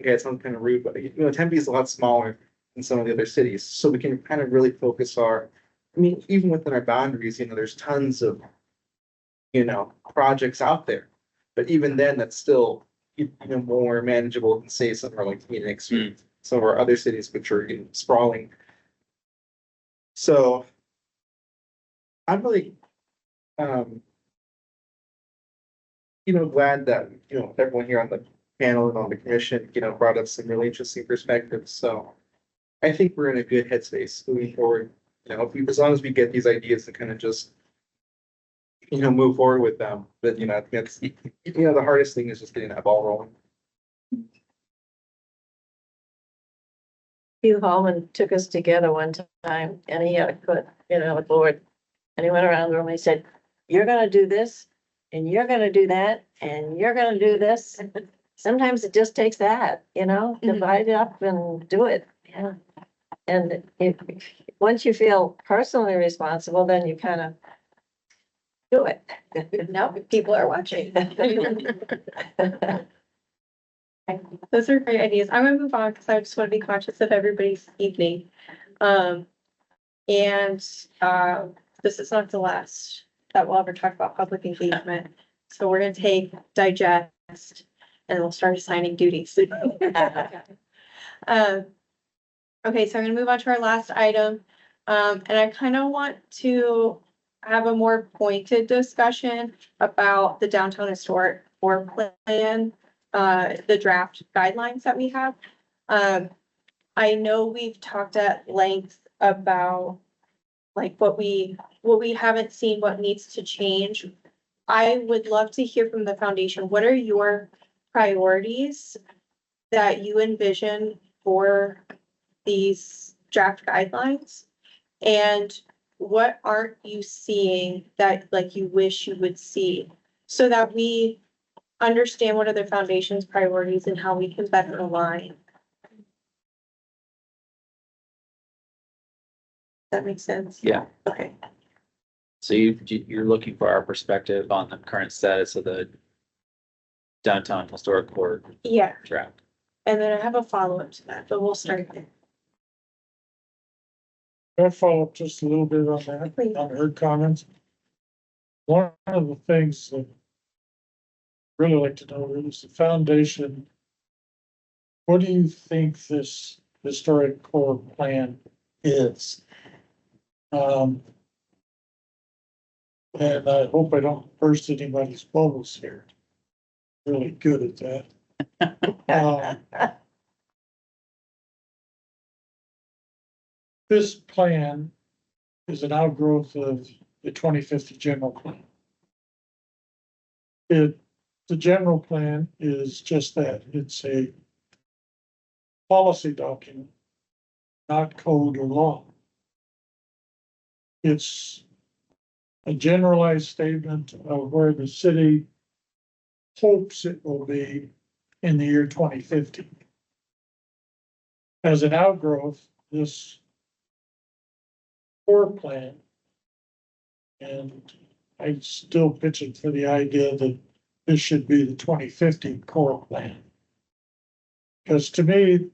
okay, it sounds kind of rude, but Tempe is a lot smaller than some of the other cities. So we can kind of really focus even within our boundaries, there's tons of, projects out there. But even then, that's still, more manageable than say somewhere like Phoenix or some of our other cities, which are sprawling. So I'm really, glad that, everyone here on the panel and on the commission, brought up some really interesting perspectives. So I think we're in a good headspace moving forward. As long as we get these ideas and kind of just, move forward with them. But, that's, the hardest thing is just getting that ball rolling. Hugh Hallman took us together one time and he had a put, a board. And he went around the room and he said, you're gonna do this and you're gonna do that and you're gonna do this. Sometimes it just takes that, divide it up and do it. Yeah. And once you feel personally responsible, then you kind of do it. Now people are watching. Those are great ideas. I'm gonna move on because I just want to be conscious of everybody's evening. This is not the last that we'll ever talk about public engagement. So we're gonna digest, and we'll start assigning duties. Okay, so I'm gonna move on to our last item. And I kind of want to have a more pointed discussion about the downtown historic core plan, the draft guidelines that we have. I know we've talked at length about like what we haven't seen, what needs to change. I would love to hear from the foundation. What are your priorities that you envision for these draft guidelines? And what aren't you seeing that like you wish you would see, so that we understand what are the foundation's priorities and how we can better align? That makes sense? Yeah. Okay. So you're looking for our perspective on the current status of the downtown historic core Yeah, draft. and then I have a follow-up to that, but we'll start there. I'll follow up just a little bit on that, Please. on her comments. One of the things that I'd really like to know is the foundation. What do you think this historic core plan is? And I hope I don't burst anybody's bubbles here. Really good at that. This plan is an outgrowth of the 2050 general plan. The general plan is just that. It's a policy document, not code or law. It's a generalized statement of where the city hopes it will be in the year 2050. As an outgrowth, this core plan, and I still pitch it for the idea that this should be the 2050 core plan. Because to me,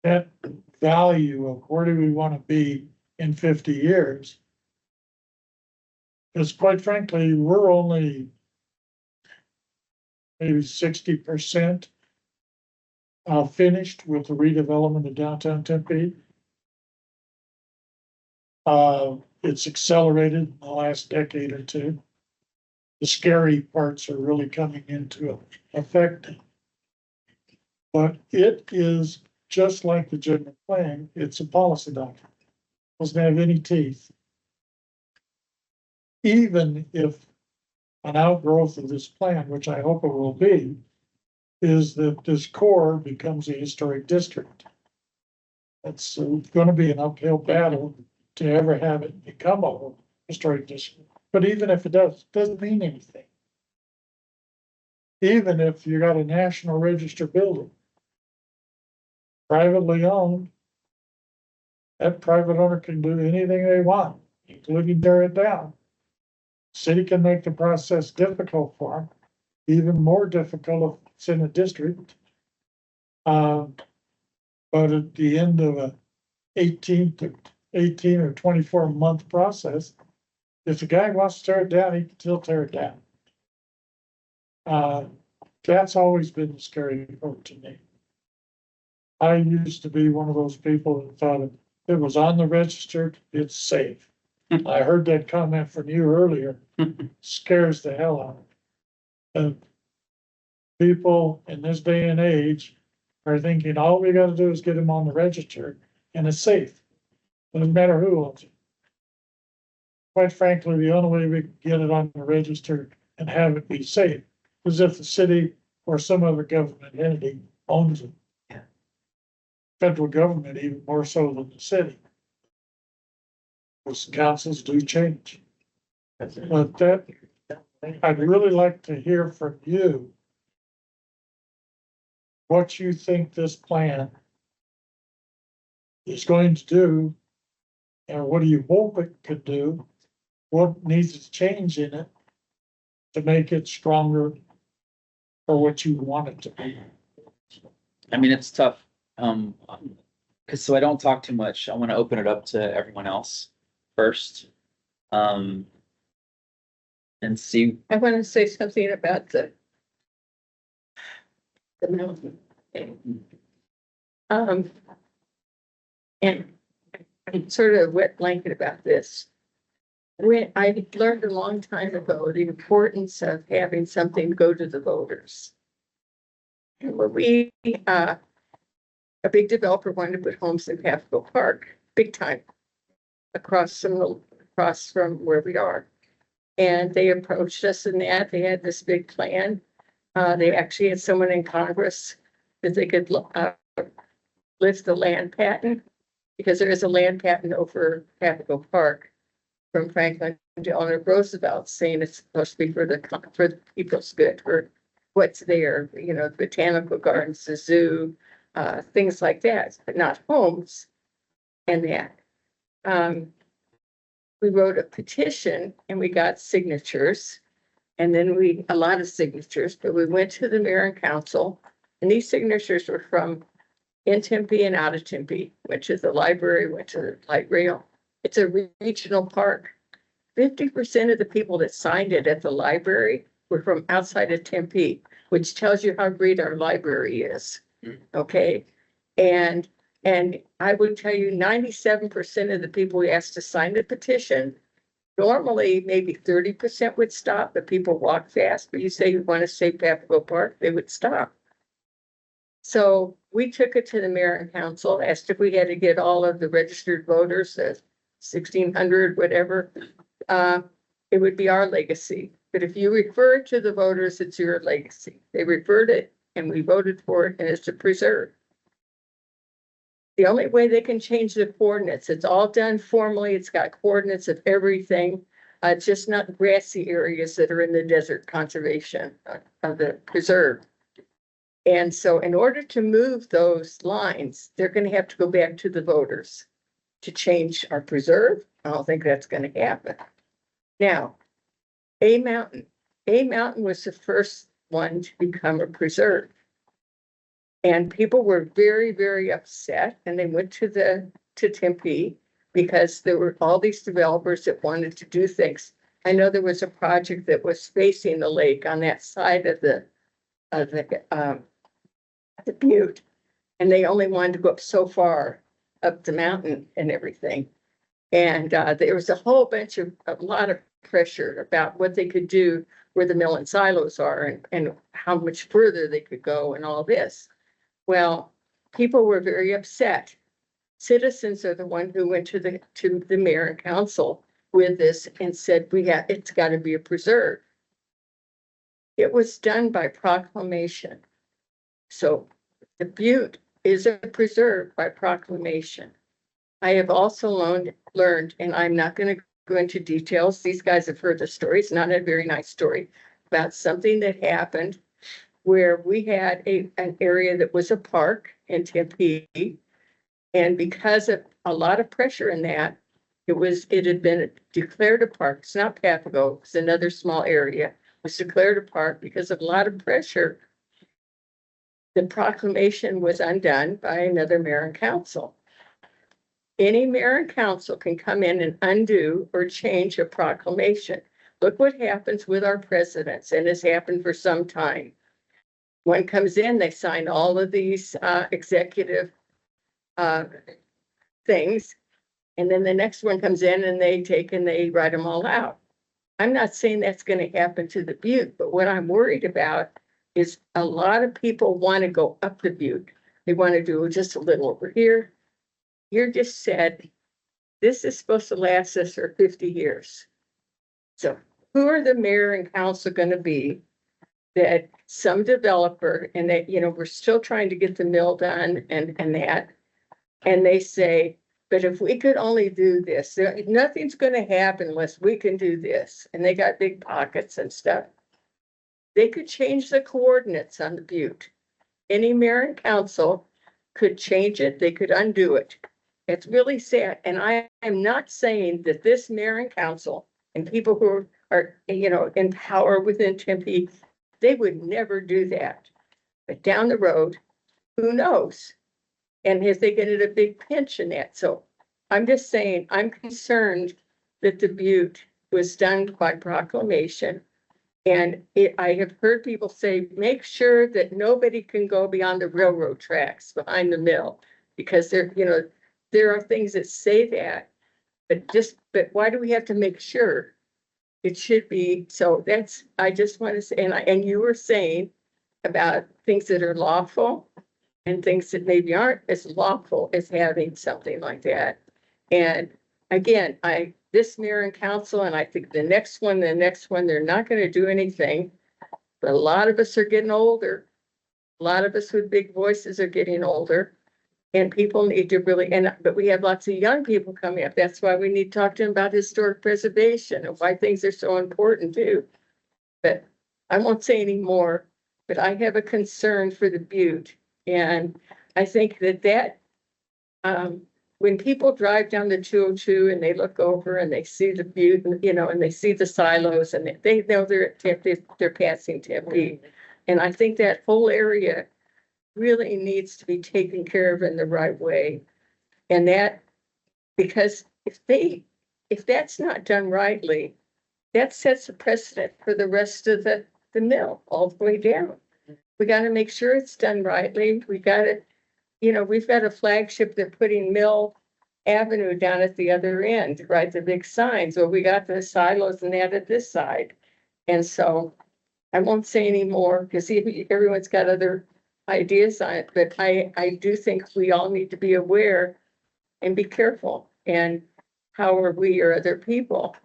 that value of where do we want to be in 50 years, because quite frankly, we're only maybe 60% finished with the redevelopment of downtown Tempe. It's accelerated in the last decade or two. The scary parts are really coming into effect. But it is just like the general plan, it's a policy document. Doesn't have any teeth. Even if an outgrowth of this plan, which I hope it will be, is that this core becomes a historic district. It's gonna be an uphill battle to ever have it become a historic district. But even if it does, it doesn't mean anything. Even if you got a National Register building, privately owned, that private owner can do anything they want, including tear it down. City can make the process difficult for them, even more difficult if it's in a district. But at the end of a 18 or 24-month process, if the guy wants to tear it down, he can still tear it down. That's always been the scary part to me. I used to be one of those people that thought if it was on the register, it's safe. I heard that comment from you earlier, scares the hell out of me. People in this day and age are thinking all we gotta do is get them on the register and it's safe. Doesn't matter who owns it. Quite frankly, the only way we can get it on the register and have it be safe is if the city or some other government entity owns it. Federal government even more so than the city. Those councils do change. But that, I'd really like to hear from you what you think this plan is going to do, and what do you hope it could do? What needs to change in it to make it stronger for what you want it to be? I mean, it's tough. Cause so I don't talk too much. I want to open it up to everyone else first. And see. I want to say something about the mountain. And I'm sort of wet blanket about this. When I learned a long time ago the importance of having something go to the voters. And when we, a big developer wanted to put homes in Capitol Park, big time, across from where we are. And they approached us in that, they had this big plan. They actually had someone in Congress that they could lift the land patent, because there is a land patent over Capitol Park from Franklin Delano Roosevelt saying it's supposed to be for the people's good, for what's there, you know, botanical gardens, the zoo, things like that, but not homes and that. We wrote a petition and we got signatures, and then a lot of signatures, but we went to the mayor and council, and these signatures were from in Tempe and out of Tempe. Went to the library, went to the light rail. It's a regional park. 50% of the people that signed it at the library were from outside of Tempe, which tells you how great our library is. Okay. And I would tell you 97% of the people we asked to sign the petition, normally maybe 30% would stop, but people walk fast. But you say you want to save Capitol Park, they would stop. So we took it to the mayor and council, asked if we had to get all of the registered voters, 1,600, whatever. It would be our legacy. But if you refer it to the voters, it's your legacy. They referred it and we voted for it, and it's to preserve. The only way they can change the coordinates, it's all done formally. It's got coordinates of everything. It's just not grassy areas that are in the desert conservation of the preserve. And so in order to move those lines, they're going to have to go back to the voters to change our preserve. I don't think that's going to happen. Now, A Mountain was the first one to become a preserve. And people were very, very upset, and they went to Tempe because there were all these developers that wanted to do things. I know there was a project that was facing the lake on that side of the butte, And they only wanted to go up so far up the mountain and everything. And there was a whole bunch of, a lot of pressure about what they could do where the mill and silos are and how much further they could go and all this. Well, people were very upset. Citizens are the one who went to the mayor and council with this and said, it's got to be a preserve. It was done by proclamation. So the Butte is a preserve by proclamation. I have also learned, and I'm not going to go into details. These guys have heard the story. It's not a very nice story about something that happened where we had an area that was a park in Tempe. And because of a lot of pressure in that, it had been declared a park. It's not Papago, it's another small area. It was declared a park because of a lot of pressure. The proclamation was undone by another mayor and council. Any mayor and council can come in and undo or change a proclamation. Look what happens with our presidents, and it's happened for some time. One comes in, they sign all of these executive things, and then the next one comes in and they write them all out. I'm not saying that's going to happen to the Butte, but what I'm worried about is a lot of people want to go up the Butte. They want to do just a little over here. You just said, this is supposed to last us for 50 years. So who are the mayor and council going to be that some developer, and that, we're still trying to get the mill done and that, and they say, but if we could only do this, nothing's going to happen unless we can do this. And they got big pockets and stuff. They could change the coordinates on the Butte. Any mayor and council could change it. They could undo it. It's really sad. And I am not saying that this mayor and council and people who are, in power within Tempe, they would never do that. But down the road, who knows? And if they get in a big pinch in that. So I'm just saying, I'm concerned that the Butte was done by proclamation. And I have heard people say, make sure that nobody can go beyond the railroad tracks behind the mill, because there are things that say that, but why do we have to make sure? It should be, so I just want to say, and you were saying about things that are lawful and things that maybe aren't as lawful as having something like that. And again, this mayor and council, and I think the next one, they're not going to do anything. But a lot of us are getting older. A lot of us with big voices are getting older. And people need to really, but we have lots of young people coming up. That's why we need to talk to them about historic preservation and why things are so important too. But I won't say any more, but I have a concern for the Butte. And I think that when people drive down the 202 and they look over and they see the Butte, and they see the silos, and they know they're passing Tempe. And I think that whole area really needs to be taken care of in the right way. And that, because if that's not done rightly, that sets a precedent for the rest of the mill all the way down. We got to make sure it's done rightly. We got to, we've got a flagship. They're putting Mill Avenue down at the other end, right? The big signs. Well, we got the silos and that at this side. And so I won't say any more because everyone's got other ideas on it, but I do think we all need to be aware and be careful. And how are we or other people,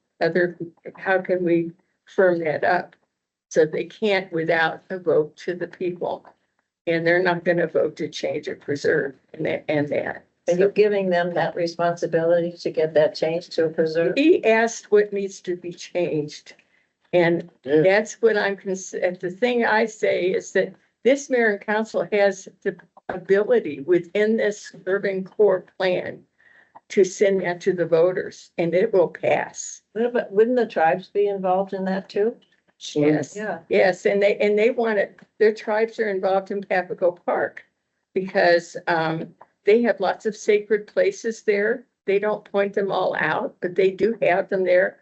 how can we firm that up so they can't without a vote to the people, and they're not going to vote to change or preserve and that. Are you giving them that responsibility to get that changed to a preserve? He asked what needs to be changed. And that's what I'm concerned. The thing I say is that this mayor and council has the ability within this urban core plan to send that to the voters, and it will pass. But wouldn't the tribes be involved in that too? Yes. Yeah. Yes, and they want it. Their tribes are involved in Papago Park because they have lots of sacred places there. They don't point them all out, but they do have them there.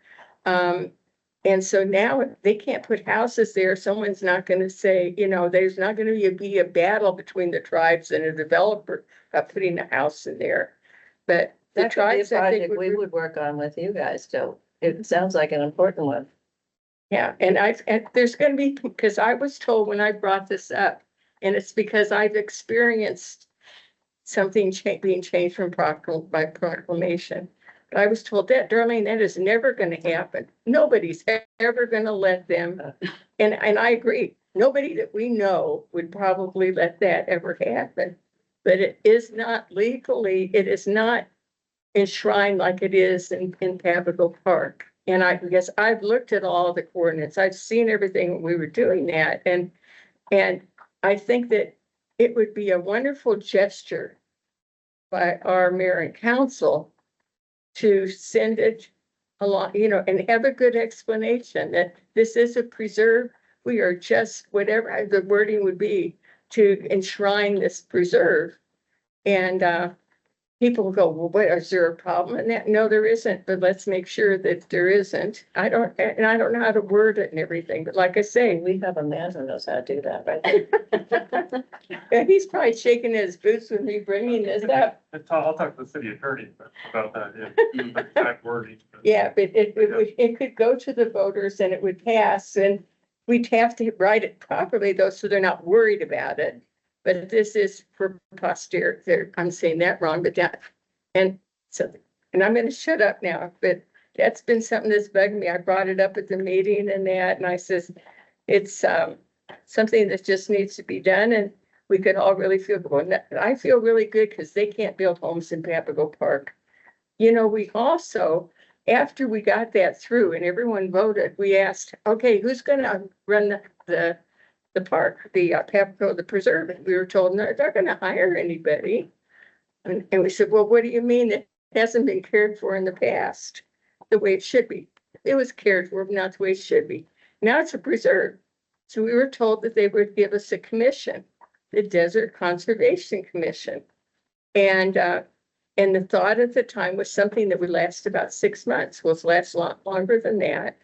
And so now they can't put houses there. Someone's not gonna say, there's not gonna be a battle between the tribes and a developer about putting a house in there. But the That could be a tribes, I think, project we would work on with you guys too. It sounds like an important one. yeah, and there's gonna be, because I was told when I brought this up, and it's because I've experienced something being changed by proclamation. But I was told that, Darlene, that is never gonna happen. Nobody's ever gonna let them, and I agree. Nobody that we know would probably let that ever happen. But it is not legally, it is not enshrined like it is in Papago Park. And I guess I've looked at all the coordinates. I've seen everything when we were doing that. And I think that it would be a wonderful gesture by our mayor and council to send it along, and have a good explanation that this is a preserve. We are just, whatever the wording would be, to enshrine this preserve. And people go, well, what, is there a problem in that? No, there isn't, but let's make sure that there isn't. I don't know how to word it and everything, but like I say, We have a man who knows how to do that, right? yeah, he's probably shaking his boots with me bringing this up. I'll talk to the city attorney about that, yeah, the exact wording. Yeah, but it could go to the voters and it would pass, and we'd have to write it properly though, so they're not worried about it. But this is for posterity. I'm saying that wrong, but and I'm gonna shut up now, but that's been something that's bugged me. I brought it up at the meeting and I says, it's something that just needs to be done, and we could all really feel good. And I feel really good because they can't build homes in Papago Park. We also, after we got that through and everyone voted, we asked, okay, who's gonna run the park, the Papago, the preserve? And we were told, no, they're not gonna hire anybody. And we said, well, what do you mean it hasn't been cared for in the past, the way it should be? It was cared for, but not the way it should be. Now it's a preserve. So we were told that they would give us a commission, the Desert Conservation Commission. And the thought at the time was something that would last about 6 months, will last a lot longer than that.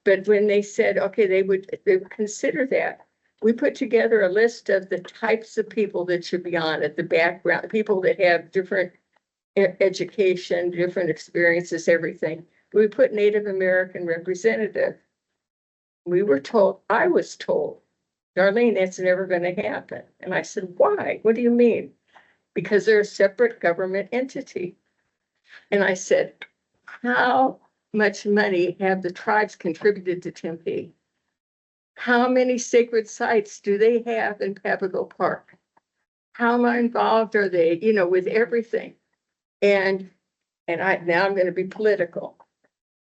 But when they said, okay, they would consider that, we put together a list of the types of people that should be on it, the background, people that have different education, different experiences, everything. We put Native American representative. We were told, I was told, Darlene, that's never going to happen. And I said, why? What do you mean? Because they're a separate government entity. And I said, how much money have the tribes contributed to Tempe? How many sacred sites do they have in Papago Park? How involved are they, with everything? And now I'm going to be political.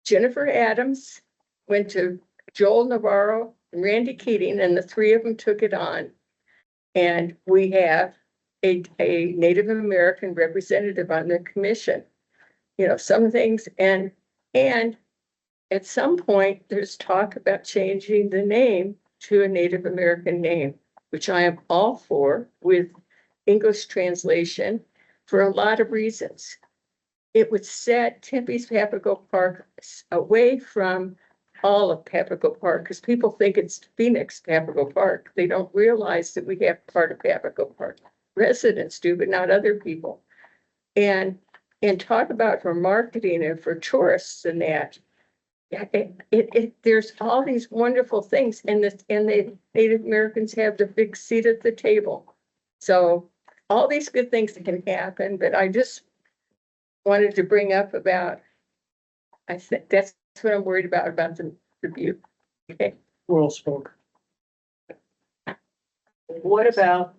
Jennifer Adams went to Joel Navarro and Randy Keating, and the three of them took it on. And we have a Native American representative on the commission. Some things, and at some point, there's talk about changing the name to a Native American name, which I am all for, with English translation, for a lot of reasons. It would set Tempe's Papago Park away from all of Papago Park, because people think it's Phoenix Papago Park. They don't realize that we have part of Papago Park. Residents do, but not other people. And talk about for marketing and for tourists and that. There's all these wonderful things, and the Native Americans have the big seat at the table. So all these good things that can happen, but I just wanted to bring up about, I think that's what I'm worried about the butte. Okay. Well spoken. What about,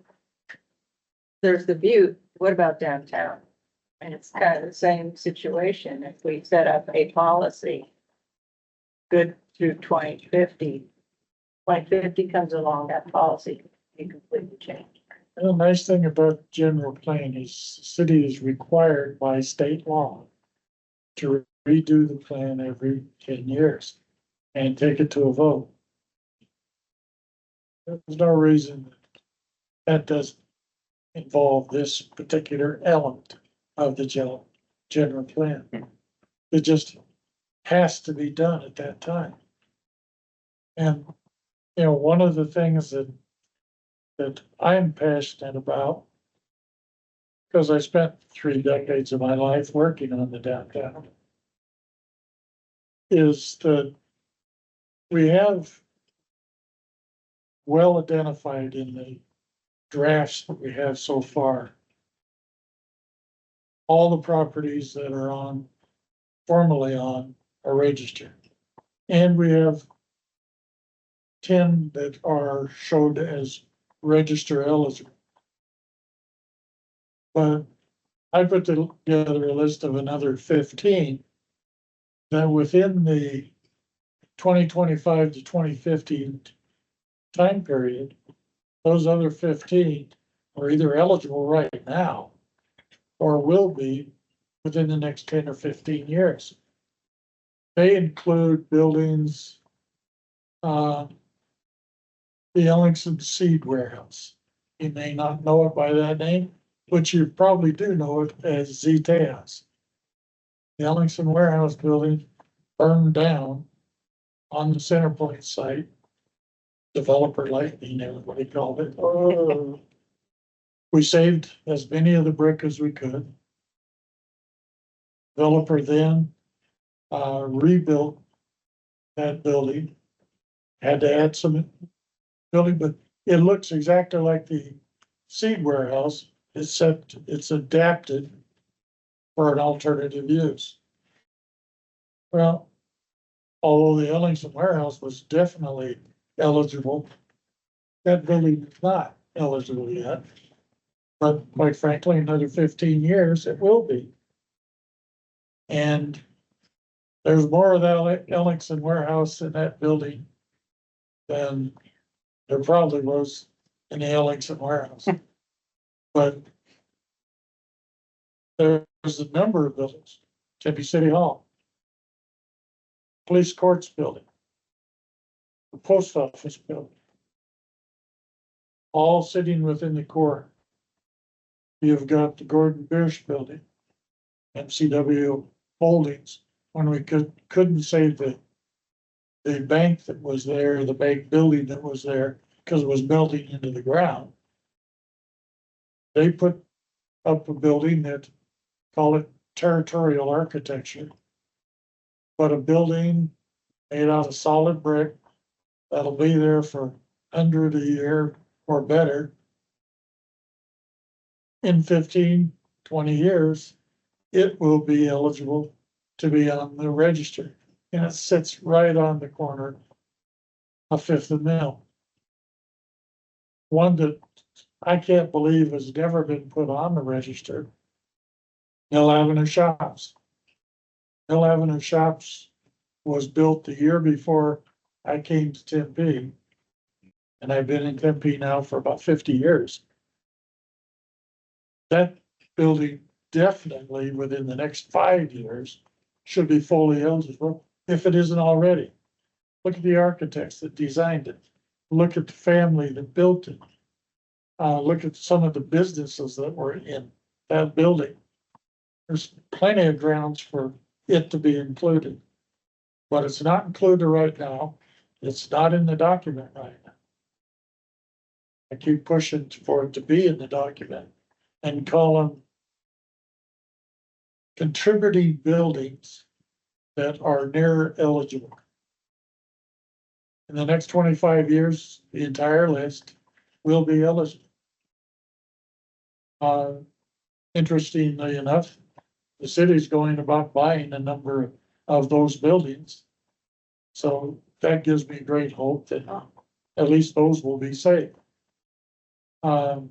there's the Butte, what about downtown? And it's kind of the same situation. If we set up a policy good through 2050, 2050 comes along, that policy can be completely changed. And the nice thing about general plan is the city is required by state law to redo the plan every 10 years and take it to a vote. There's no reason that doesn't involve this particular element of the general plan. It just has to be done at that time. And, one of the things that I'm passionate about, because I spent 3 decades of my life working on the downtown, is that we have well identified in the drafts that we have so far, all the properties that are formally on a register. And we have 10 that are showed as register eligible. But I put together a list of another 15 that within the 2025 to 2050 time period, those other 15 are either eligible right now or will be within the next 10 or 15 years. They include buildings, the Ellingson Seed Warehouse. You may not know it by that name, but you probably do know it as ZTEAS. The Ellingson Warehouse building burned down on the Centerpoint site. Developer lightning, everybody called it. We saved as many of the brick as we could. Developer then rebuilt that building. Had to add some building, but it looks exactly like the seed warehouse, except it's adapted for an alternative use. Well, although the Ellingson warehouse was definitely eligible, that building is not eligible yet. But quite frankly, another 15 years, it will be. And there's more of that Ellingson warehouse in that building than there probably was in the Ellingson warehouse. But there's a number of buildings, Tempe City Hall, Police Courts Building, the Post Office Building, all sitting within the core. You've got the Gordon Biersch Building, MCW Holdings, when we couldn't save the bank that was there, the bank building that was there, because it was melting into the ground. They put up a building that, call it territorial architecture, but a building made out of solid brick that'll be there for 100 a year or better. In 15, 20 years, it will be eligible to be on the register. And it sits right on the corner of Fifth and Mill. One that I can't believe has never been put on the register. Mill Avenue Shops. Mill Avenue Shops was built the year before I came to Tempe. And I've been in Tempe now for about 50 years. That building definitely within the next 5 years should be fully eligible if it isn't already. Look at the architects that designed it. Look at the family that built it. Look at some of the businesses that were in that building. There's plenty of grounds for it to be included. But it's not included right now. It's not in the document right now. I keep pushing for it to be in the document and call them contributing buildings that are near eligible. In the next 25 years, the entire list will be eligible. Interestingly enough, the city's going about buying a number of those buildings. So that gives me great hope that at least those will be safe. But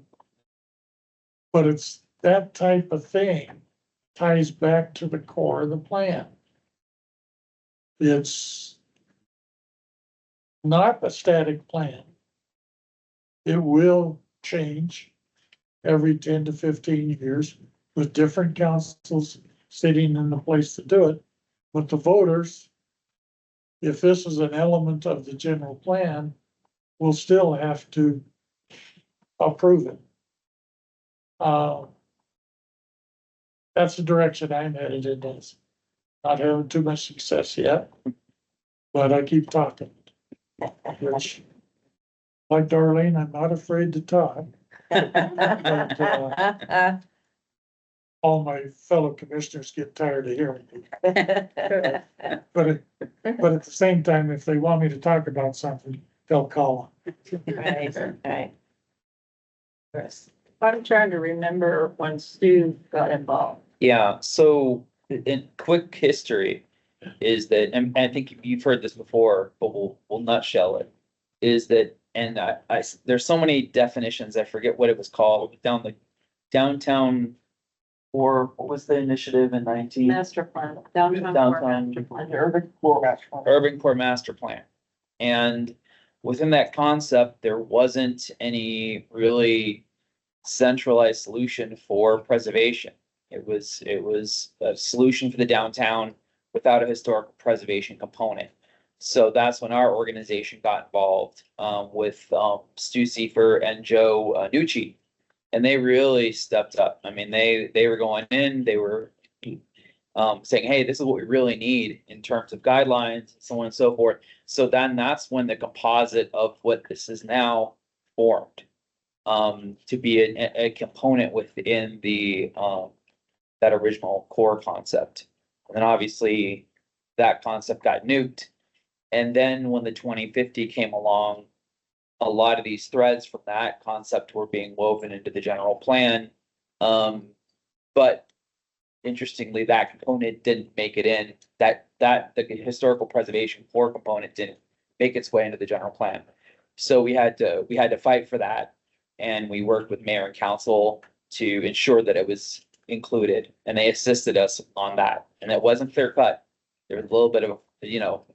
it's that type of thing ties back to the core of the plan. It's not a static plan. It will change every 10 to 15 years with different councils sitting in the place to do it. But the voters, if this is an element of the general plan, will still have to approve it. That's the direction I'm headed in this. Not having too much success yet, but I keep talking. Which, like Darlene, I'm not afraid to talk. All my fellow commissioners get tired of hearing me. But at the same time, if they want me to talk about something, they'll call. Right. Chris. I'm trying to remember when Stu got involved. Yeah, so in quick history is that, and I think you've heard this before, but we'll nutshell it. Is that, and there's so many definitions, I forget what it was called, downtown, or what was the initiative in 19? Master plan, downtown. Downtown. Urban core master plan. Urban Core Master Plan. And within that concept, there wasn't any really centralized solution for preservation. It was a solution for the downtown without a historical preservation component. So that's when our organization got involved with Stu Seifer and Joe Nucci. And they really stepped up. I mean, they were going in, they were saying, hey, this is what we really need in terms of guidelines, so on and so forth. So then that's when the composite of what this is now formed to be a component within the that original core concept. And then obviously that concept got nuked. And then when the 2050 came along, a lot of these threads from that concept were being woven into the general plan. But interestingly, that component didn't make it in, that the historical preservation core component didn't make its way into the general plan. So we had to fight for that. And we worked with mayor and council to ensure that it was included, and they assisted us on that. And it wasn't clear cut. There was a little bit of,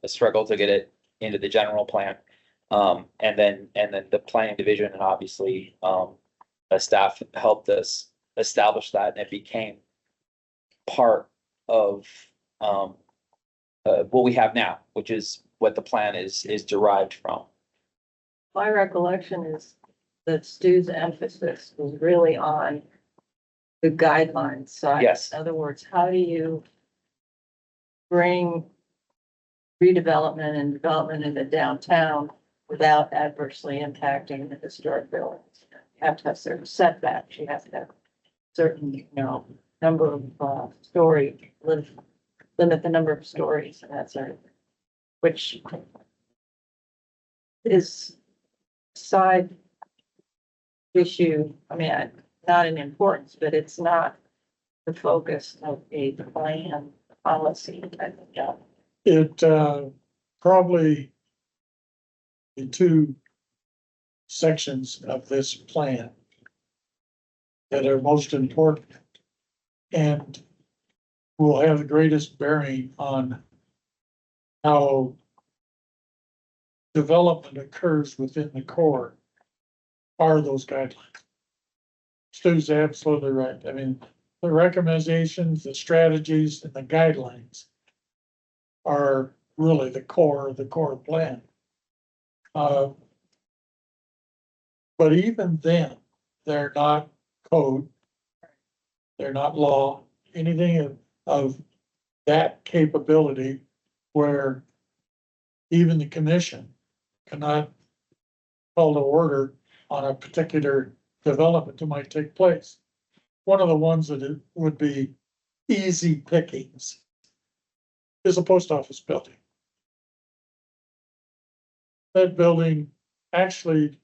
a struggle to get it into the general plan. And then the planning division and obviously, the staff helped us establish that, and it became part of, what we have now, which is what the plan is derived from. My recollection is that Stu's emphasis was really on the guidelines side. Yes. In other words, how do you bring redevelopment and development in the downtown without adversely impacting the historic buildings? You have to have certain setbacks, you have to have certain, number of story, limit the number of stories and that sort of thing, which is side issue. I mean, not in importance, but it's not the focus of a plan policy type of job. It probably the two sections of this plan that are most important and will have the greatest bearing on how development occurs within the core are those guidelines. Stu's absolutely right. I mean, the recommendations, the strategies, and the guidelines are really the core plan. But even then, they're not code, they're not law, anything of that capability where even the commission cannot call to order on a particular development that might take place. One of the ones that it would be easy pickings is a post office building. That building, actually,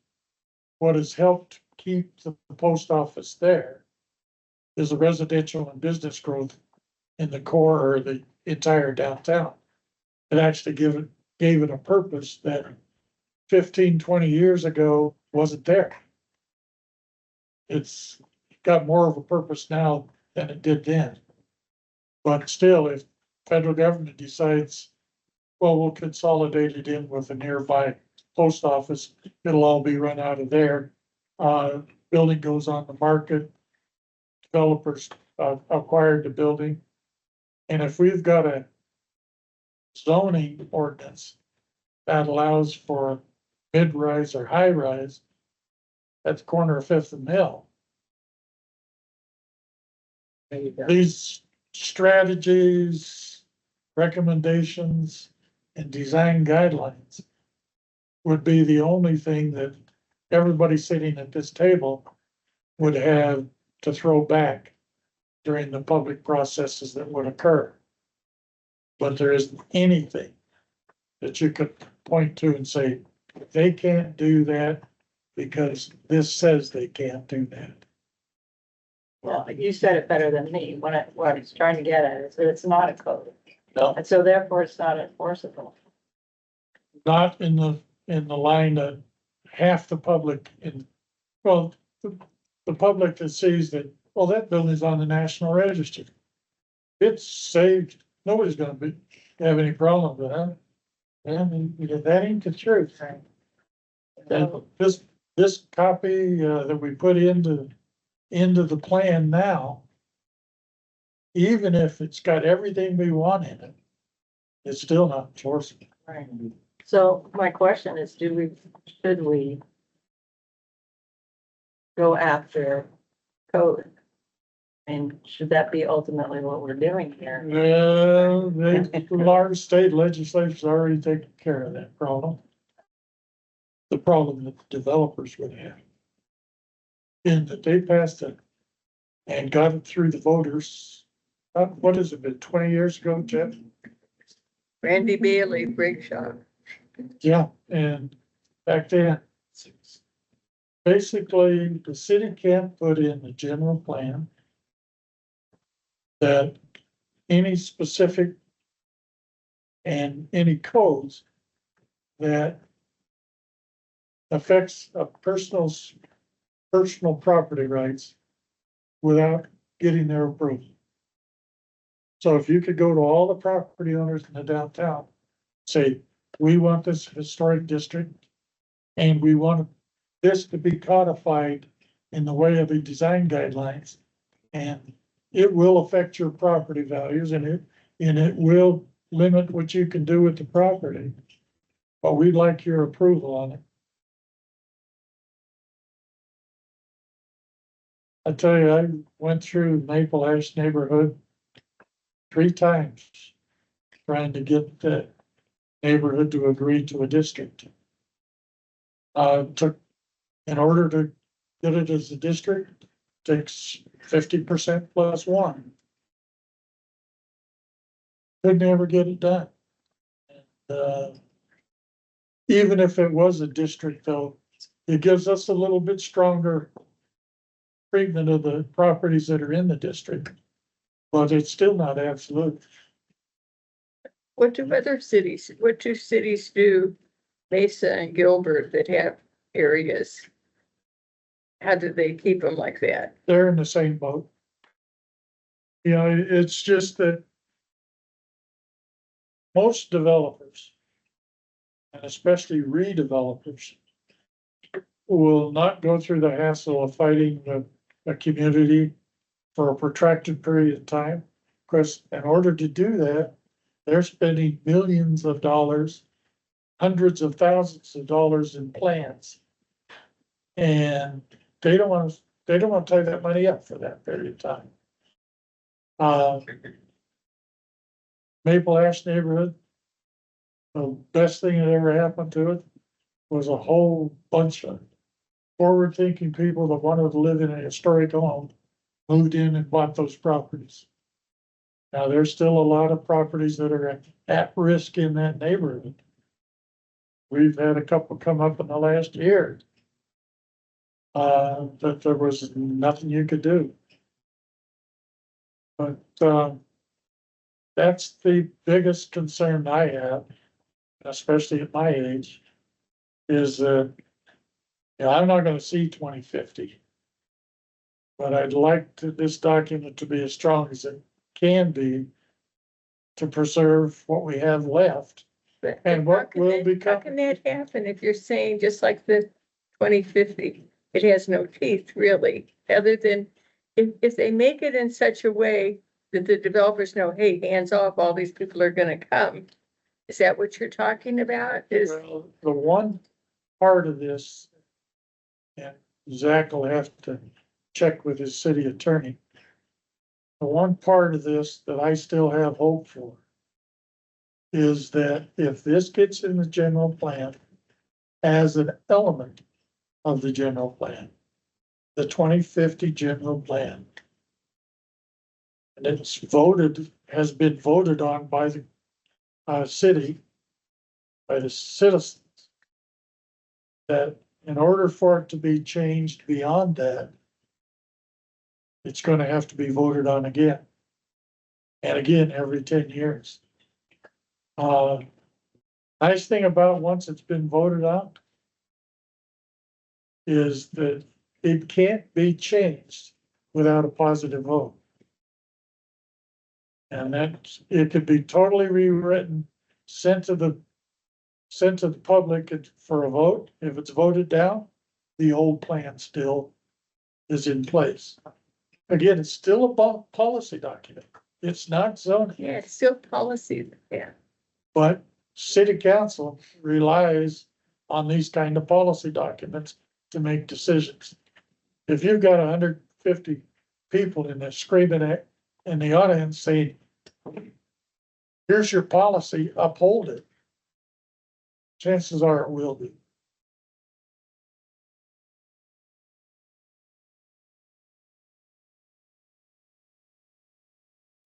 what has helped keep the post office there is the residential and business growth in the core or the entire downtown. It actually gave it a purpose that 15, 20 years ago wasn't there. It's got more of a purpose now than it did then. But still, if federal government decides, well, we'll consolidate it in with a nearby post office, it'll all be run out of there. Building goes on the market, developers acquired the building. And if we've got a zoning ordinance that allows for mid-rise or high-rise at the corner of Fifth and Mill, these strategies, recommendations and design guidelines would be the only thing that everybody sitting at this table would have to throw back during the public processes that would occur. But there isn't anything that you could point to and say, they can't do that because this says they can't do that. Well, you said it better than me. What I was trying to get at is that it's not a code. No. And so therefore it's not enforceable. Not in the line that half the public well, the public that sees that, well, that building's on the National Register. It's saved, nobody's gonna have any problem with that. And that ain't the truth. And this copy, that we put into the plan now, even if it's got everything we want in it, it's still not enforceable. Right. So my question is, should we go after code? And should that be ultimately what we're doing here? Well, the large state legislature's already taken care of that problem. The problem that the developers would have. In that they passed it and got it through the voters. What has it been, 20 years ago, Jeff? Randy Bailey, Briggshaw. Yeah, and back then. Basically, the city can't put in the general plan that any specific and any codes that affects a personal property rights without getting their approval. So if you could go to all the property owners in the downtown, say, we want this historic district and we want this to be codified in the way of the design guidelines, and it will affect your property values and it will limit what you can do with the property. But we'd like your approval on it. I tell you, I went through Maple Ash neighborhood 3 times trying to get the neighborhood to agree to a district. In order to get it as a district, takes 50% plus 1. Could never get it done. Even if it was a district though, it gives us a little bit stronger treatment of the properties that are in the district, but it's still not absolute. What do two cities do, Mesa and Gilbert, that have areas? How do they keep them like that? They're in the same boat. You know, it's just that most developers, and especially redevelopers, will not go through the hassle of fighting a community for a protracted period of time. Because in order to do that, they're spending millions of dollars, hundreds of thousands of dollars in plans. And they don't want to tie that money up for that period of time. Maple Ash neighborhood, the best thing that ever happened to it was a whole bunch of forward-thinking people that wanted to live in a historic home moved in and bought those properties. Now, there's still a lot of properties that are at risk in that neighborhood. We've had a couple come up in the last year. That there was nothing you could do. But, that's the biggest concern I have, especially at my age, is that, I'm not gonna see 2050. But I'd like this document to be as strong as it can be to preserve what we have left. And what will become. How can that happen if you're saying just like the 2050, it has no teeth really, other than if they make it in such a way that the developers know, hey, hands off, all these people are gonna come. Is that what you're talking about? Well, the one part of this, and Zach will have to check with his city attorney. The one part of this that I still have hope for is that if this gets in the general plan as an element of the general plan, the 2050 general plan, and it's voted, has been voted on by the city, by the citizens, that in order for it to be changed beyond that, it's gonna have to be voted on again. And again, every 10 years. Nice thing about once it's been voted on is that it can't be changed without a positive vote. And that it could be totally rewritten, sent to the public for a vote. If it's voted down, the old plan still is in place. Again, it's still a policy document. It's not zoning. Yeah, it's still policy, yeah. But city council relies on these kind of policy documents to make decisions. If you've got 150 people in there screaming at, in the audience saying, here's your policy, uphold it. Chances are it will be.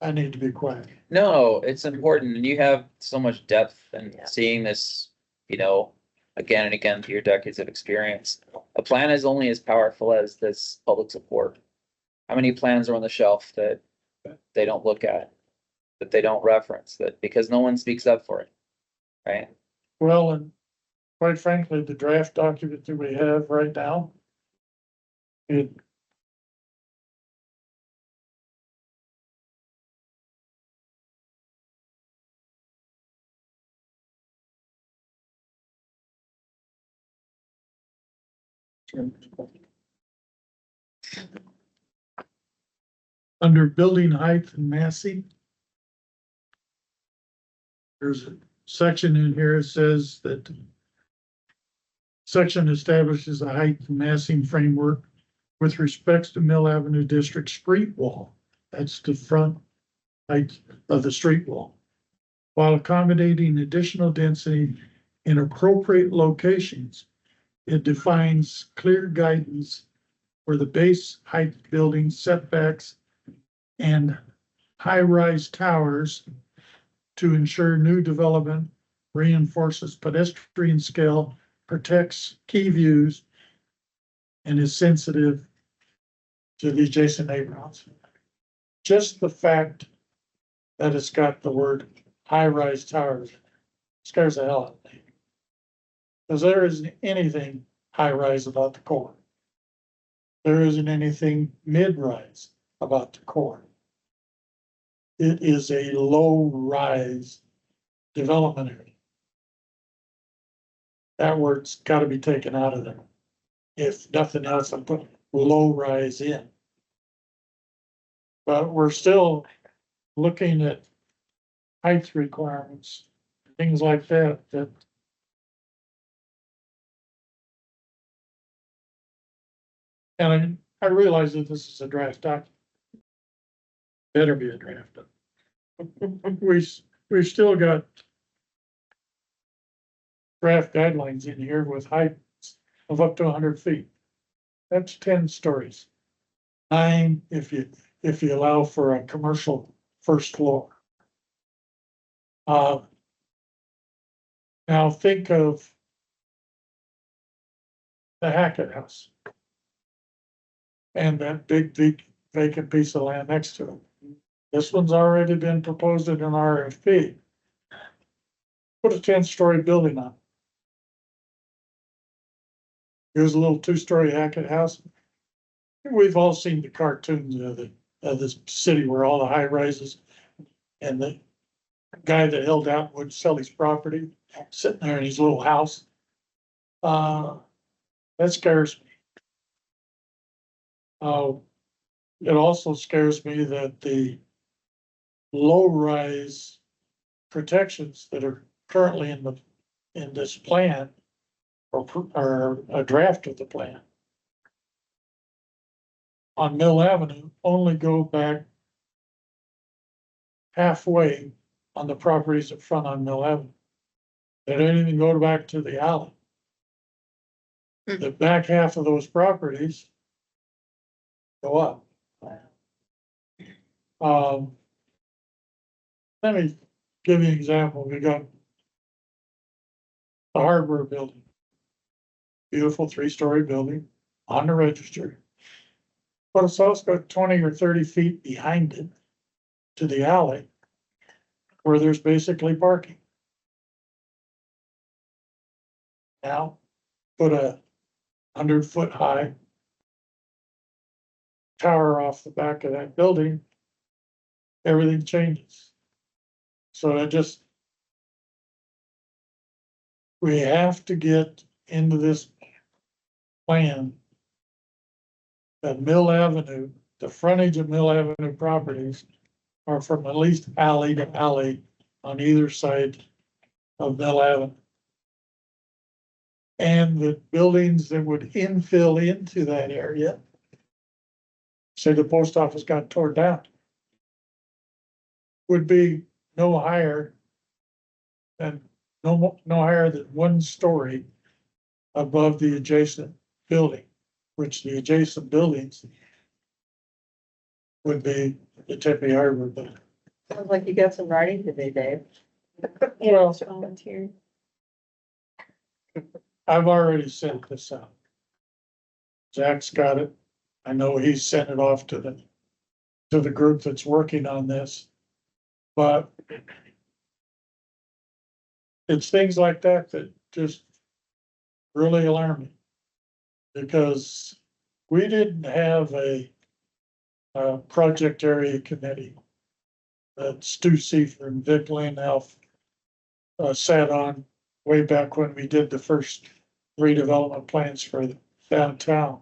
I need to be quiet. No, it's important, and you have so much depth and seeing this, you know, again and again through your decades of experience. A plan is only as powerful as this public support. How many plans are on the shelf that they don't look at, that they don't reference, that because no one speaks up for it, right? Well, and quite frankly, the draft document that we have right now, it under building height and massing, there's a section in here that says that section establishes a height and massing framework with respects to Mill Avenue District street wall. That's the front height of the street wall, while accommodating additional density in appropriate locations. It defines clear guidance for the base height building setbacks and high-rise towers to ensure new development reinforces pedestrian scale, protects key views, and is sensitive to the adjacent neighborhoods. Just the fact that it's got the word high-rise towers scares the hell out of me. Because there isn't anything high-rise about the core. There isn't anything mid-rise about the core. It is a low-rise development area. That word's got to be taken out of there. If nothing else, I put low-rise in. But we're still looking at height requirements, things like that, and I realize that this is a draft document. Better be a draft. We've still got draft guidelines in here with heights of up to 100 feet. That's 10 stories. 9 if you allow for a commercial first floor. Now think of the Hackett House and that big vacant piece of land next to it. This one's already been proposed in an RFP. Put a 10-story building on. Here's a little 2-story Hackett House. We've all seen the cartoons of the city where all the high rises and the guy that held out would sell his property, sitting there in his little house. That scares me. It also scares me that the low-rise protections that are currently in this plan or a draft of the plan on Mill Avenue only go back halfway on the properties in front on Mill Avenue. They don't even go back to the alley. The back half of those properties go up. Let me give you an example. We got the hardware building. Beautiful 3-story building on the register. But it's also got 20 or 30 feet behind it to the alley where there's basically parking. Now, put a 100-foot high tower off the back of that building, everything changes. So we have to get into this plan that Mill Avenue, the frontage of Mill Avenue properties are from at least alley to alley on either side of Mill Avenue. And the buildings that would infill into that area, say the post office got torn down, would be no higher than, no higher than 1 story above the adjacent building, which the adjacent buildings would be the Tempe Harbor building. Sounds like you got some writing today, Dave. Well, I've already sent this out. Zach's got it. I know he's sent it off to the group that's working on this. But it's things like that that just really alarm me. Because we didn't have a project area committee that Stu Seifer and Vic Lanelf sat on way back when we did the first redevelopment plans for the downtown.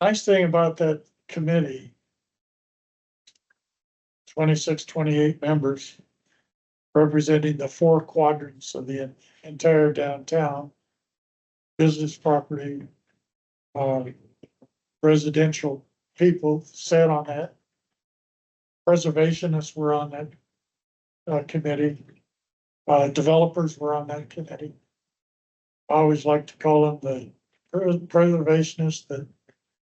Nice thing about that committee, 26, 28 members representing the 4 quadrants of the entire downtown, business property, residential people sat on that. Preservationists were on that committee. Developers were on that committee. I always like to call them the preservationists that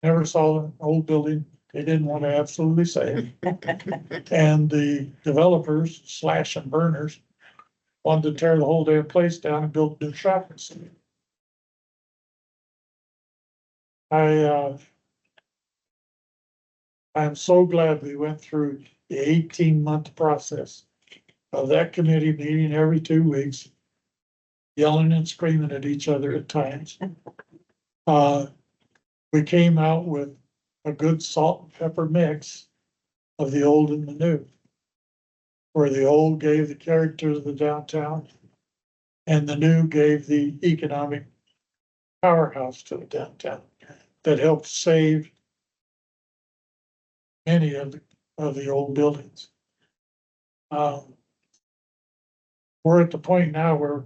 never saw an old building they didn't want to absolutely save. And the developers, slash and burners, wanted to tear the whole damn place down and build a new shopping center. I'm so glad we went through the 18-month process of that committee meeting every 2 weeks, yelling and screaming at each other at times. We came out with a good salt and pepper mix of the old and the new, where the old gave the character of the downtown and the new gave the economic powerhouse to the downtown that helped save many of the old buildings. We're at the point now where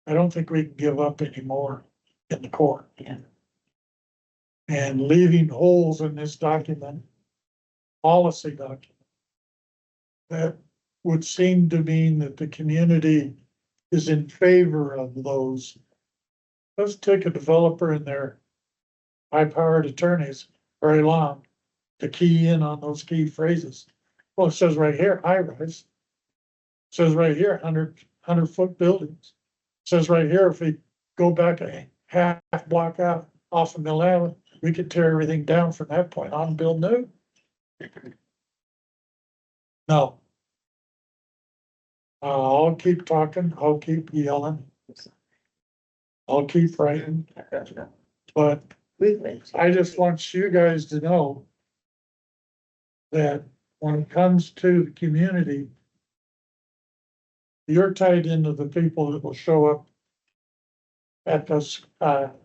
I don't think we can give up anymore in the core. Yeah. And leaving holes in this document, policy document, that would seem to mean that the community is in favor of those. Let's take a developer and their high-powered attorneys very long to key in on those key phrases. Well, it says right here, high rise. It says right here, 100-foot buildings. It says right here, if we go back a half block out off of Mill Avenue, we could tear everything down from that point on and build new. No. I'll keep talking, I'll keep yelling. I'll keep writing. But I just want you guys to know that when it comes to the community, you're tied into the people that will show up at those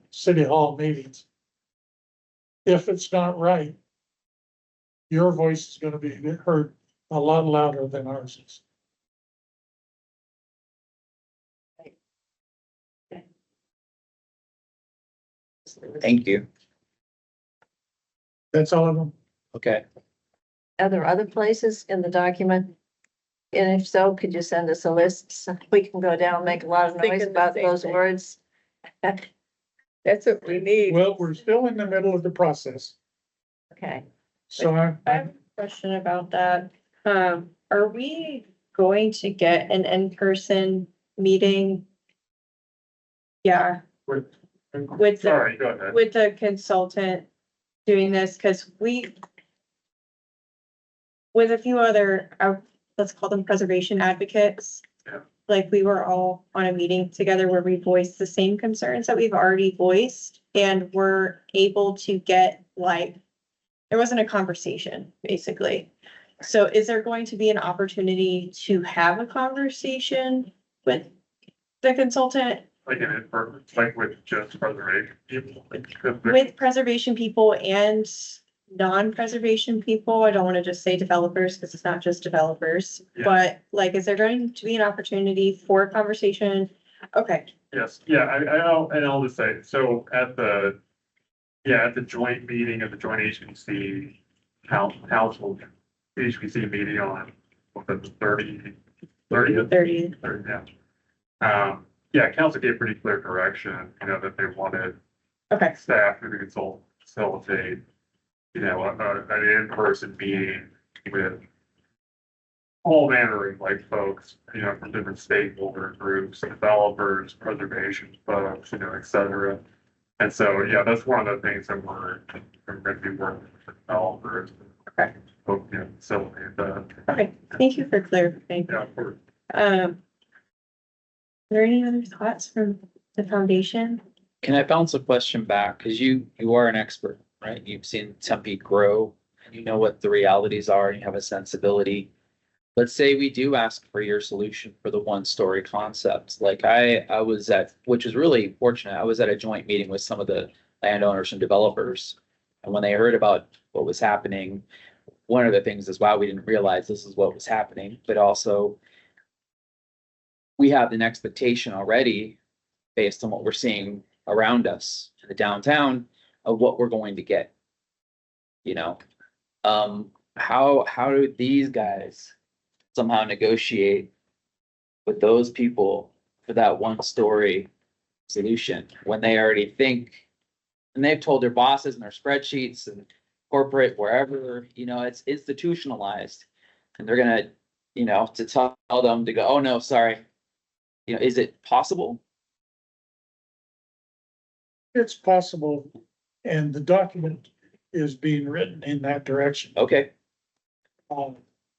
city hall meetings. If it's not right, your voice is gonna be heard a lot louder than ours is. Thank you. That's all of them. Okay. Are there other places in the document and if so, could you send us a list? So we can go down, make a lot of noise Thinking the about same those thing. words. That's what we need. Well, we're still in the middle of the process, Okay, so I have a question about that. Are we going to get an in-person meeting? Yeah, with the, Sorry, go ahead. with the consultant doing this, cause we with a few other, let's call them preservation advocates. Yeah. Like we were all on a meeting together where we voiced the same concerns that we've already voiced and we're able to get like, there wasn't a conversation, basically. So is there going to be an opportunity to have a conversation with the consultant? Like in person, like with just preservation people. With preservation people and non-preservation people? I don't want to just say developers because it's not just developers. Yeah. But like, is there going to be an opportunity for a conversation? Okay, Yes, yeah, I'll just say, so at the joint meeting of the joint HPC council, HPC meeting on, the 30th, 30. yeah, council gave pretty clear direction, that they wanted Okay, staff to facilitate, an in-person meeting with all manner of like folks, from different stakeholder groups, developers, preservation folks, et cetera. And so, yeah, that's one of the things that we're gonna be working with developers. Okay. Facilitate that. okay, thank you for clarifying. Yeah, of course. Are there any other thoughts from the foundation? Can I bounce a question back? Cause you are an expert, right? You've seen Tempe grow. And you know what the realities are and you have a sensibility. Let's say we do ask for your solution for the one-story concept. Like I was at, which is really fortunate. I was at a joint meeting with some of the landowners and developers. And when they heard about what was happening, one of the things is, wow, we didn't realize this is what was happening, but also we have an expectation already based on what we're seeing around us in the downtown of what we're going to get. How do these guys somehow negotiate with those people for that one-story solution when they already think, and they've told their bosses and their spreadsheets and corporate, wherever, it's institutionalized, and they're gonna, to tell them to go, oh, no, sorry. Is it possible? it's possible. And the document is being written in that direction. Okay,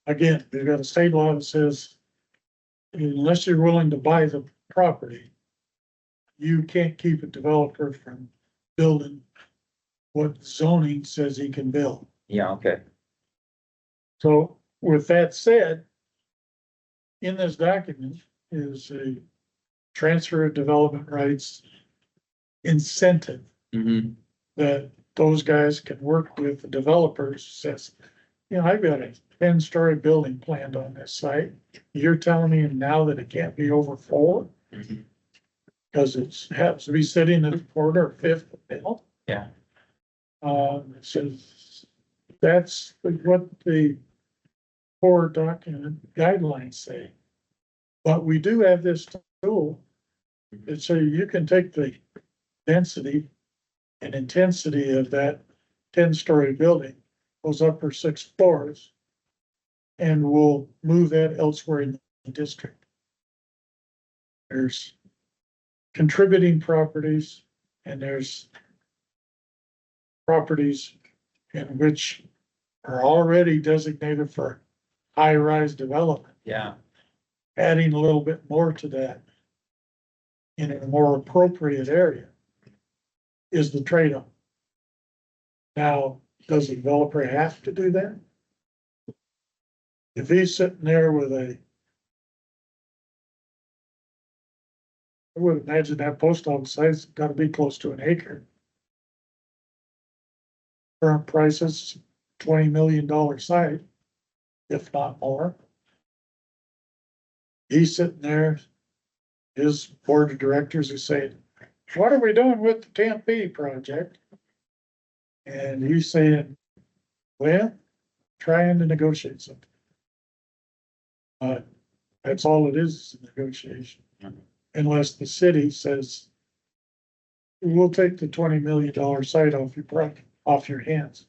Again, we've got a state law that says unless you're willing to buy the property, you can't keep a developer from building what zoning says he can build. yeah, okay, So with that said, in this document is a transfer of development rights incentive mm-hmm, that those guys can work with the developers. Says, I've got a 10-story building planned on this site. You're telling me now that it can't be over 4? Mhm. Because it happens to be sitting at the quarter or fifth middle. Yeah. So that's what the core document guidelines say. But we do have this tool that so you can take the density and intensity of that 10-story building, those upper 6 floors, and we'll move that elsewhere in the district. There's contributing properties and there's properties in which are already designated for high-rise development. yeah, Adding a little bit more to that in a more appropriate area is the trade-off. Now, does the developer have to do that? If he's sitting there with I would imagine that post office site's gotta be close to an acre. Current prices, $20 million site, if not more. He's sitting there, his board of directors is saying, what are we doing with the Tempe project? And he's saying, well, trying to negotiate something. That's all it is a negotiation. Mhm. Unless the city says, we'll take the $20 million site off your hands.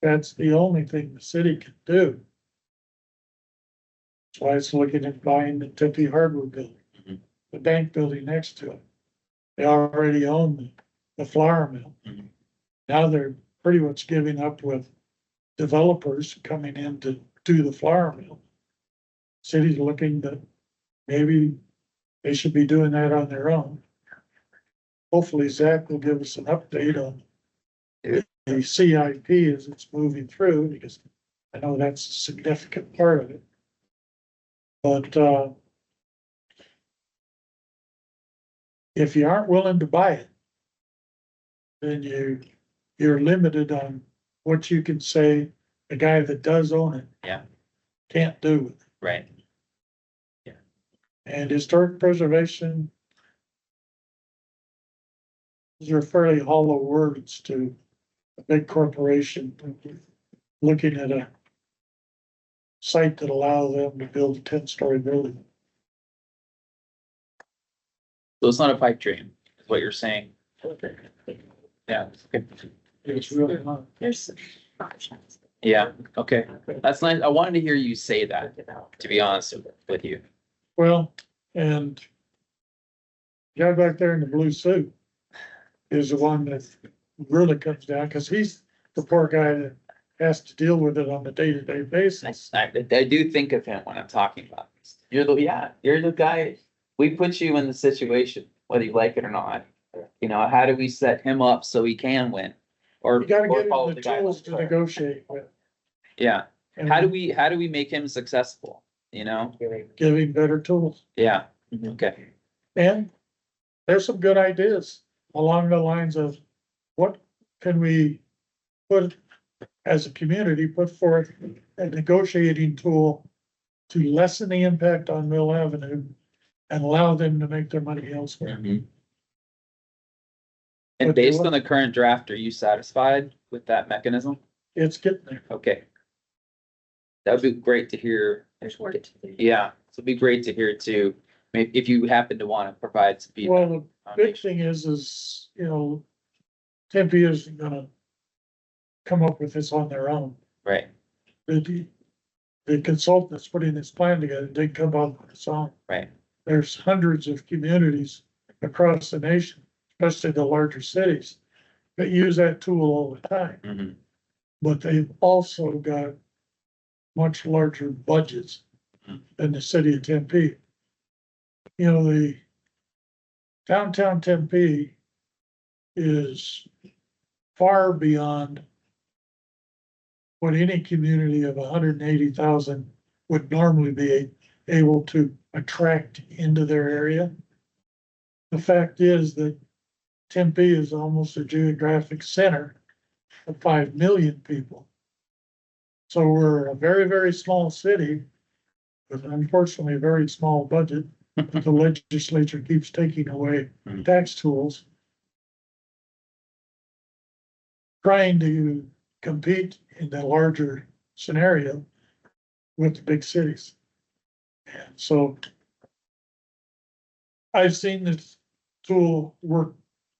That's the only thing the city can do. That's why it's looking at buying the Tempe Hardware building, Mhm. the bank building next to it. They already own the flour mill. Mhm. Now they're pretty much giving up with developers coming in to do the flour mill. City's looking that maybe they should be doing that on their own. Hopefully Zach will give us an update on the CIP as it's moving through, because I know that's a significant part of it. But, if you aren't willing to buy it, then you're limited on what you can say the guy that does own it. Yeah. Can't do with it. Right. And historic preservation, these are fairly hollow words to a big corporation looking at a site that allows them to build a 10-story building. So it's not a pipe dream, is what you're saying. Yeah, okay. It's really not. There's. Yeah, okay. That's nice. I wanted to hear you say that, to be honest with you. Well, and the guy back there in the blue suit is the one that really comes down, because he's the poor guy that has to deal with it on a day-to-day basis. I do think of him when I'm talking about this. You're the guy, we put you in the situation, whether you like it or not. You know, how do we set him up so he can win? Or, You gotta or give follow him the the tools to guidelines? negotiate with. Yeah, And how do we make him successful, you know? give him better tools? Yeah, okay. And there's some good ideas along the lines of what can we put as a community, put forth a negotiating tool to lessen the impact on Mill Avenue and allow them to make their money elsewhere. Mhm. And But they based want- on the current draft, are you satisfied with that mechanism? It's getting there. Okay. That'd be great to hear. There's work to do. Yeah, so it'd be great to hear too. Maybe if you happen to want to provide some feedback. Well, the big thing is, Tempe isn't gonna come up with this on their own. Right, The consultant that's putting this plan together did come up with its own. right. There's hundreds of communities across the nation, especially the larger cities, that use that tool all the time. Mhm. But they've also got much larger budgets than the city of Tempe. The downtown Tempe is far beyond what any community of 180,000 would normally be able to attract into their area. The fact is that Tempe is almost a geographic center of 5 million people. So we're a very, very small city with unfortunately a very small budget. The legislature keeps taking away tax tools, trying to compete in the larger scenario with the big cities. And so I've seen this tool work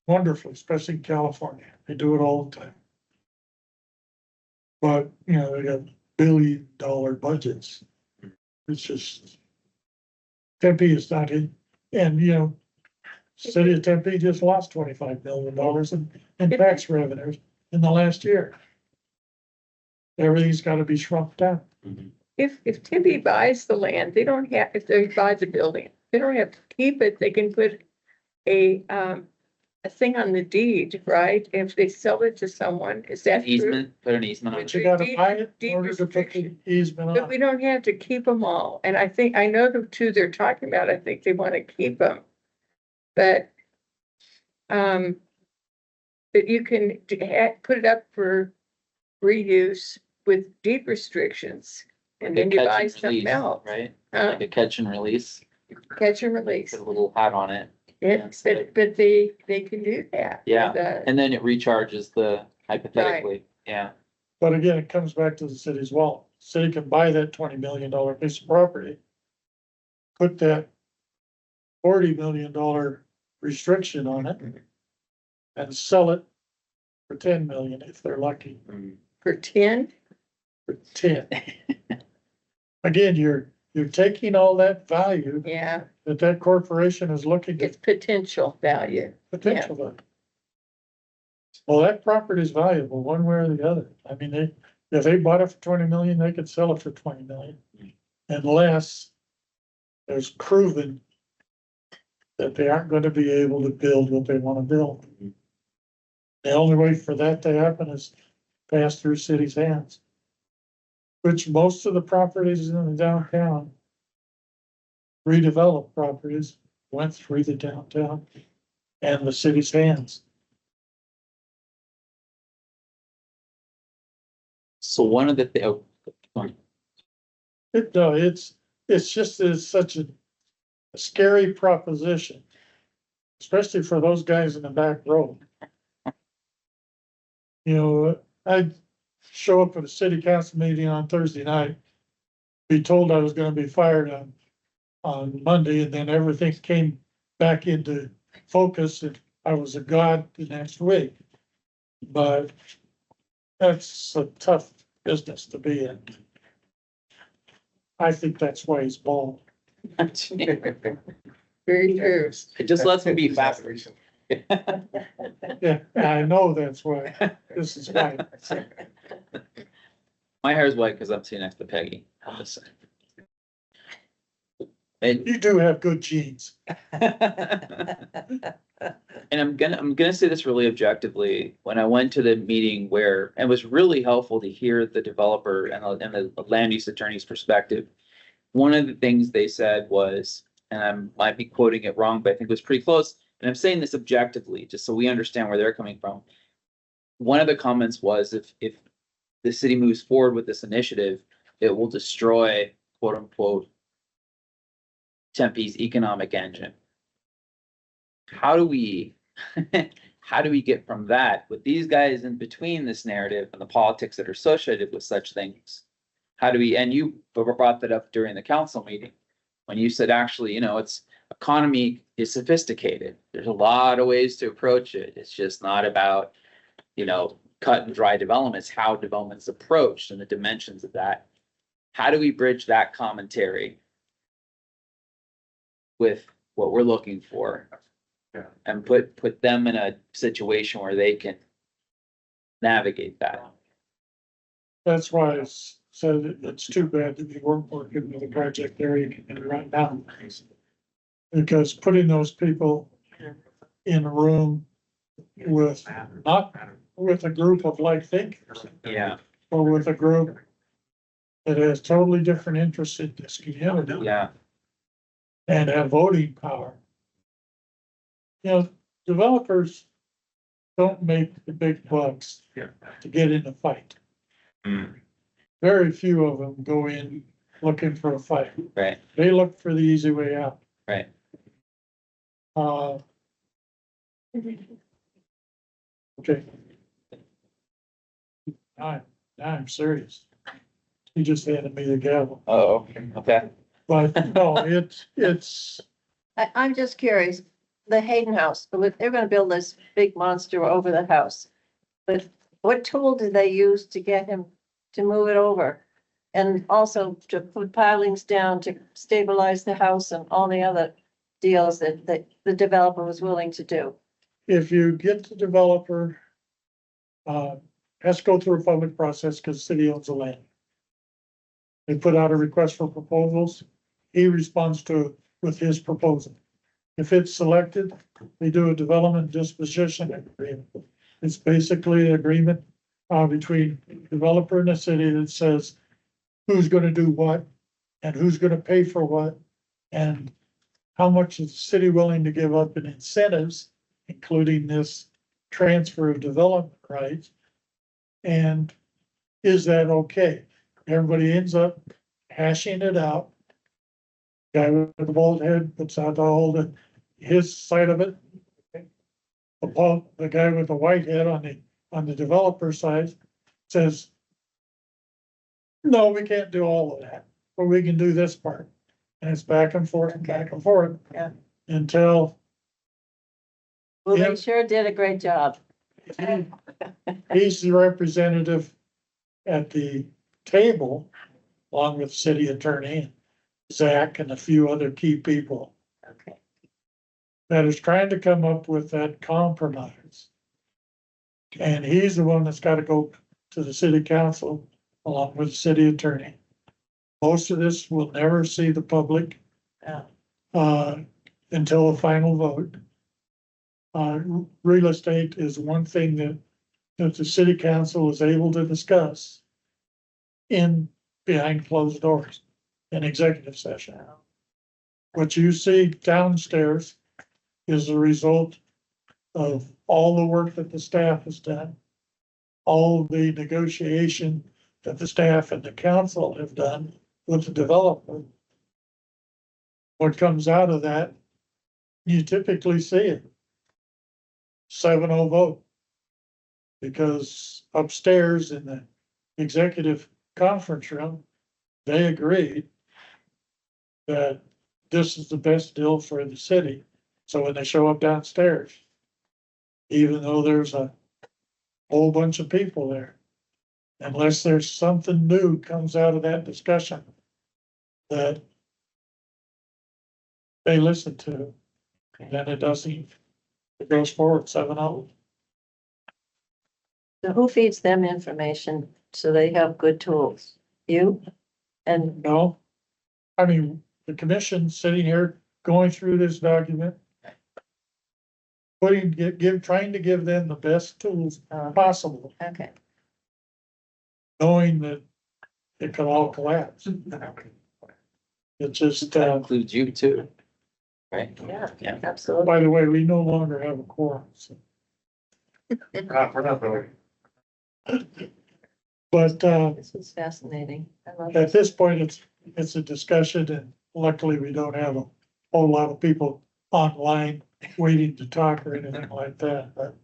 wonderfully, especially in California. They do it all the time. But, they got billion-dollar budgets. It's just, Tempe is not in, and, city of Tempe just lost $25 million in tax revenues in the last year. Everything's gotta be shrunk down. If Tempe buys the land, they don't have, if they buy the building, they don't have to keep it, they can put a thing on the deed, right? If they sell it to someone, is that true? Easement, put an easement on But it. you gotta buy it Deed in order to put the restriction. easement But on. we don't have to keep them all, and I know the two they're talking about, I think they wanna keep them. But, but you can put it up for reuse with deed restrictions, and then you Catch buy and something release, else. Right, Uh, like a catch and release, Catch and release. put a little hat on it. Yes, but they can do that. Yeah. And, And then it recharges hypothetically, yeah. But again, it comes back to the city's wallet. city can buy that $20 million piece of property. Put that $40 million restriction on it. And sell it for 10 million if they're lucky, For 10? for 10. Again, you're taking all that value Yeah, that corporation is looking it's at potential value. potential of. Well, that property is valuable one way or the other. I mean, if they bought it for 20 million, they could sell it for 20 million. Unless there's proven that they aren't gonna be able to build what they wanna build. The only way for that to happen is pass through city's hands. Which most of the properties in the downtown, redeveloped properties, went through the downtown and the city's hands. So one of the, It's just, it's such a scary proposition. Especially for those guys in the back row. You know, I'd show up at a city council meeting on Thursday night. Be told I was gonna be fired on Monday, and then everything came back into focus, and I was a god the next week. But that's a tough business to be in. I think that's why he's bald. Very true. it just lets me be faster. Yeah, I know that's why. This is why. My hair is white because I'm sitting next to Peggy. I'm just saying. And You do have good genes. And I'm gonna say this really objectively, when I went to the meeting where, it was really helpful to hear the developer and the land use attorney's perspective. One of the things they said was, and I might be quoting it wrong, but I think it was pretty close, and I'm saying this objectively, just so we understand where they're coming from. One of the comments was, if the city moves forward with this initiative, it will destroy, quote unquote, Tempe's economic engine. How do we get from that with these guys in between this narrative and the politics that are associated with such things? How do we, and you brought that up during the council meeting, when you said, actually, you know, it's economy is sophisticated. There's a lot of ways to approach it. It's just not about, you know, cut and dry development. It's how development's approached and the dimensions of that. How do we bridge that commentary with what we're looking for? Yeah. And put them in a situation where they can navigate that. That's why I said it's too bad that we weren't working with a project area right now. Because putting those people in a room with, not with a group of like thinkers, Yeah, or with a group that has totally different interests in this community yeah, and have voting power. You know, developers don't make the big bucks to get in a fight. Very few of them go in looking for a fight. right, They look for the easy way out. right. Okay. Now I'm serious. He just handed me the gavel, Oh, okay. but no, it's, I'm just curious, the Hayden House, they're gonna build this big monster over the house. But what tool did they use to get him to move it over? And also to put pilings down to stabilize the house and all the other deals that the developer was willing to do? if you get the developer, has to go through a public process because the city owns the land. They put out a request for proposals. He responds to it with his proposal. If it's selected, they do a development disposition agreement. It's basically an agreement between developer and the city that says who's gonna do what and who's gonna pay for what, and how much is the city willing to give up in incentives, including this transfer of development rights. And is that okay? Everybody ends up hashing it out. Guy with the bald head puts out all his side of it. The guy with the white head on the developer side says, no, we can't do all of that, but we can do this part. And it's back and forth and back and forth. Yeah. Until Well, Yeah. they sure did a great job. he's the representative at the table, along with city attorney, Zach, and a few other key people. Okay. That is trying to come up with that compromise. And he's the one that's gotta go to the city council along with the city attorney. Most of this will never see the public. Yeah. Until the final vote. Real estate is one thing that the city council is able to discuss in behind closed doors in executive session. What you see downstairs is a result of all the work that the staff has done, all the negotiation that the staff and the council have done with the developer. What comes out of that, you typically see it. 7-0 vote. Because upstairs in the executive conference room, they agreed that this is the best deal for the city. So when they show up downstairs, even though there's a whole bunch of people there, unless there's something new comes out of that discussion that they listen to, then it doesn't, it goes forward 7-0. So who feeds them information so they have good tools? You? And No, I mean, the commission sitting here going through this document, trying to give them the best tools possible, okay, knowing that it could all collapse. It's just, That includes you too, right? yeah, Yeah. absolutely. by the way, we no longer have a quorum, so. We're not voting. But, This was fascinating. I love at it. this point, it's a discussion, and luckily we don't have a whole lot of people online waiting to talk or anything like that, but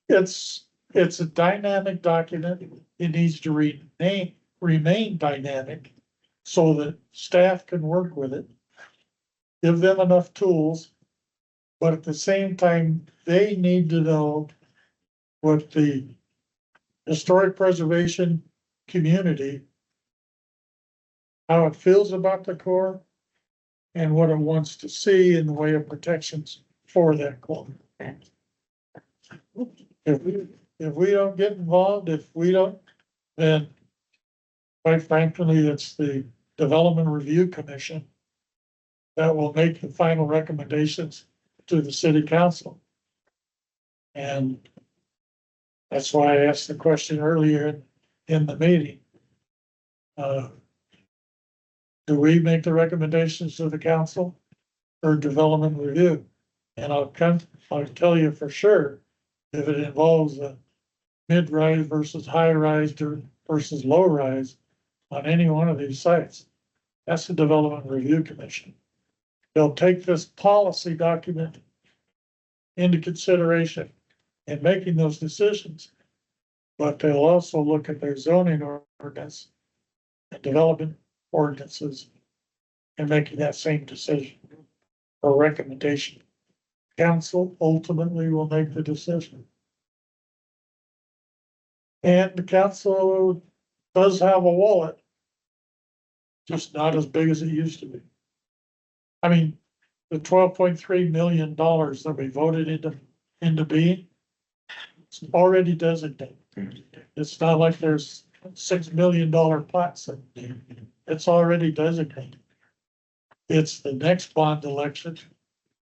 it's a dynamic document. It needs to remain dynamic so that staff can work with it. Give them enough tools, but at the same time, they need to know what the historic preservation community, how it feels about the core, and what it wants to see in the way of protections for that core. If we don't get involved, if we don't, then quite frankly, it's the Development Review Commission that will make the final recommendations to the city council. And that's why I asked the question earlier in the meeting. Do we make the recommendations to the council or development review? And I'll tell you for sure, if it involves a mid-rise versus high-rise versus low-rise on any one of these sites, that's the Development Review Commission. They'll take this policy document into consideration in making those decisions. But they'll also look at their zoning ordinance and development ordinances and making that same decision or recommendation. Council ultimately will make the decision. And the council does have a wallet, just not as big as it used to be. I mean, the $12.3 million that we voted into being, it's already designated. It's not like there's $6 million plots. It's already designated. It's the next bond election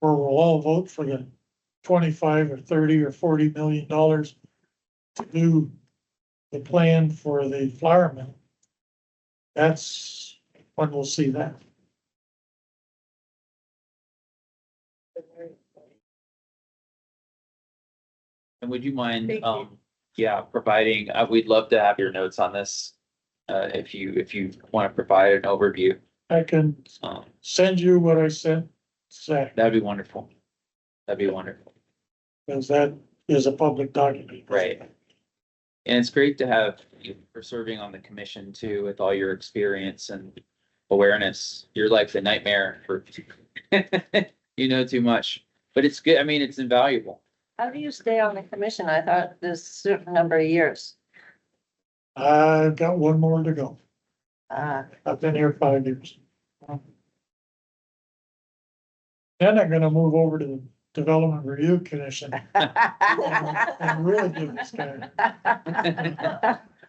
where we'll all vote for the 25 or 30 or $40 million to do the plan for the flour mill. That's when we'll see that. And would you mind, Thank you. providing, we'd love to have your notes on this. If you want to provide an overview, I can send you what I sent Zach, that'd be wonderful. That'd be wonderful. because that is a public document. Right. And it's great to have you for serving on the commission too, with all your experience and awareness. You're like the nightmare for, you know too much, but it's good. I mean, it's invaluable. How do you stay on the commission? I thought there's a certain number of years. I've got one more to go. Uh, I've been here 5 years. Then I'm gonna move over to the Development Review Commission and really give this guy,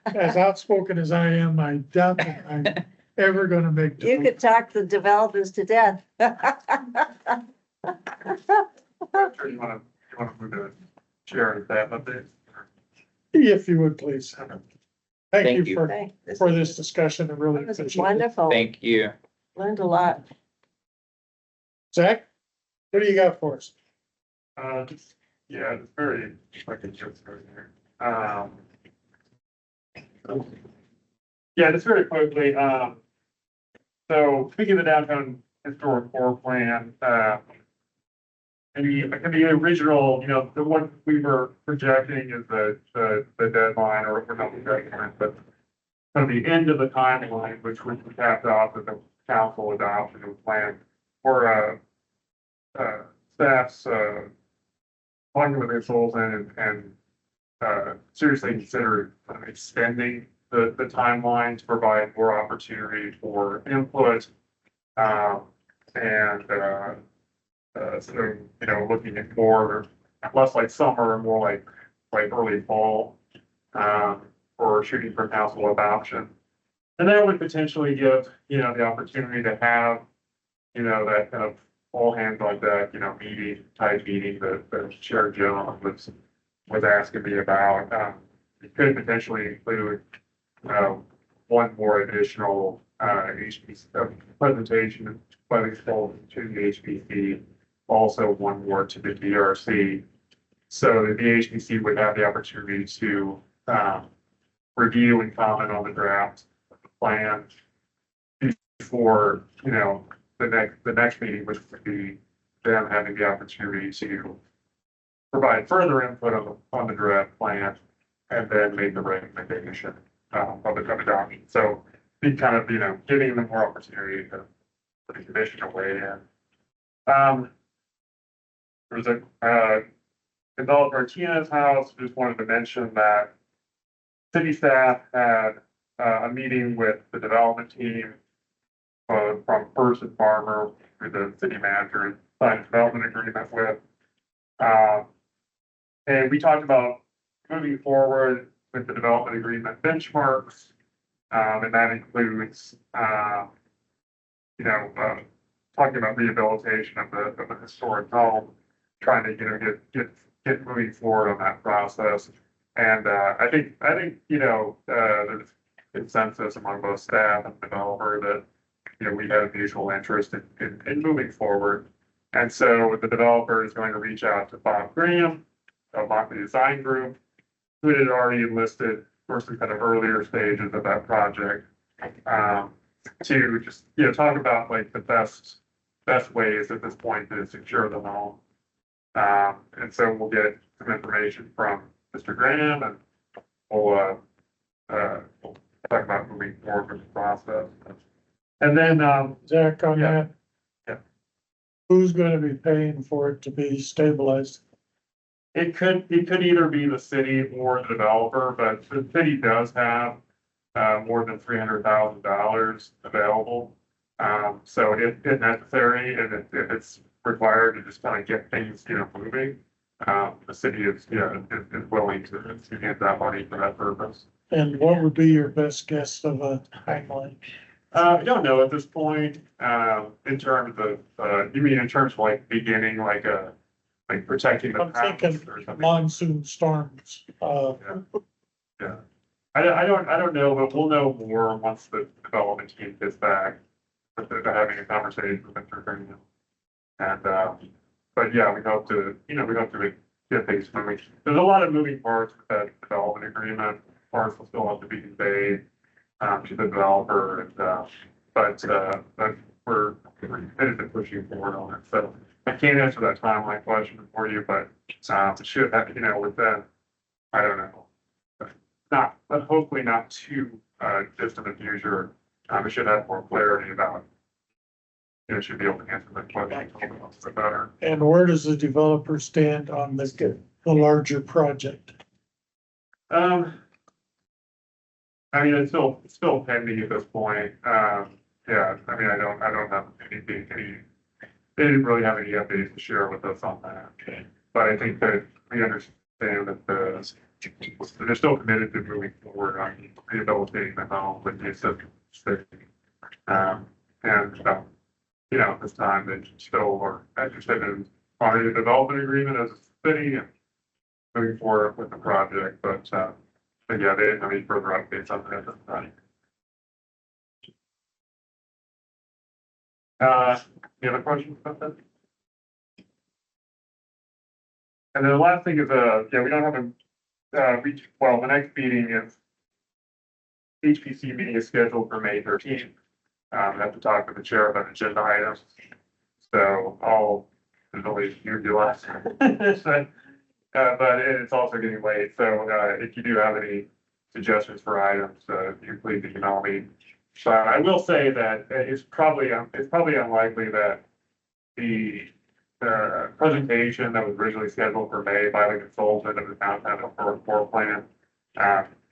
as outspoken as I am, I doubt that I'm ever gonna make. You could talk the developers to death. Sure, you wanna move to share that update? If you would, please. Thank Thank you you. for this discussion. I really That was appreciate it. wonderful. Thank you. Learned a lot. Zach, what do you got for us? Just, yeah, it's very, like a joke story here. Yeah, just very quickly, so speaking of the downtown historic core plan, and the original, you know, the one we were projecting is the deadline, or not the deadline, but kind of the end of the timeline, which was capped off at the council adoption of plan for, staff's, talking with consultant and seriously consider extending the timeline to provide more opportunity for input. So, you know, looking at more, less like summer, more like early fall, for shooting for council adoption. And that would potentially give, you know, the opportunity to have, you know, that kind of all hands on deck, you know, type meeting that Chair Jones was asking me about. It could potentially include, one more additional, HPC presentation by the to the HPC, also one more to the DRC. So that the HPC would have the opportunity to, review and comment on the draft plan before, you know, the next meeting, which would be them having the opportunity to provide further input on the draft plan and then make the recommendation, of the adoption. So be kind of, you know, giving them more opportunity for the commission to weigh in. There was a developer Martinez house, just wanted to mention that city staff had a meeting with the development team from First and Farmer, who the city manager signed a development agreement with. And we talked about moving forward with the development agreement benchmarks. And that includes, you know, talking about rehabilitation of the historic home, trying to, you know, get moving forward on that process. And I think, you know, there's consensus among both staff and developer that, you know, we have a mutual interest in moving forward. And so the developer is going to reach out to Bob Graham of Mockley Design Group, who had already enlisted for some kind of earlier stages of that project, to just, you know, talk about like the best ways at this point to secure the home. And so we'll get some information from Mr. Graham, and we'll talk about moving forward with the process. And then, Zach, on yeah. that. Yeah. Who's gonna be paying for it to be stabilized? It could either be the city or the developer, but the city does have more than $300,000 available. So if necessary, and if it's required to just kind of get things, you know, moving, the city is, you know, is willing to get that money for that purpose. And what would be your best guess of a timeline? I don't know at this point, in terms of, you mean in terms of like beginning, like protecting the I'm house thinking or something? monsoon storms. Yeah. I don't know, but we'll know more once the development team gets back, with having a conversation with Mr. Graham. And, but yeah, we hope to get things moving. There's a lot of moving parts with that development agreement. Parts will still have to be conveyed, to the developer, and, but we're committed to pushing forward on it. So I can't answer that timeline question for you, it should have, you know, within, I don't know, not, but hopefully not too, distant in the future, we should have more clarity about. You know, should be able to answer that question a little bit better. And where does the developer stand on the larger project? I mean, it's still pending at this point. Yeah, I mean, I don't have anything, they didn't really have any updates to share with us on that. But I think that we understand that they're still committed to moving forward on rehabilitating the home with the assistance. You know, at this time, they still are interested in finding a development agreement as a city and moving forward with the project, but yeah, they didn't have any further updates on that at this time. Any other questions about that? And then the last thing is, yeah, we don't have well, the next meeting is HPC meeting is scheduled for May 13th. I have to talk with the chair about agenda items. So there's only you last time. But it's also getting late. So if you do have any suggestions for items, you please email me. So I will say that it's probably unlikely that the presentation that was originally scheduled for May by the consultant of the downtown floor plan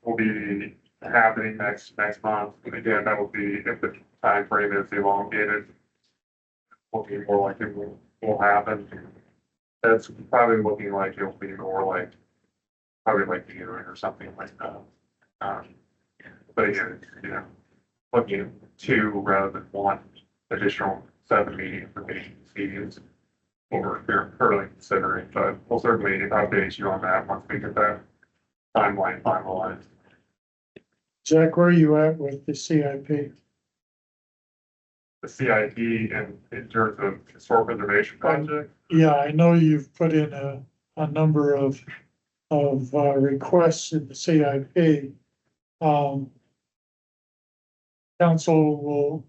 will be happening next month. And again, that will be if the time frame is elongated, will be more likely will happen. That's probably looking like it'll be more like probably like the hearing or something like that. But again, you know, looking at 2 rather than 1 additional 7 meetings for meetings what we're currently considering, but we'll certainly update you on that once we get that timeline finalized. Jack, where are you at with the CIP? The CIP and in terms of historic preservation project. Yeah, I know you've put in a number of requests in the CIP. Council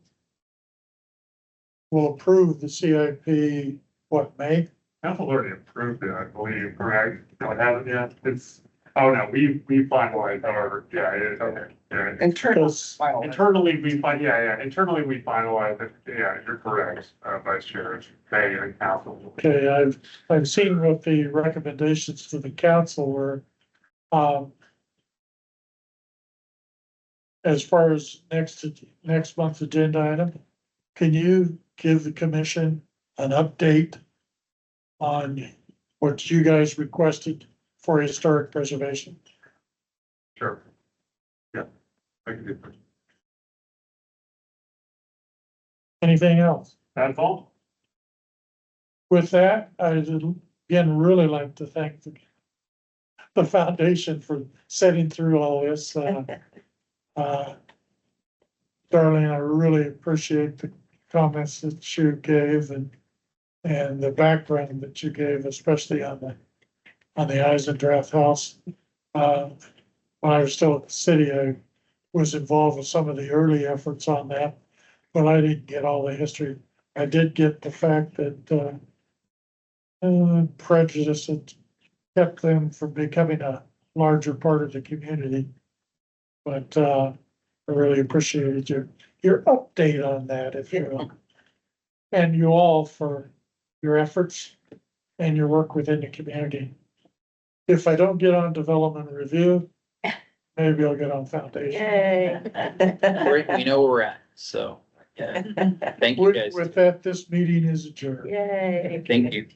will approve the CIP, what, May? Council's already approved it, I believe, correct? No, it hasn't yet. We finalized our, okay. Yeah. Internally, we finalized it. Yeah, you're correct, Vice Chair, May and Council. Okay, I've seen what the recommendations to the council were. As far as next month's agenda item, can you give the commission an update on what you guys requested for historic preservation? Sure. Yeah, I can do that. Anything else? That's all. With that, I'd again really like to thank the foundation for setting through all this. Darlene, I really appreciate the comments that you gave and the background that you gave, especially on the Eisendrath house. When I was still at the city, I was involved with some of the early efforts on that, but I didn't get all the history. I did get the fact that prejudice had kept them from becoming a larger part of the community. But I really appreciated your update on that, if you will. And you all for your efforts and your work within the community. If I don't get on development review, maybe I'll get on foundation. Yay. We know where we're at, so, yeah. Thank you guys. With that, this meeting is adjourned. Yay. Thank you.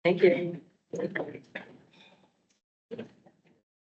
Thank you.